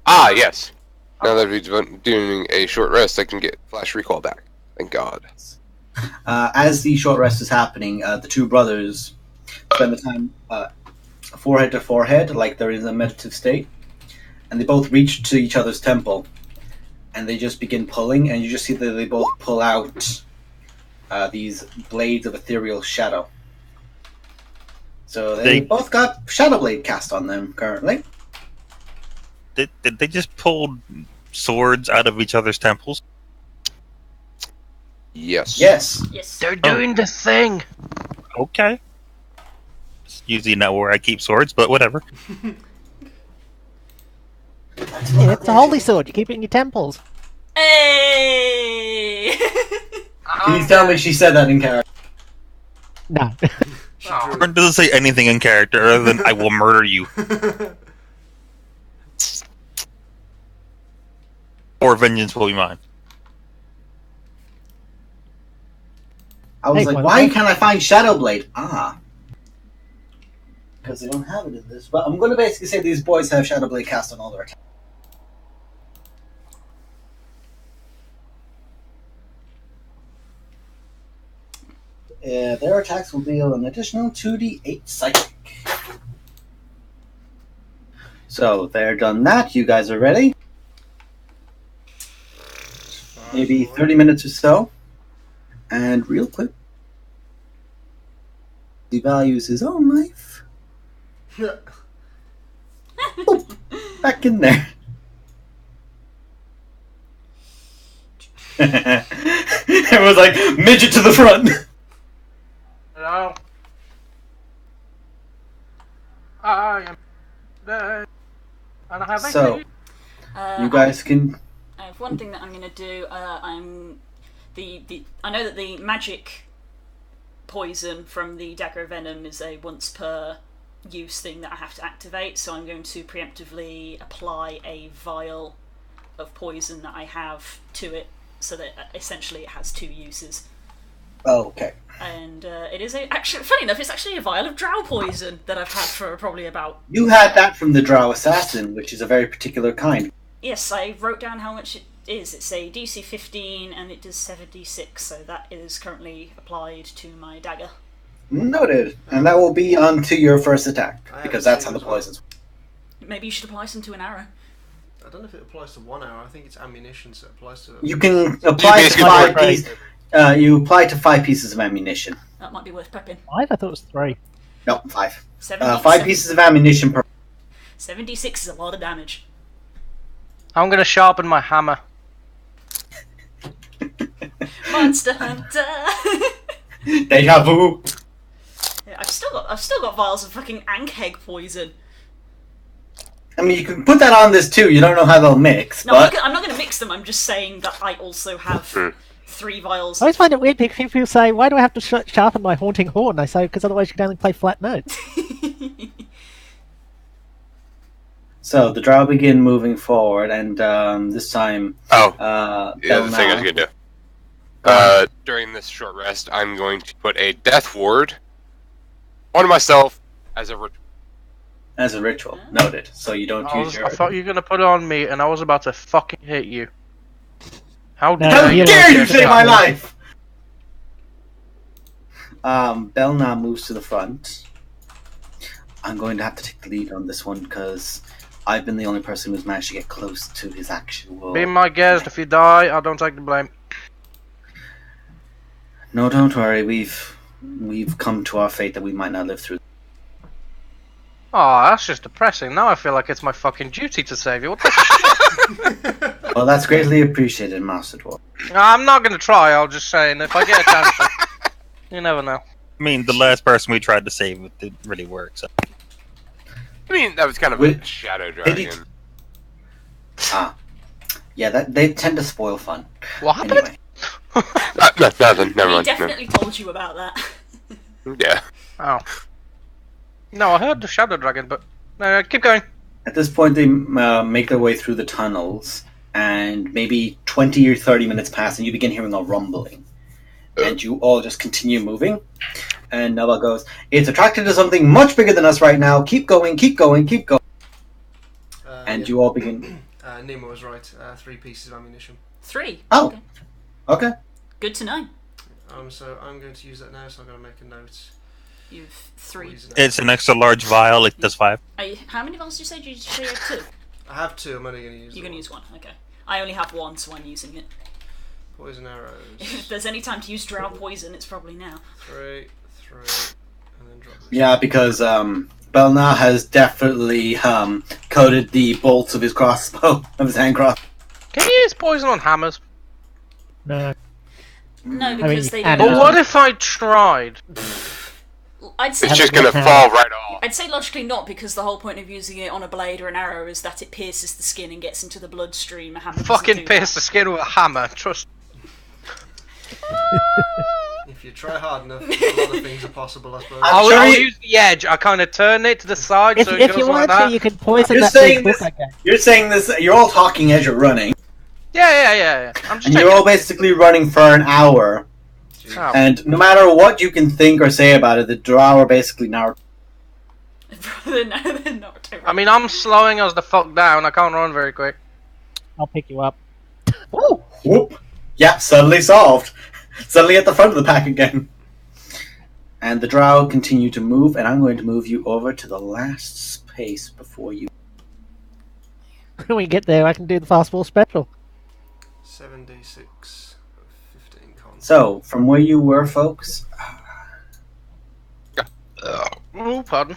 Ah, yes. Now that we're doing a short rest, I can get flash recall back. Thank God. As the short rest is happening, the two brothers spend the time forehead to forehead, like they're in a meditative state, and they both reach to each other's temple, and they just begin pulling, and you just see that they both pull out these blades of ethereal shadow. So they both got Shadow Blade cast on them currently. Did they just pull swords out of each other's temples? Yes. Yes. Yes. They're doing the thing. Okay. It's usually not where I keep swords, but whatever. Yeah, it's a holy sword. You keep it in your temples. Hey! Please tell me she said that in character. No. It doesn't say anything in character other than "I will murder you" or "Vengeance will be mine." I was Hey, like, one why thing. can't I find Shadow Blade? Because they don't have it in this. But I'm going to basically say these boys have Shadow Blade cast on all their attacks. Their attacks will deal an additional 2d8 psychic. So they're done that. You guys are ready. Maybe 30 minutes or so. And real quick, he values his own life. Oh, back in there. Everyone's like, midget to the front. Hello. I am dead. And I have So, XP. you guys can... I have one thing that I'm going to do. I know that the magic poison from the dagger of venom is a once per use thing that I have to activate, so I'm going to preemptively apply a vial of poison that I have to it, so that essentially it has 2 uses. Oh, okay. And it is actually, funny enough, it's actually a vial of drow poison that I've had for probably about... You had that from the Drow Assassin, which is a very particular kind. Yes, I wrote down how much it is. It's a DC 15 and it does 76, so that is currently applied to my dagger. Noted. And that will be onto your first attack, because that's how the poisons work. Maybe you should apply some to an arrow. I don't know if it applies to 1 arrow. I think it's ammunition, so it applies to. You can apply to 5 pieces. You apply to 5 pieces of ammunition. That might be worth prepping. 5? I thought it was 3. No, 5. 76. 5 pieces of ammunition per. 76 is a lot of damage. I'm gonna sharpen my hammer. Monster Hunter. Deja vu. Yeah, I've still got vials of fucking Ankheg poison. I mean, you can put that on this too. You don't know how they'll mix, No, but I'm not going to mix them. I'm just saying that I also have 3 vials. I always find it weird because people say, why do I have to sharpen my haunting horn? I say, because otherwise you can only play flat notes. so the drow begin moving forward, and this time, Yeah, the thing I was going to do. During this short rest, I'm going to put a death ward on myself as a ritual. As a ritual, noted. So you don't use your. I thought you were gonna put it on me, and I was about to fucking hit you. How No, How dare you? dare you save my life! Belna moves to the front. I'm going to have to take the lead on this one because I've been the only person who's managed to get close to his actual. Be my guest. If you die, I don't take the blame. No, don't worry. We've come to our fate that we might not live through. Oh, that's just depressing. Now I feel like it's my fucking duty to save you. What the shit? Well, that's greatly appreciated, Master Dwarf. I'm not gonna try. I'll just say, and if I get a chance, you never know. I mean, the last person we tried to save didn't really work. So I mean, that was kind of a shadow dragon. Yeah, they tend to spoil fun. What happened? Anyway, Nothing. Never He mind. definitely told you about that. Yeah. Oh. No, I heard the shadow dragon, but keep going. at this point, they make their way through the tunnels, and maybe 20 or 30 minutes pass, and you begin hearing a rumbling. And you all just continue moving. And Nella goes, "It's attracted to something much bigger than us right now. Keep going, keep going, keep going." And you all begin. Nemo was right. 3 pieces of ammunition. 3. Oh. Okay. Good to know. So I'm going to use that now. So I'm going to make a note. You've 3. Poison. it's an extra large vial. It does 5. How many vials did you say? Did you say you had 2? I have 2. I'm only going to use. You're going to use 1. Okay. I only have 1, so I'm using it. Poison arrows. If there's any time to use drow poison, it's probably now. 3, and then drop this. Yeah, because Belna has definitely coated the bolts of his crossbow, of his hand crossbow. Can you use poison on hammers? No. No, mean, because they and- don't. But what if I tried? I'd say It's just gonna fall right off. I'd say logically not, because the whole point of using it on a blade or an arrow is that it pierces the skin and gets into the bloodstream. A hammer doesn't Fucking do pierce that. the skin with a hammer. Trust. If you try hard enough, a lot of things are possible, I suppose. I'm I'll sure you- use the edge. I kind of turn it to the side If, so it if goes you like want that. to, you can poison You're that saying big book this- I gave. You're saying this. You're all talking as you're running, Yeah. I'm just and taking you're all basically running for an hour. Oh. And no matter what you can think or say about it, the drow are basically now. They're not I mean, I'm slowing us the fuck down. I can't run very quick. I'll pick you up. Oh, whoop! Yeah, suddenly solved. Suddenly at the front of the pack again. And the drow continue to move, and I'm going to move you over to the last space before you. When we get there, I can do the fastball special. 7d6, 15 con. So, from where you were, folks, Oh, pardon.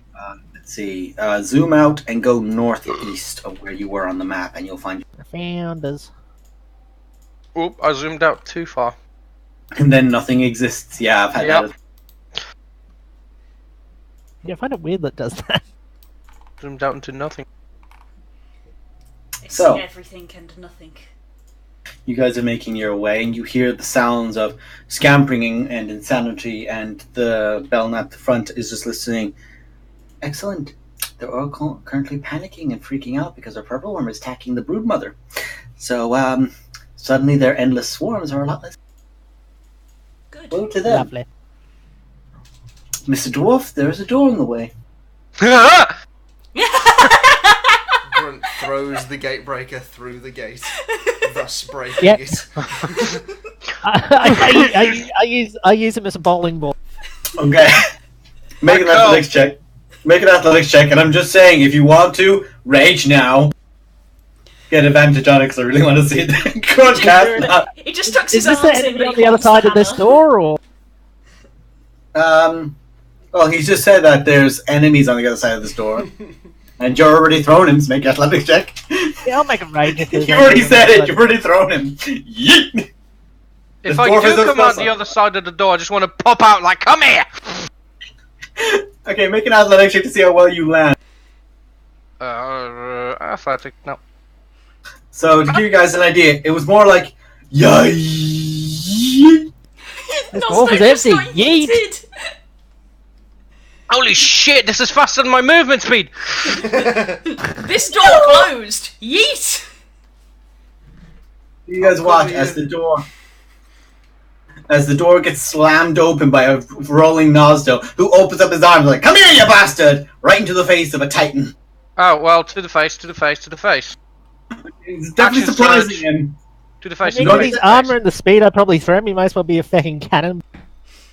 let's see. Zoom out and go northeast of where you were on the map, and you'll find. I found us. Oop, I zoomed out too far. And then nothing exists. Yeah, I've had Yep. that. Yeah, I find it weird that it does that. Zoomed out into nothing. I So- see everything and nothing. You guys are making your way, and you hear the sounds of scampering and insanity, and the Belna at the front is just listening. Excellent. They're all currently panicking and freaking out because our purple worm is attacking the broodmother. So, suddenly their endless swarms are a lot less. Good. Woe to them. Lovely. Mr. Dwarf, there's a door in the way. Grunt throws the gatebreaker through the gate. thus breaking Yep. it. I use him as a bowling ball. Okay. Make an athletics check. Make an athletics check, and I'm just saying, if you want to, rage now. Get advantage on it, because I really want to see it. Crunch cast now. He just tucks Is his this the arms in, enemy but on he the other holds side of this hammer. door, or? Well, he's just said that there's enemies on the other side of this door. And you're already thrown him, so make an athletics check. Yeah, I'll make him rage if there's You already anything said on it, the you've already thrown him. Yeet! If The I dwarf do is a come out spell the other side of the door, I just want to pop out like, come here! Okay, make an athletics check to see how well you land. Athletic, no. So, to give you guys an idea, it was more like, yay! This Not dwarf is just empty. got Yeet. yeeted. Holy shit, this is faster than my movement speed! This door closed. Yeet. You guys watch as the door gets slammed open by a rolling Nosdo, who opens up his arms like, "Come here, you bastard!" right into the face of a Titan. Oh, well, to the face, to the face, to the face. It's definitely Action surprising surge. him. To the face, I to mean, the with face. his armor and the speed I'd probably throw him, he might as well be a fucking cannon.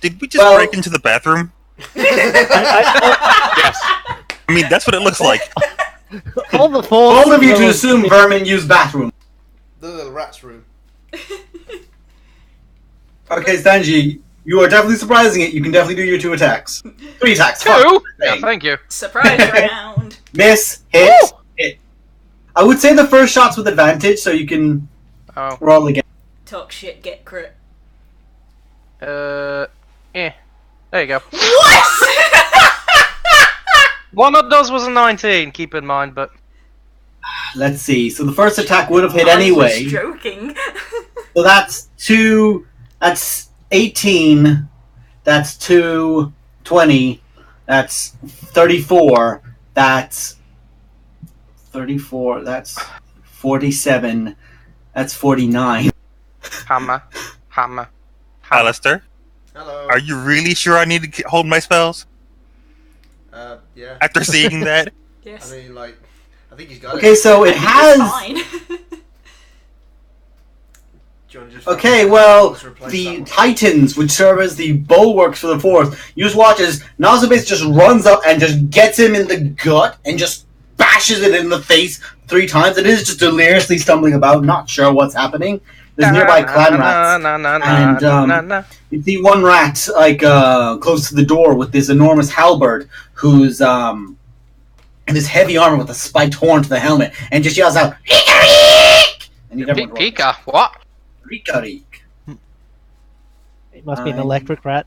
Did we just Well- break into the bathroom? I- Yes. I mean, that's what it looks like. all the force. All of you to assume vermin use bathroom. The little rat's room. Okay, Stanji, you are definitely surprising it. You can definitely do your 2 attacks. 3 attacks. Two? fuck. Yeah, thank you. Surprise round. Miss, hit, hit. I would say the first shot's with advantage, so you can Oh. roll again. Talk shit, get crit. Yeah. There you go. What? One of those was a 19, keep in mind, but... Let's see. So the first attack would have hit I was anyway. just joking. So that's 2. That's 18. That's 2. 20. That's 34. That's 34. That's 47. That's 49. Hammer. Alistair, Hello. are you really sure I need to hold my spells Yeah. after seeing that? Yes. I mean, like, I think he's got Okay, it. so it It's has. fine. Do you want to just Okay, well, just replace the that one? Titans, which serve as the bulwarks for the force, you just watch as Nazubis just runs up and just gets him in the gut and just bashes it in the face 3 times. It is just deliriously stumbling about, not sure what's happening. There's nearby clan rats. And, you see one rat, like, close to the door with this enormous halberd, who's, in this heavy armor with a spiked horn to the helmet, and just yells out, "Hikarik!" And you never want to roll. Pika, what? Hikarik. It must be an electric rat.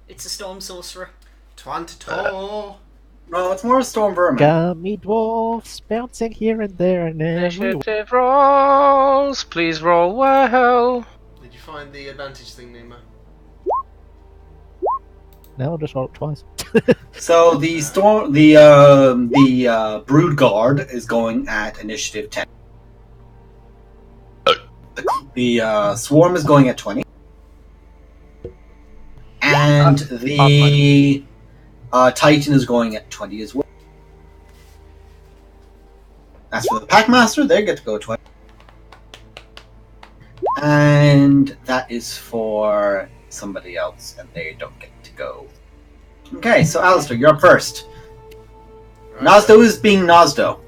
It's a storm sorcerer. 22. No, it's more a storm vermin. Gummy dwarfs bouncing here and there and everywhere. Initiative rolls, please roll well. Did you find the advantage thing, Nemo? No, I'll just roll it twice. So the storm, the brood guard is going at initiative 10. The swarm is going at 20, and the titan is going at 20 as well. As for the packmaster, they get to go 20, and that is for somebody else, and they don't get to go. Okay, so Alistair, you're up first. Right. Nosdo is being Nosdo.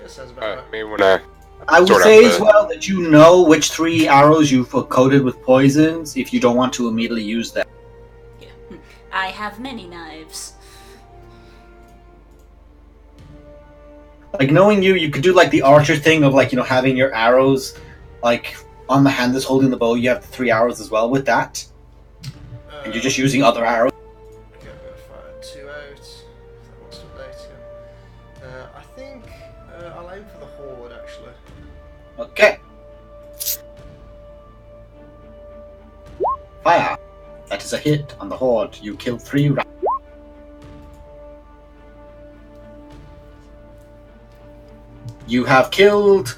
Yeah, sounds about right. Maybe when I I would Sort of, say as well that you know which 3 arrows you've coated with poisons if you don't want to immediately use them. Yeah. I have many knives. Like, knowing you, you could do like the archer thing of like, you know, having your arrows like on the hand that's holding the bow. You have the 3 arrows as well with that, and you're just using other arrows. Okay, I'm gonna fire 2 out. If that wants to update you. I think I'll aim for the horde actually. Okay. Fire. That is a hit on the horde. You kill 3 rats. You have killed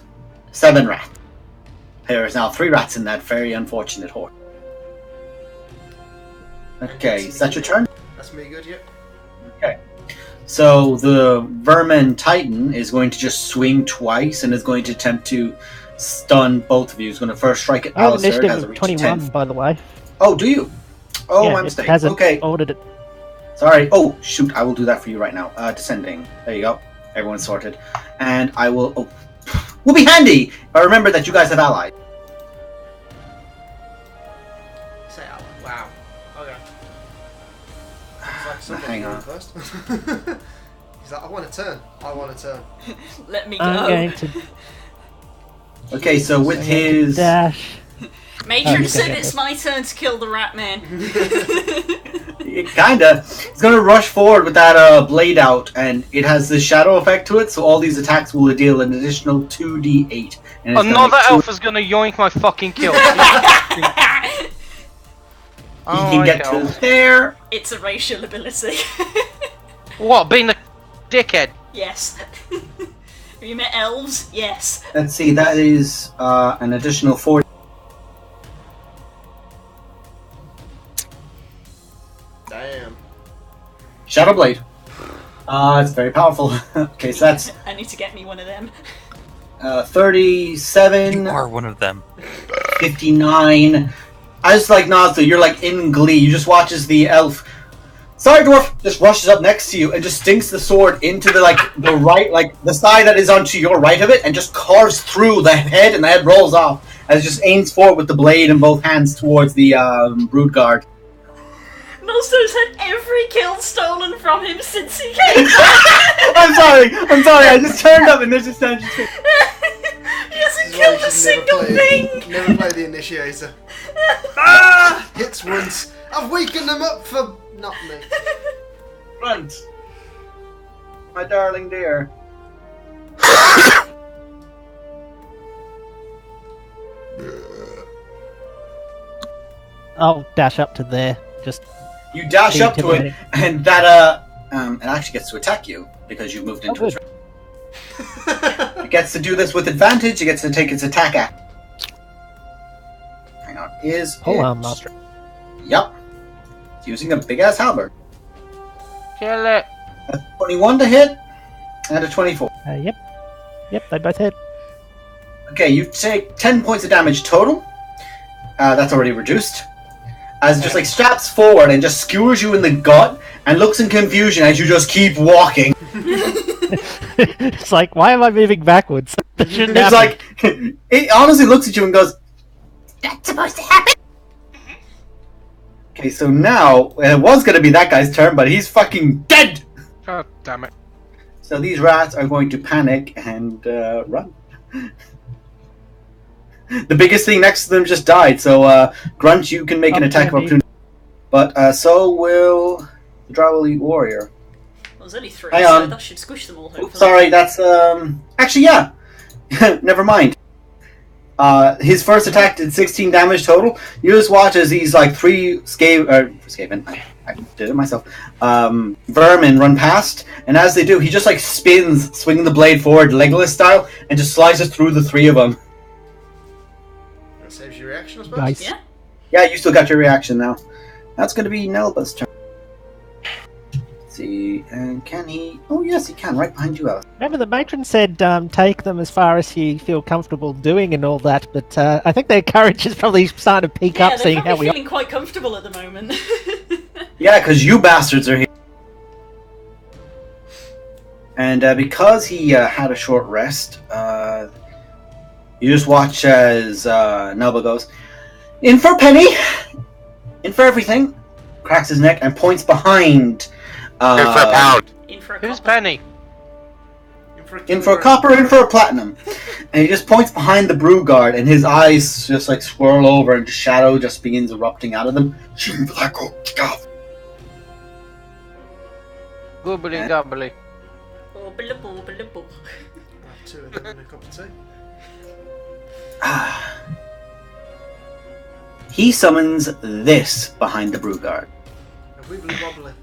7 rats. There is now 3 rats in that very unfortunate horde. Okay, is that your turn? That's me good, yep. So the Vermin Titan is going to just swing twice and is going to attempt to stun both of you. He's going to first strike at I have Alistair. It has a initiative reach of of 21, 10. by the way. Oh, do you? Oh, yeah, my it mistake. hasn't Okay. ordered it. Sorry. Oh, shoot. I will do that for you right now. Descending. There you go. Everyone's sorted. And I will... Oh, will be handy if I remember that you guys have allies. Say out. Wow. Okay. He's like, somebody Hang go on. first. He's like, I want a turn. I want a turn. Let me go. I'm going to Okay, so with his... dash. Matron you said go it's first. my turn to kill the rat man. Kinda. He's gonna rush forward with that blade out, and it has the shadow effect to it, so all these attacks will deal an additional 2d8. And it's gonna Another make two- elf is gonna yoink my fucking kill. He Oh, can I get go. to there. It's a racial ability. What, being a dickhead? Yes. Have you met elves? Yes. Let's see, that is an additional 4. Damn. Shadow Blade. It's very powerful. Okay, so that's I need to get me one of them. 37, You are one of them. 59. I just like Nazda, you're like in glee. You just watch as the elf, sorry dwarf, just rushes up next to you and just stinks the sword into the the right, like the side that is onto your right of it, and just carves through the head, and the head rolls off as it just aims forward with the blade in both hands towards the brood guard. Nostos had every kill stolen from him since he came. I'm sorry, I just turned up and there's just He hasn't This is why killed you a should single thing. Never play the initiator. Hits once. I've weakened them up for not me. Grunt. My darling dear. I'll dash up to there. Just You dash Be up to it, intimidating. and that it actually gets to attack you because you've moved into Oh, its range. It gets to do this with advantage. It gets to take its attack act. Hang on, hold on, master. Yep. It's using a big ass halberd. Kill it. A 21 to hit, and a 24. Yep, they both hit. Okay, you take 10 points of damage total. That's already reduced. As it just straps forward and just skewers you in the gut and looks in confusion as you just keep walking. It's like, why am I moving backwards? That shouldn't It's happen. it honestly looks at you and goes, "That's supposed to happen." Okay, so now it was going to be that guy's turn, but he's fucking dead. God damn it. So these rats are going to panic and run. The biggest thing next to them just died, so Grunt, you can make an attack of Okay. opportunity. But so will the Drow Elite Warrior. Well, there's only 3, Hang so on. that should squish them all, hopefully. Oops, sorry, that's actually yeah. Never mind. His first attack did 16 damage total. You just watch as these 3 Skaven, I did it myself. Vermin run past, and as they do, he just spins, swinging the blade forward, Legolas style, and just slices through the 3 of them. That saves your reaction, I suppose. Nice. Yeah? Yeah, you still got your reaction now. That's going to be Nelba's turn. Let's see, and can he? Oh yes, he can. Right behind you, Alice. Remember, the matron said take them as far as you feel comfortable doing and all that, but I think their courage is probably starting to peak Yeah, up, they're seeing how probably we feeling quite comfortable at the moment. Yeah, because you bastards are here. And because he had a short rest, you just watch as Nelba goes, "In for a penny, in for everything," cracks his neck and points behind. In for a pound. In for a Who's copper. Penny? In for a copper, in for a platinum. And he just points behind the brew guard, and his eyes just swirl over, and shadow just begins erupting out of them. Goobly gobbly. Boobala boobala boo. Have 2 of them in a cup of tea. He summons this behind the brew guard. A wibbly wobbly.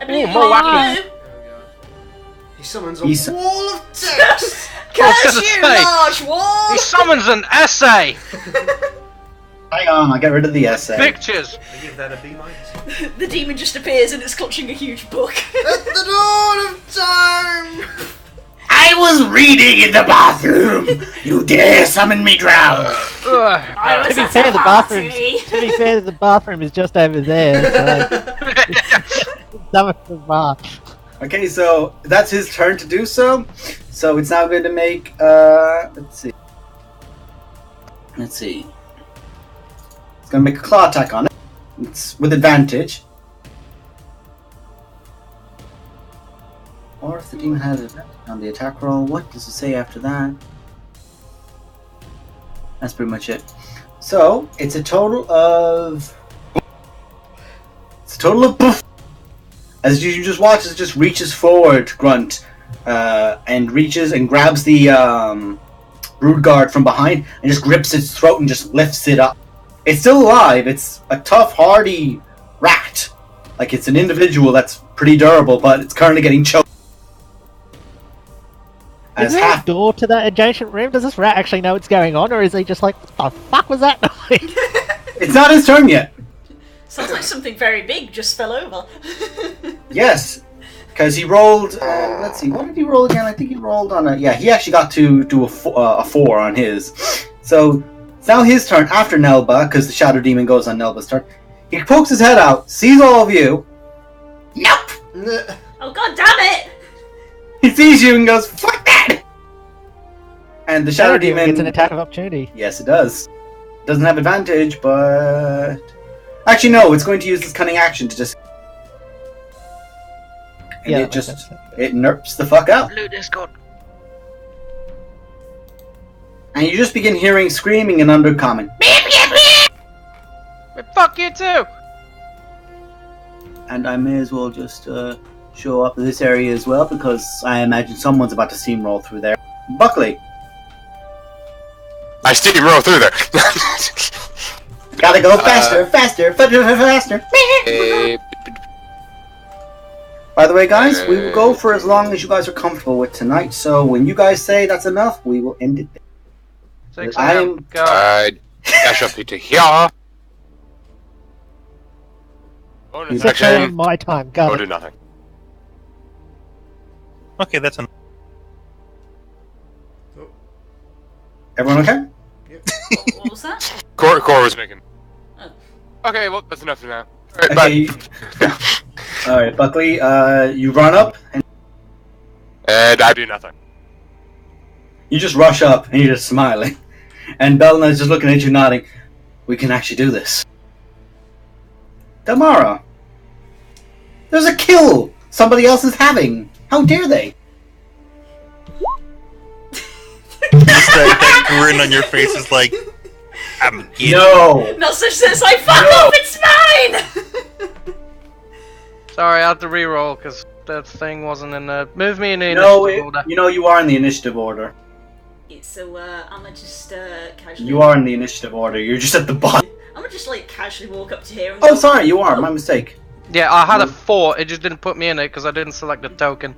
Ooh, more wacky. There we go. He summons a He's- wall of text. I was Curse gonna you, say. large wall! He summons an essay! Hang on, I'll get rid of the essay. Pictures! I give that a B minus. The demon just appears and it's clutching a huge book. At the dawn of time! I was reading in the bathroom! You dare summon me, Drow! I was To be at fair, a the party. the bathroom is just over there. So that was the bar. Okay, so that's his turn to do so. So it's now going to make, let's see. It's going to make a claw attack on it. It's with advantage. Or if the demon has advantage on the attack roll, what does it say after that? That's pretty much it. So, it's a total of... As you just watch, it just reaches forward, Grunt, and reaches and grabs the Brood Guard from behind and just grips its throat and just lifts it up. It's still alive. It's a tough, hardy rat. Like, it's an individual that's pretty durable, but it's currently getting choked. Is there a door to that adjacent room? Does this rat actually know what's going on, or is he just like, what the fuck was that noise? It's not his turn yet. Sounds like something very big just fell over. Yes, because he rolled. Let's see, what did he roll again? I think he rolled on a. Yeah, he actually got to do a 4 on his. So it's now his turn after Nelba, because the Shadow Demon goes on Nelba's turn. He pokes his head out, sees all of you. Nope. Oh god damn it! He sees you and goes, "Fuck that!" And the Shadow Demon gets an attack of opportunity. Yes, it does. Doesn't have advantage, but actually no, it's going to use its cunning action to just. And Yeah, it just it nerps the fuck out. Blue Discord. And you just begin hearing screaming and undercomment. Fuck you too! And I may as well just show up in this area as well, because I imagine someone's about to steamroll through there. Buckley, I steamroll through there. gotta go faster, faster. By the way, guys, we will go for as long as you guys are comfortable with tonight. So when you guys say that's enough, we will end it there. 6 I a.m. am- Go. Dash up to here. Bonus 6 a.m. action. my time. Go Go. do nothing. Okay, that's enough. Everyone okay? What was that? Core was making. Oh. Okay, well that's enough for now. Alright, Okay. All right, Buckley. You run up and and I do nothing. you just rush up and you're just smiling, and Belna's just looking at you, nodding. We can actually do this. Damara, there's a kill somebody else is having. How dare they? Just that grin on your face is like, I'm getting No. Not such this, like, fuck No. off, it's mine! Sorry, I had to reroll because that thing wasn't in the. Move me in the No, initiative order. you are in the initiative order. So, I'm gonna just, casually... You are in the initiative order. You're just at the bottom. I'm gonna just, like, casually walk up to here and Oh, go, sorry, you are. My mistake. Yeah, I had a 4, it just didn't put me in it because I didn't select the token.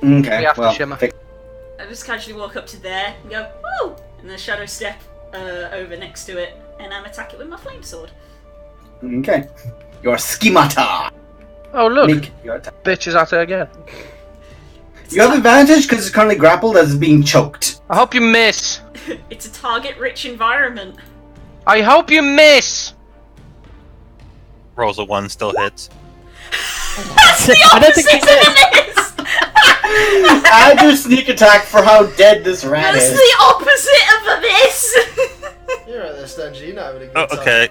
Okay, We have to well, shimmer. I just casually walk up to there and go, woo! And then shadow step over next to it, and attack it with my flame sword. Okay. Your schemata. Oh, look! Make your attack. Bitch is at it again. You have advantage because it's currently grappled as it's being choked. I hope you miss! It's a target-rich environment. I hope you miss! rolls a 1, still hits. That's the I don't think opposite you of this! Add your sneak attack for how dead this rat That's is. the opposite of this! You're right there, Stungy. You're not having a good Oh, time. okay.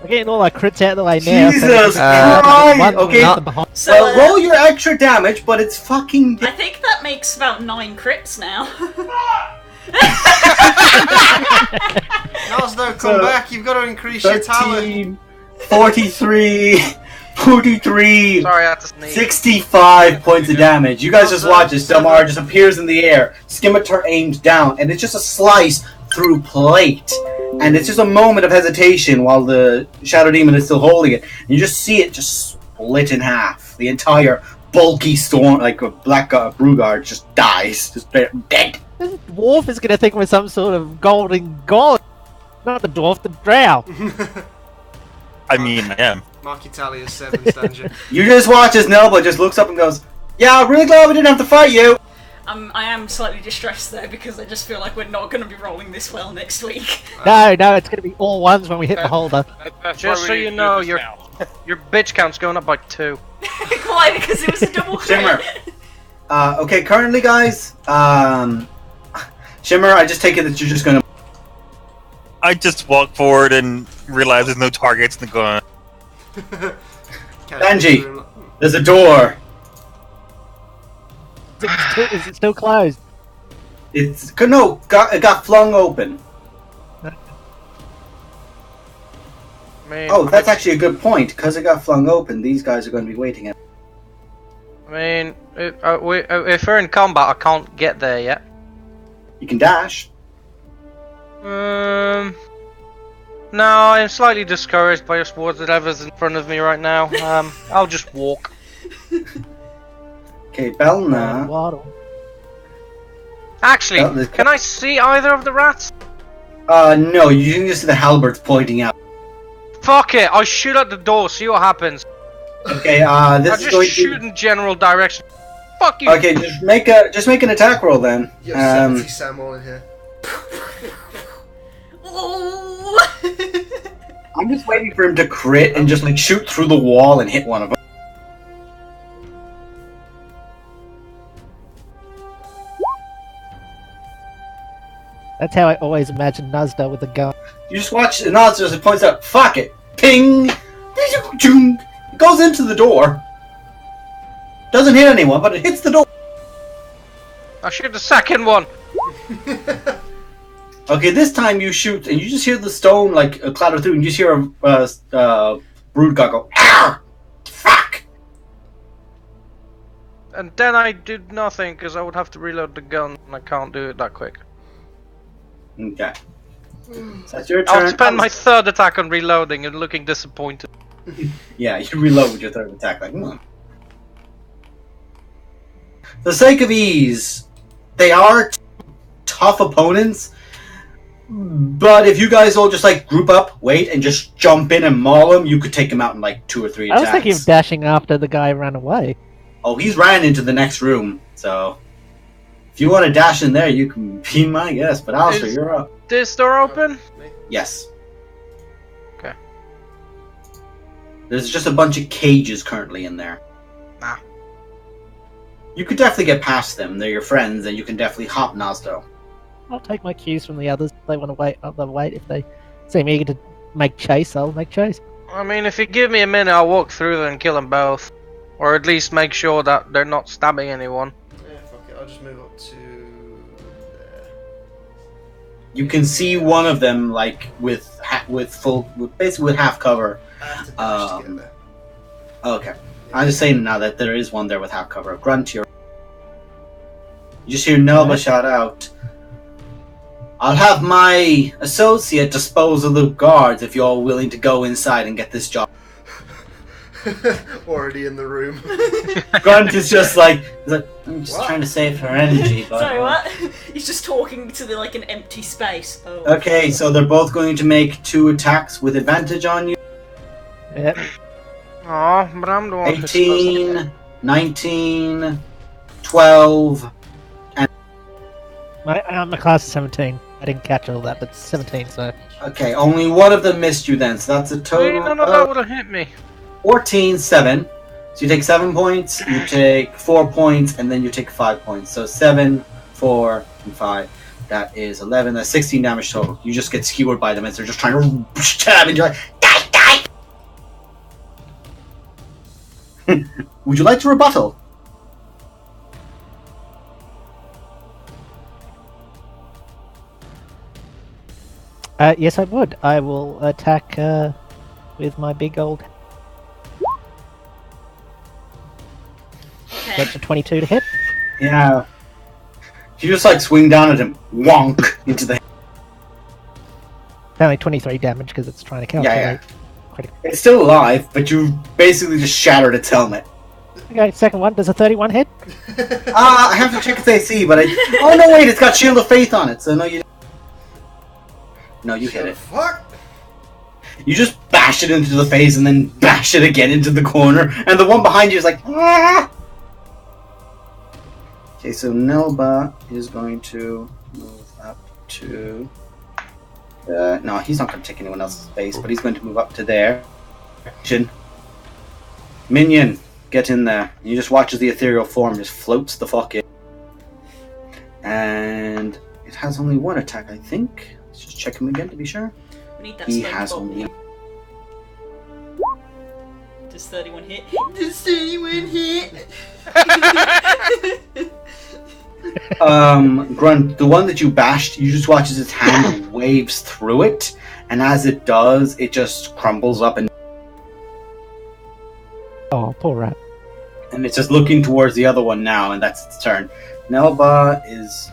We're getting all our crits out of the way now. Jesus Christ! Christ! Okay. So, Well, roll your extra damage, but it's fucking. I think that makes about 9 crits now. Nosdo, come So, back. You've got to increase your tower. 13, 43, 43, Sorry, I had to sneeze. 65 points of damage. You guys just watch as Delmar just appears in the air, Scimitar aimed down, and it's just a slice through plate. And it's just a moment of hesitation while the Shadow Demon is still holding it. And you just see it just split in half. The entire bulky storm, like a black Brugard, just dies. Just dead. This dwarf is going to think we're some sort of golden god. Not the dwarf, the drow. I mean, I am. Mark your tally as 7, Stange. You just watch as Nelba just looks up and goes, "Yeah, I'm really glad we didn't have to fight you." I am slightly distressed there because I just feel like we're not going to be rolling this well next week. No, it's going to be all ones when we hit the holder. That's Just why so we you need to do know, this your now. bitch count's going up by 2. Why? Because it was a double Shimmer. crit. Okay, currently, guys, Shimmer, I just take it that you're just gonna. I just walk forward and realize there's no targets in the gun. Benji, there's a door. Is it still closed? It got flung open. I mean, Oh, that's actually a good point. Because it got flung open, these guys are going to be waiting at. I mean, if we're in combat, I can't get there yet. You can dash. No, I'm slightly discouraged by whatever's in front of me right now. I'll just walk. Okay, Belna. Waddle. Actually, can I see either of the rats? No, you can just see the halberds pointing out. Fuck it, I'll shoot at the door, see what happens. Okay, I'll this is just going shoot to. in general direction. Fuck you! Okay, just make an attack roll then. You're 70 Sam all in here. Ooh. I'm just waiting for him to crit and just like shoot through the wall and hit one of them. That's how I always imagine Nazda with a gun. You just watch, and Oz just points out, "Fuck it, ping, it goes into the door. Doesn't hit anyone, but it hits the door." I'll shoot the second one! Okay, this time you shoot, and you just hear the stone like clatter through, and you just hear a brood god go, "Arr! Fuck!" And then I did nothing, because I would have to reload the gun, and I can't do it that quick. Okay, so that's your turn. I'll spend my third attack on reloading and looking disappointed. Yeah, you reload with your third attack, like, For the sake of ease, they are tough opponents, but if you guys all just like group up, wait, and just jump in and maul them, you could take them out in like 2 or 3 I attacks. was thinking of dashing after the guy who ran away. Oh, he's ran into the next room, so if you want to dash in there, you can be my guest, but Alistair, Is- you're up. This door open? Yes. Okay. There's just a bunch of cages currently in there. Nah. You could definitely get past them. They're your friends, and you can definitely hop Nazdo. I'll take my cues from the others. If they want to wait, they'll wait. If they seem eager to make chase, I'll make chase. I mean, if you give me a minute, I'll walk through them and kill them both. Or at least make sure that they're not stabbing anyone. Yeah, fuck it. I'll just move up to there. You can see one of them, like basically with half cover. I have to dash to get there. Okay, I'm just saying now that there is one there with half cover. Grunt, you just hear Nelba shout out, "I'll have my associate dispose of the guards if you're all willing to go inside and get this job." Already in the room. Grunt is just like, I'm just trying to save her energy. But, Sorry, what? He's just talking to like an empty space. Oh. Okay, so they're both going to make 2 attacks with advantage on you. Yep. Oh, but I'm the one who's supposed 18, 19, 12. I'm a class of 17. I didn't catch all that, but 17, so... Okay, only one of them missed you then, so that's a to... total None of that would have hit me. 14, 7. So you take 7 points, you take 4 points, and then you take 5 points. So 7, 4, and 5. That is 11. That's 16 damage total. You just get skewered by them as they're just trying to stab, and you're like, die, die! Would you like to rebuttal? Yes, I would. I will attack with my big old... Okay. That's a 22 to hit. Yeah. You just like swing down at him, wonk, into the... Only 23 damage because it's trying to calculate. It's still alive, but you basically just shattered its helmet. Okay, second one. Does a 31 hit? I have to check its AC, but oh no, wait, it's got Shield of Faith on it, so no, you... No, you hit it. Fuck! You just bash it into the face and then bash it again into the corner, and the one behind you is like, ah! Okay, so Nelba is going to move up to... no, he's not going to take anyone else's space, but he's going to move up to there. Minion, get in there. You just watch as the ethereal form just floats the fuck in. And it has only one attack, I think. Let's just check him again to be sure. We need that He slow has bob. only... Does 31 hit? Does 31 hit? Grunt, the one that you bashed, you just watch as its hand waves through it, and as it does, it just crumbles up and Oh, poor rat. it's just looking towards the other one now, and that's its turn. Nelba is...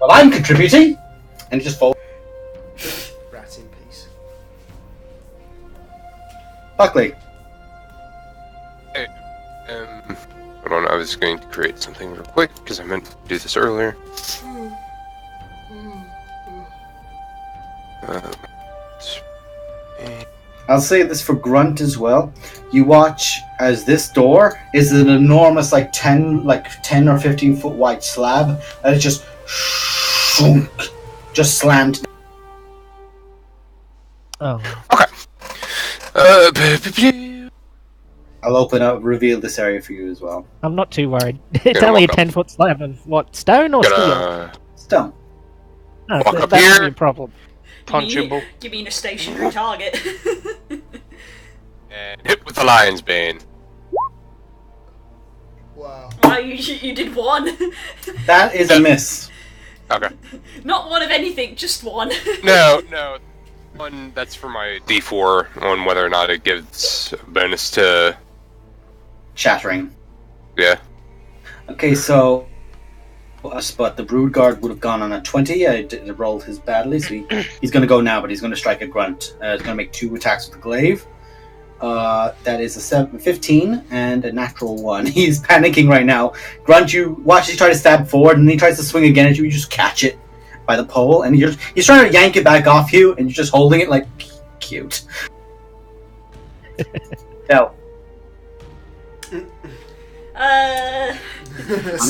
Well, I'm contributing! And it just falls. Rat in peace. Buckley. Hold on, I was going to create something real quick because I meant to do this earlier. I'll say this for Grunt as well. You watch as this door is an enormous, like 10 or 15 foot wide slab that is just slammed. Oh. I'll open up, reveal this area for you as well. I'm not too worried. It's Yeah, only a walk up. 10-foot slab of what, stone or steel? Gonna Stone. No, walk up that's here. not a problem. Punchable. Give me a stationary target. and hit with the lion's bane. Wow. Wow, you did one. That is a miss. Okay. Not one of anything, just one. No. One that's for my D4 on whether or not it gives a bonus to. Shattering. Yeah. Okay, so... But the Brood Guard would have gone on a 20. I rolled his badly, so he's going to go now, but he's going to strike a Grunt. He's going to make 2 attacks with the glaive. That is a 15 and a natural 1. He's panicking right now. Grunt, you watch he try to stab forward, and he tries to swing again at you. You just catch it by the pole, and he's trying to yank it back off you, and you're just holding it like cute. No, I'm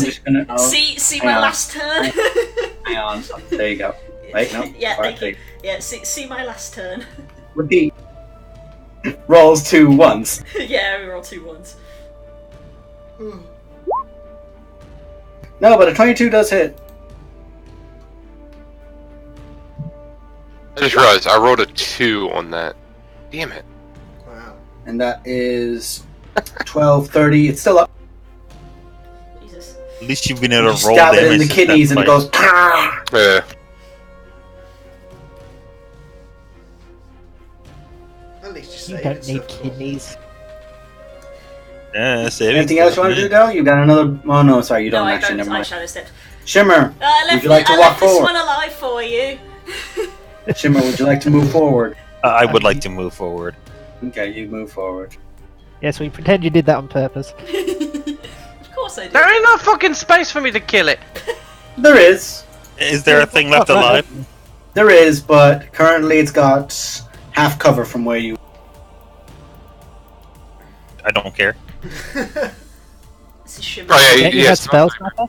just gonna see hang my on. last turn. hang on. There you go. Wait, no. Yeah, Alright, thank you. Yeah, see my last turn. Repeat. Rolls 2 1s. Yeah, we roll 2 1s. No, but a 22 does hit. I just realized I rolled a 2 on that. Damn it. Wow. And that is 12, 30. It's still up. Jesus. At least you've been able You to just roll stab damage. it in the since kidneys that and it fight. goes. "Ah!" Yeah. At least you You saved don't it, need so- kidneys. Yeah, saving Anything else you want to do, Del? You got another. Oh, no, sorry, you No, don't I actually. don't. Never I mind. shadow stepped. Shimmer, I you like to walk left this forward? one alive for you. Shimmer, would you like to move forward? I would like to move forward. Okay, you move forward. Yes, we pretend you did that on purpose. Of course I do. There ain't no fucking space for me to kill it. There is. Is there a thing left Oh, right. alive? There is, but currently it's got half cover from where you. I don't care. This is Shimmer. Oh, yeah, Don't you yes, have spell snapper?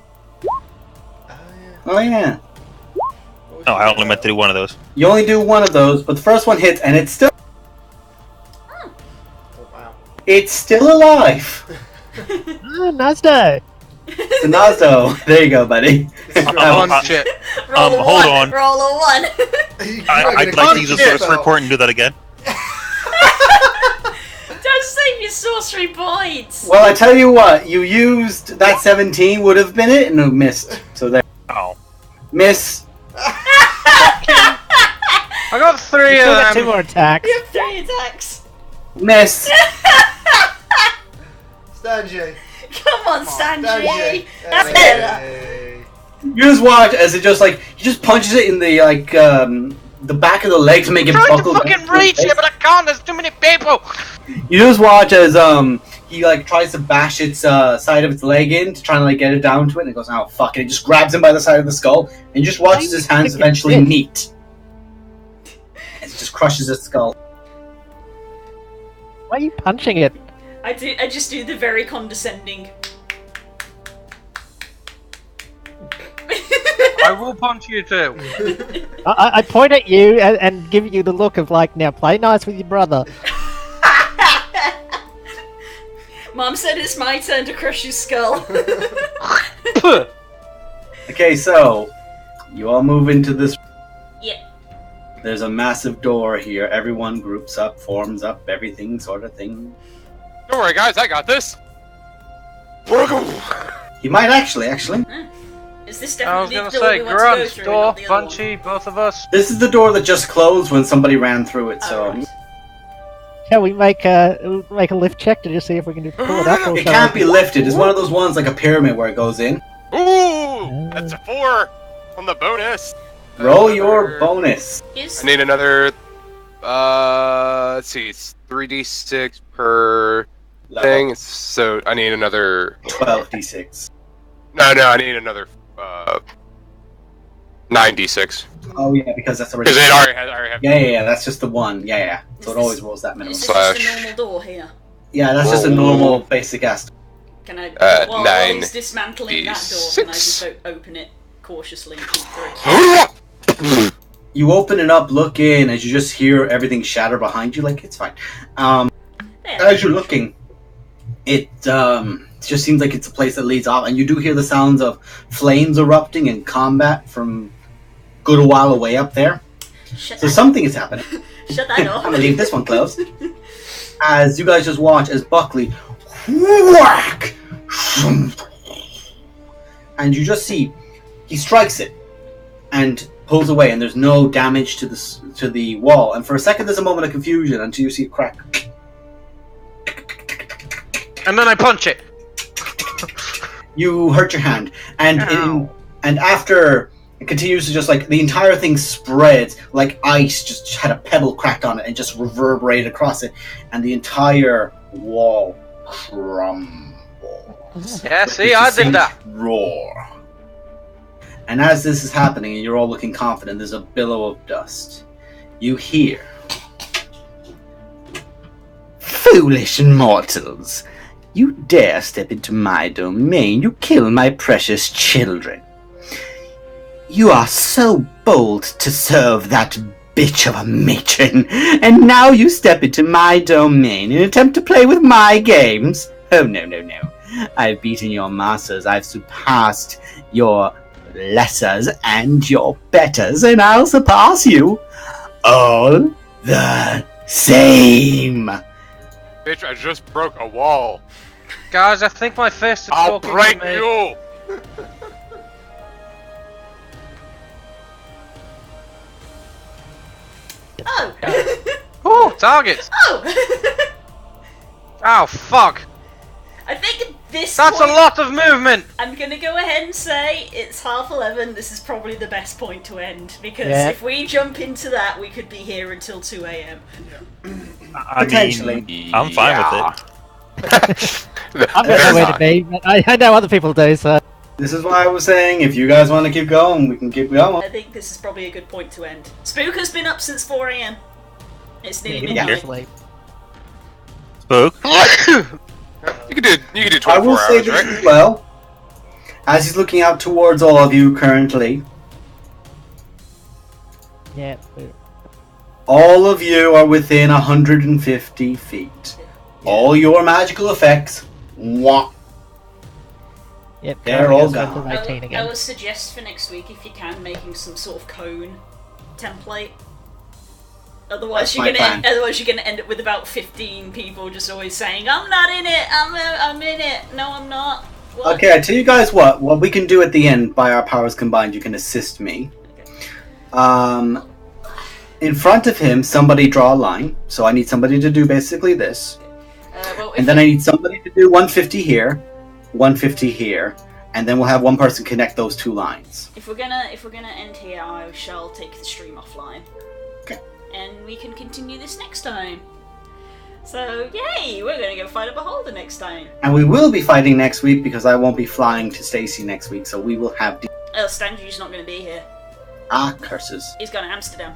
Oh, yeah. No, I only meant to do one of those. You only do one of those, but the first one hits, and it's still. Oh, wow. It's still alive. Ah, nice day. The Nazdo. There you go, buddy. Punch it. Roll a hold one. on. Roll a 1. I'd like to use a source report and do that again. Don't save your sorcery points. Well, I tell you what, you used that 17 would have been it, and it missed. So there. Oh. Miss. I got 3 You still got of 2 them. more attacks. You have 3 attacks. Miss. Stanjay. Come on, Sanjay. Stanjay. That's better. Hey. You just watch as it just he just punches it in the the back of the legs to make it I'm trying to buckle. fucking reach it, but I can't. There's too many people. You just watch as he tries to bash its side of its leg in to try and get it down to it, and it goes, oh fuck it, it just grabs him by the side of the skull, and you just watches his hands eventually meet. just crushes its skull. Why are you punching it? I just do the very condescending. I will punch you too. I point at you and give you the look of like, now play nice with your brother. Mom said it's my turn to crush his skull. Okay, so you all move into this. Yeah. There's a massive door here. Everyone groups up, forms up, everything sort of thing. Don't worry, guys. I got this. You might actually. Is this I was definitely gonna the door say, we want to go Grunts, through? Door, not the other one? Bunchy, both of us. This is the door that just closed when somebody ran through it. So Alright. Shall we make a lift check to just see if we can just pull it up? Or it shall can't we- be lifted. It's one of those ones like a pyramid where it goes in. Ooh, that's a 4 on the bonus. Roll your bonus. Is I need another. Let's see. It's 3d6 per thing. So I need another. 12d6. No. I need another. 9d6. Oh yeah, because that's already. Because it already has. Yeah. That's just the one. Yeah. So Is it always this- rolls that minimum. is this Slash. just a normal door here? Yeah, that's just a Roll. normal basic ass. Can I, while 9 he's dismantling that door, can I just open it cautiously and peek through? You open it up, look in, as you just hear everything shatter behind you. Like it's fine. There. As you're looking, it just seems like it's a place that leads off, and you do hear the sounds of flames erupting and combat from a good while away up there. Shut So that, something is happening. shut that I'm off. gonna leave this one closed. As you guys just watch as Buckley whack, and you just see he strikes it and pulls away, and there's no damage to the wall. And for a second, there's a moment of confusion until you see it crack. And then I punch it. You hurt your hand, and Ow. and after it continues to just like the entire thing spreads like ice. Just had a pebble cracked on it and just reverberated across it, and the entire wall crumbles. Yeah, see, With I the did that. roar. And as this is happening, and you're all looking confident, there's a billow of dust. You hear, "Foolish mortals! You dare step into my domain, you kill my precious children. You are so bold to serve that bitch of a matron, and now you step into my domain and attempt to play with my games? Oh, no. I've beaten your masters, I've surpassed your lessers and your betters, and I'll surpass you all the same." Bitch, I just broke a wall. Guys, I think my fist is I'll talking break to me. you. Oh! Oh, targets! Oh! Oh, fuck! I think at this That's point, a lot of movement! I'm gonna go ahead and say it's 11:30. This is probably the best point to end, because Yeah. if we jump into that, we could be here until 2 a.m. Potentially. I'm fine with it. I've got nowhere to be, but I know other people do, so. This is why I was saying, if you guys want to keep going, we can keep going. I think this is probably a good point to end. Spook has been up since 4 a.m. It's nearly Yeah, midnight. sleep. Spook? You can do I 24 will say hours, this right? as well. As he's looking out towards all of you currently, Yeah. all of you are within 150 feet. All your magical effects, wah. Yep. They're currently all on gone. circle of 18 I again. would suggest for next week, if you can, making some sort of cone template. Otherwise, That's my plan. Otherwise, you're gonna end up with about 15 people just always saying, "I'm not in it. I'm in it. No, I'm not." What? Okay, I tell you guys what we can do at the end, by our powers combined, you can assist me. In front of him, somebody draw a line. So I need somebody to do basically this. Well, And then I need somebody to do 150 here, 150 here, and then we'll have one person connect those two lines. if we're gonna end here, I shall take the stream offline. Okay. And we can continue this next time. So yay! We're gonna go fight a beholder next time. And we will be fighting next week because I won't be flying to Stacy next week, so we will have... Stanju's not gonna be here. Ah, curses. He's going to Amsterdam.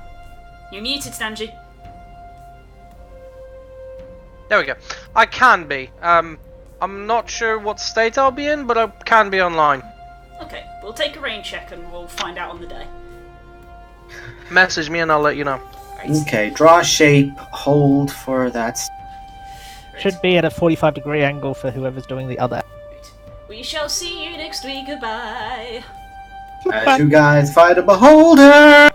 You're muted, Stanji. There we go. I can be. I'm not sure what state I'll be in, but I can be online. Okay, we'll take a rain check and we'll find out on the day. Message me and I'll let you know. Right. Okay, draw shape, hold for that. Should be at a 45-degree angle for whoever's doing the other. We shall see you next week. Goodbye. As you guys fight a beholder!